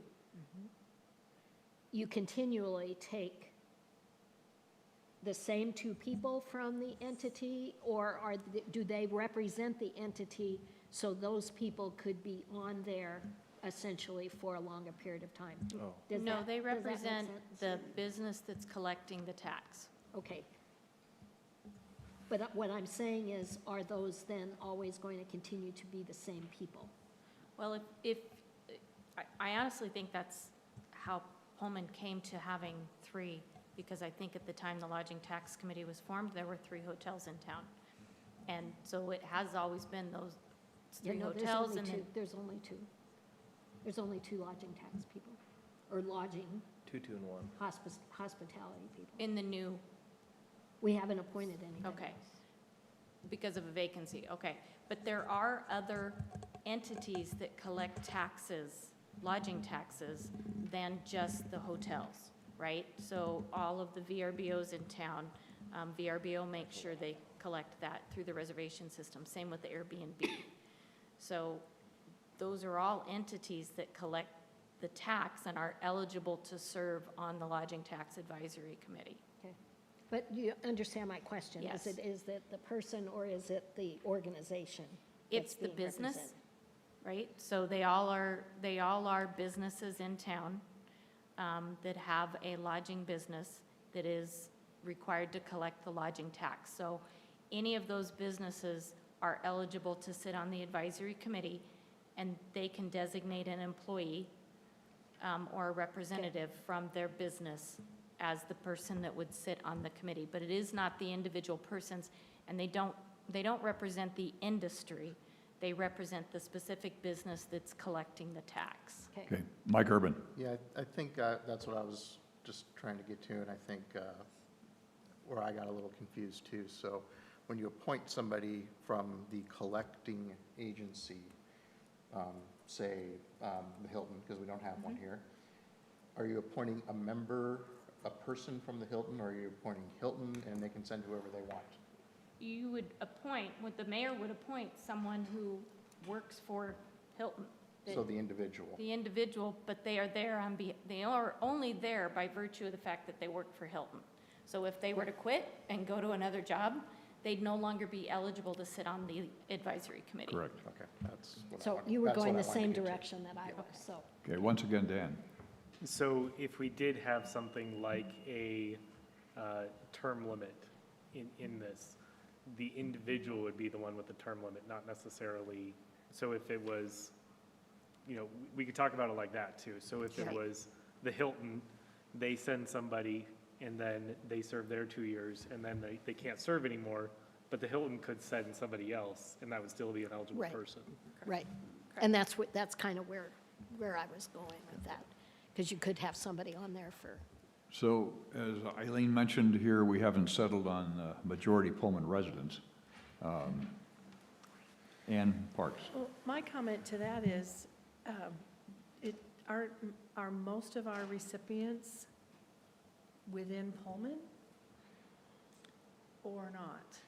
you continually take the same 2 people from the entity, or do they represent the entity so those people could be on there essentially for a longer period of time?
Oh.
No, they
does that make
represent
sense?
the business that's collecting the tax.
Okay. But what I'm saying is, are those then always going to continue to be the same people?
Well, I honestly think that's how Pullman came to having 3, because I think at the time the Lodging Tax Committee was formed, there were 3 hotels in town. And so it has always been those 3
Yeah, no,
hotels and then,
There's only 2. There's only 2 lodging tax people, or lodging
2, 2, and 1.
hospitality people.
in the new,
We haven't appointed anybody.
okay, because of a vacancy, okay. But there are other entities that collect taxes, lodging taxes, than just the hotels, right? So all of the VRBOs in town, VRBO makes sure they collect that through the reservation system, same with the Airbnb. So those are all entities that collect the tax and are eligible to serve on the Lodging Tax Advisory Committee.
Okay. But you understand my question?
Yes.
Is it the person or is it the organization?
It's
that's
the
being
business,
represented?
right? So they all are businesses in town that have a lodging business that is required to collect the lodging tax. So any of those businesses are eligible to sit on the advisory committee, and they can designate an employee or a representative from their business as the person that would sit on the committee. But it is not the individual persons, and they don't represent the industry. They represent the specific business that's collecting the tax.
Okay, Mike Urban.
Yeah, I think that's what I was just trying to get to, and I think where I got a little confused too. So when you appoint somebody from the collecting agency, say the Hilton, because we don't have one here, are you appointing a member, a person from the Hilton, or are you appointing Hilton and they can send whoever they want?
You would appoint, the mayor would appoint someone who works for Hilton.
So the individual.
The individual, but they are there they are only there by virtue of the fact that they work for Hilton. So if they were to quit and go to another job, they'd no longer be eligible to sit on the advisory committee.
Correct.
Okay, that's what I
So
wanted-
you were
that's
going
what
the
I wanted
same
to get to.
direction that I was, so.
Okay, once again, Dan.
So if we did have something like a term limit in this, the individual would be the one with the term limit, not necessarily, so if it was, we could talk about it like that too. So if it
Right.
was the Hilton, they send somebody and then they serve their 2 years and then they can't serve anymore, but the Hilton could send somebody else and that would still be an eligible
Right.
person.
Right. And that's kind of where I was going with that, because you could have somebody on there for,
So as Eileen mentioned here, we haven't settled on majority Pullman residents and parks.
Well, my comment to that is, are most of our recipients within Pullman or not?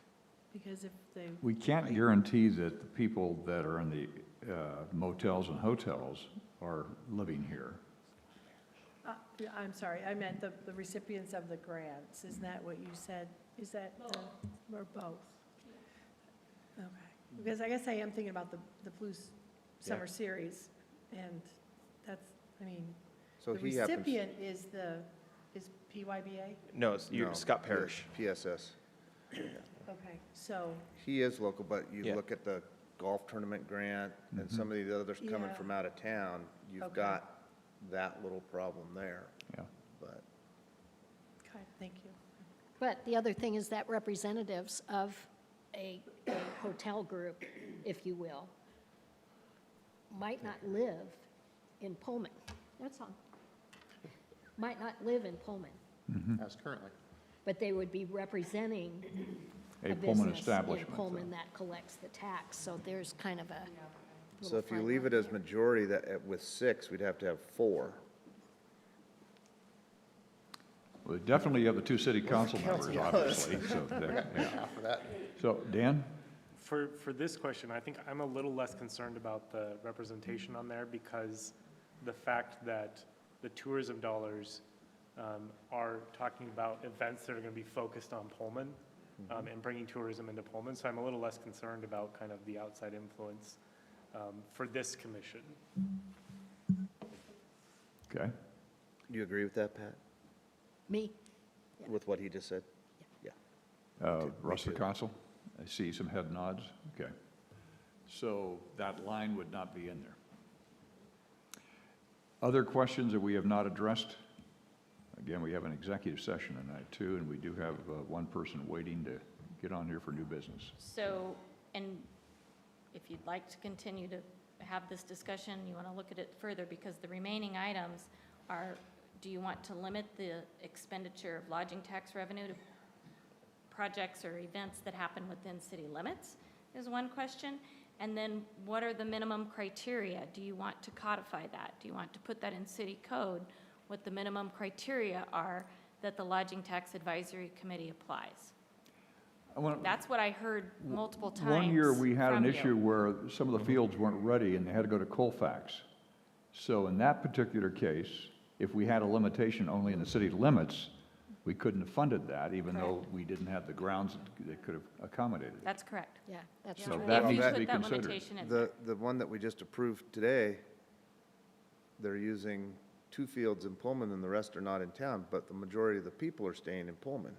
Because if they,
We can't guarantee that the people that are in the motels and hotels are living here.
I'm sorry, I meant the recipients of the grants. Isn't that what you said? Is that, or both? Okay, because I guess I am thinking about the Blues Summer Series, and that's,
So
the
he happens.
recipient is PYBA?
No, it's
No,
Scott Parrish.
PSS.
Okay, so,
He is local, but you
Yeah.
look at the golf tournament grant and some of these others coming
Yeah.
from out of town, you've
Okay.
got that little problem there.
Yeah.
But
okay, thank you.
but the other thing is that representatives of a hotel group, if you will, might not live in Pullman. That's all. Might not live in Pullman,
As currently.
but they would be representing
A
a
Pullman
business in
establishment.
Pullman that collects the tax. So there's kind of a
so
little
if you
fine
leave
line
it as
there.
majority, with 6, we'd have to have 4.
Well, definitely you have the 2 city council members, obviously. So, yeah.
Half of that.
So, Dan?
For this question, I think I'm a little less concerned about the representation on there because the fact that the tourism dollars are talking about events that are going to be focused on Pullman and bringing tourism into Pullman. So I'm a little less concerned about kind of the outside influence for this commission.
Okay.
Do you agree with that, Pat?
Me?
With what he just said? Yeah.
Rest of the
too.
council? I see some head nods. Okay. So that line would not be in there. Other questions that we have not addressed? Again, we have an executive session tonight too, and we do have one person waiting to get on here for new business.
So, and if you'd like to continue to have this discussion, you want to look at it further, because the remaining items are, do you want to limit the expenditure of lodging tax revenue to projects or events that happen within city limits, is one question. And then what are the minimum criteria? Do you want to codify that? Do you want to put that in city code, what the minimum criteria are that the Lodging Tax Advisory Committee applies? That's what I heard multiple times.
One year, we had an
from you.
issue where some of the fields weren't ready and they had to go to Colfax. So in that particular case, if we had a limitation only in the city limits, we couldn't have funded that, even though we didn't have the grounds that could have accommodated it.
That's correct.
Yeah, that's
So
true.
that
If
needs
you
to
put
be
that
considered.
limitation in there.
The one that we just approved today, they're using 2 fields in Pullman and the rest are not in town, but the majority of the people are staying in Pullman.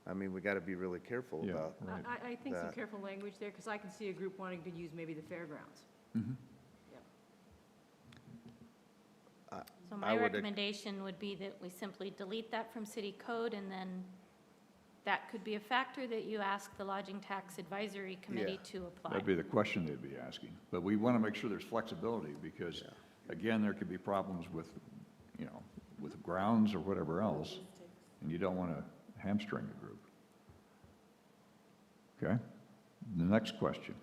I mean, we got to be really careful
Yeah,
about.
right.
I think some
that.
careful language there, because I can see a group wanting to use maybe the fairgrounds.
Mhm.
So
I
my
would
recommendation would be that we simply delete that from city code, and then that could be a factor that you ask the Lodging Tax Advisory Committee to apply.
That'd be the question they'd be asking. But we want to make sure there's flexibility because, again, there could be problems with, you know, with grounds or whatever else, and you don't want to hamstring the group. Okay? The next question.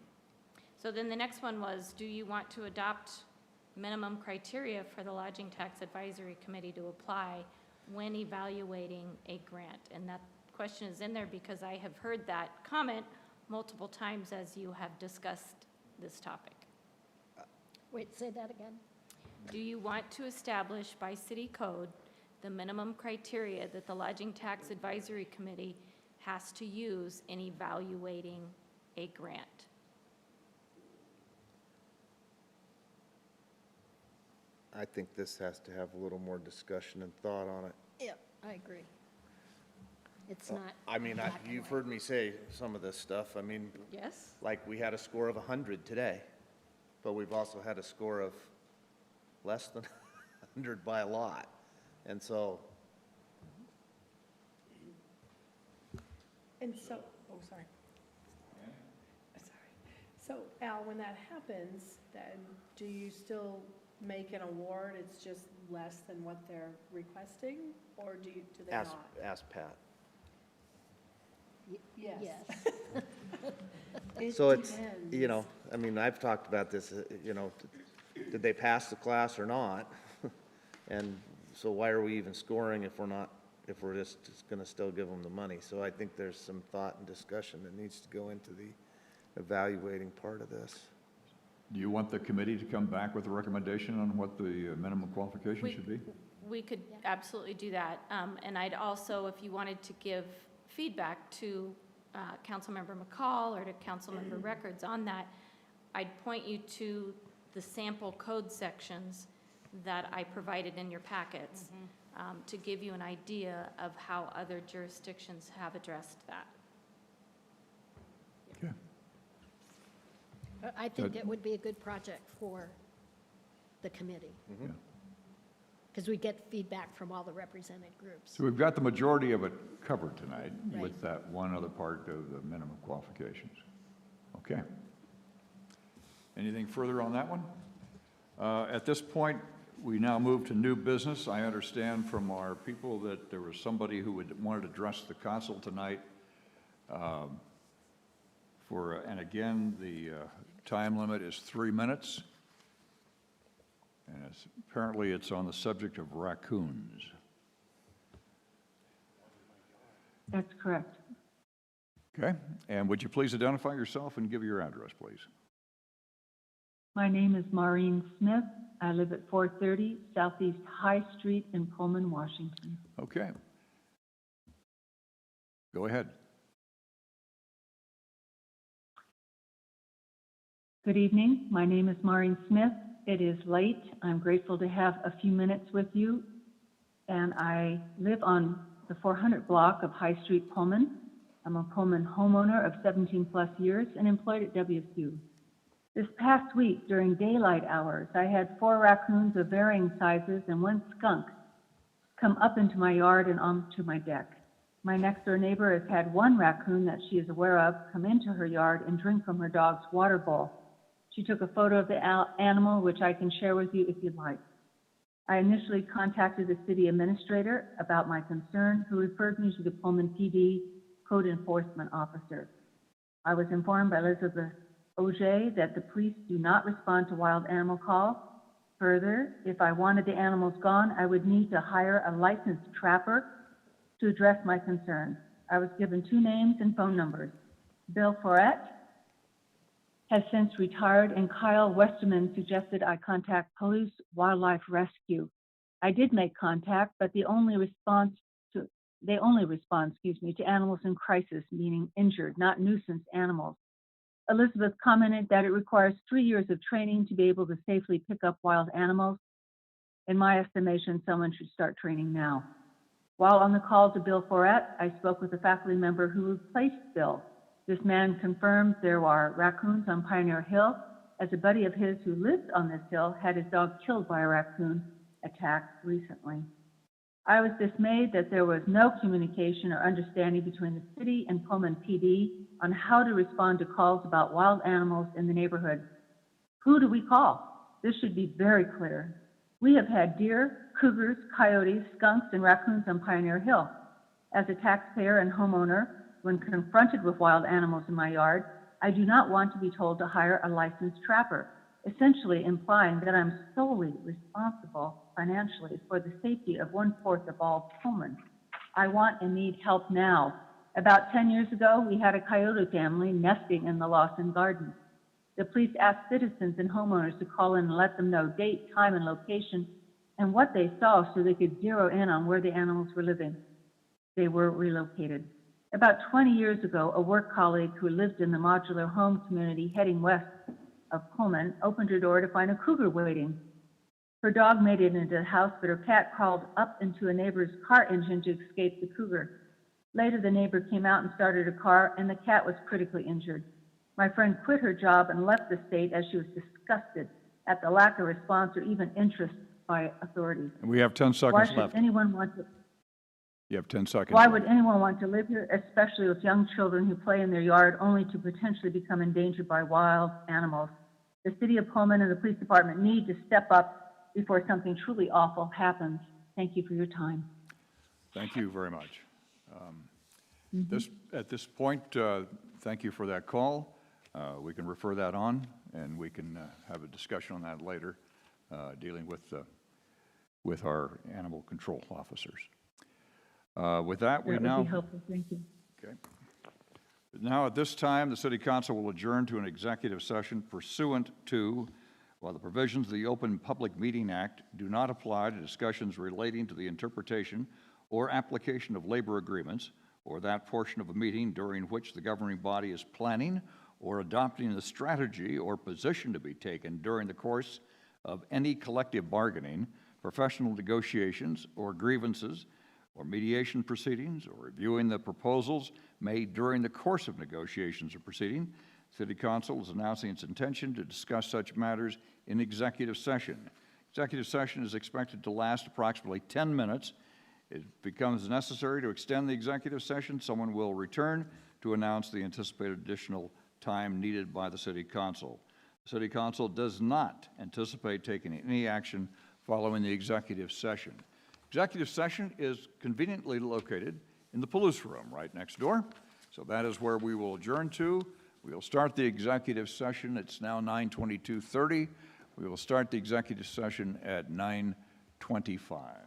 So then the next one was, do you want to adopt minimum criteria for the Lodging Tax Advisory Committee to apply when evaluating a grant? And that question is in there because I have heard that comment multiple times as you have discussed this topic.
Wait, say that again?
Do you want to establish by city code the minimum criteria that the Lodging Tax Advisory Committee has to use in evaluating a grant?
I think this has to have a little more discussion and thought on it.
Yep, I agree. It's not.
I mean,
black and
you've
white.
heard me say some of this stuff. I mean,
Yes?
like, we had a score of 100 today, but we've also had a score of less than 100 by a lot. And so,
And so, oh, sorry. Sorry. So Al, when that happens, then do you still make an award? It's just less than what they're requesting, or do they
ask,
not?
ask Pat.
Yes.
Yes.
So it's, you know, I mean, I've talked about this, you know, did they pass the class or not? And so why are we even scoring if we're not, if we're just gonna still give them the money? So I think there's some thought and discussion that needs to go into the evaluating part of this.
Do you want the committee to come back with a recommendation on what the minimum qualification should be?
We could absolutely do that. And I'd also, if you wanted to give feedback to Councilmember McCall or to Councilmember Records on that, I'd point you to the sample code sections that I provided in your packets to give you an idea of how other jurisdictions have addressed that.
Okay.
I think it would be a good project for the committee,
Yeah.
because we get feedback from all the represented groups.
So we've got the majority of it covered tonight
Right.
with that one other part of the minimum qualifications. Okay. Anything further on that one? At this point, we now move to new business. I understand from our people that there was somebody who wanted to address the council tonight. And again, the time limit is 3 minutes. And apparently it's on the subject of raccoons.
That's correct.
Okay, and would you please identify yourself and give your address, please?
My name is Maureen Smith. I live at 430 Southeast High Street in Pullman, Washington.
Okay. Go ahead.
Good evening. My name is Maureen Smith. It is late. I'm grateful to have a few minutes with you. And I live on the 400 block of High Street, Pullman. I'm a Pullman homeowner of 17 plus years and employed at WSU. This past week, during daylight hours, I had 4 raccoons of varying sizes and 1 skunk come up into my yard and onto my deck. My next door neighbor has had 1 raccoon that she is aware of come into her yard and drink from her dog's water bowl. She took a photo of the animal, which I can share with you if you'd like. I initially contacted the city administrator about my concern, who referred me to the Pullman PD code enforcement officer. I was informed by Elizabeth Auger that the police do not respond to wild animal calls. Further, if I wanted the animals gone, I would need to hire a licensed trapper to address my concerns. I was given 2 names and phone numbers. Bill Forett has since retired, and Kyle Westerman suggested I contact Palouse Wildlife Rescue. I did make contact, but they only respond to animals in crisis, meaning injured, not nuisance animals. Elizabeth commented that it requires 3 years of training to be able to safely pick up wild animals. In my estimation, someone should start training now. While on the call to Bill Foret, I spoke with a faculty member who replaced Bill. This man confirmed there are raccoons on Pioneer Hill, as a buddy of his who lives on this hill had his dog killed by a raccoon attack recently. I was dismayed that there was no communication or understanding between the city and Pullman PD on how to respond to calls about wild animals in the neighborhood. Who do we call? This should be very clear. We have had deer, cougars, coyotes, skunks, and raccoons on Pioneer Hill. As a taxpayer and homeowner, when confronted with wild animals in my yard, I do not want to be told to hire a licensed trapper, essentially implying that I'm solely responsible financially for the safety of 1/4 of all Pullman. I want and need help now. About 10 years ago, we had a coyote family nesting in the Lawson Gardens. The police asked citizens and homeowners to call in and let them know date, time, and location, and what they saw so they could zero in on where the animals were living. They were relocated. About 20 years ago, a work colleague who lived in the modular home community heading west of Pullman opened her door to find a cougar waiting. Her dog made it into the house, but her cat crawled up into a neighbor's car engine to escape the cougar. Later, the neighbor came out and started a car, and the cat was critically injured. My friend quit her job and left the state as she was disgusted at the lack of response or even interest by authorities.
And we have 10
Why
seconds
should
left.
anyone want to?
You have 10 seconds.
Why
left.
would anyone want to live here, especially with young children who play in their yard only to potentially become endangered by wild animals? The city of Pullman and the police department need to step up before something truly awful happens. Thank you for your time.
Thank you very much. At this point, thank you for that call. We can refer that on, and we can have a discussion on that later, dealing with our animal control officers. With that, we
That
now...
would be helpful. Thank you.
Okay. Now, at this time, the City Council will adjourn to an executive session pursuant to, while the provisions of the Open Public Meeting Act do not apply to discussions relating to the interpretation or application of labor agreements or that portion of a meeting during which the governing body is planning or adopting the strategy or position to be taken during the course of any collective bargaining, professional negotiations, or grievances, or mediation proceedings, or reviewing the proposals made during the course of negotiations or proceeding. City Council is announcing its intention to discuss such matters in executive session. Executive session is expected to last approximately 10 minutes. If it becomes necessary to extend the executive session, someone will return to announce the anticipated additional time needed by the City Council. The City Council does not anticipate taking any action following the executive session. Executive session is conveniently located in the Palouse Room right next door. So that is where we will adjourn to. We will start the executive session. It's now 9:22:30. We will start the executive session at 9:25.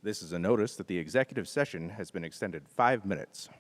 This is a notice that the executive session has been extended 5 minutes.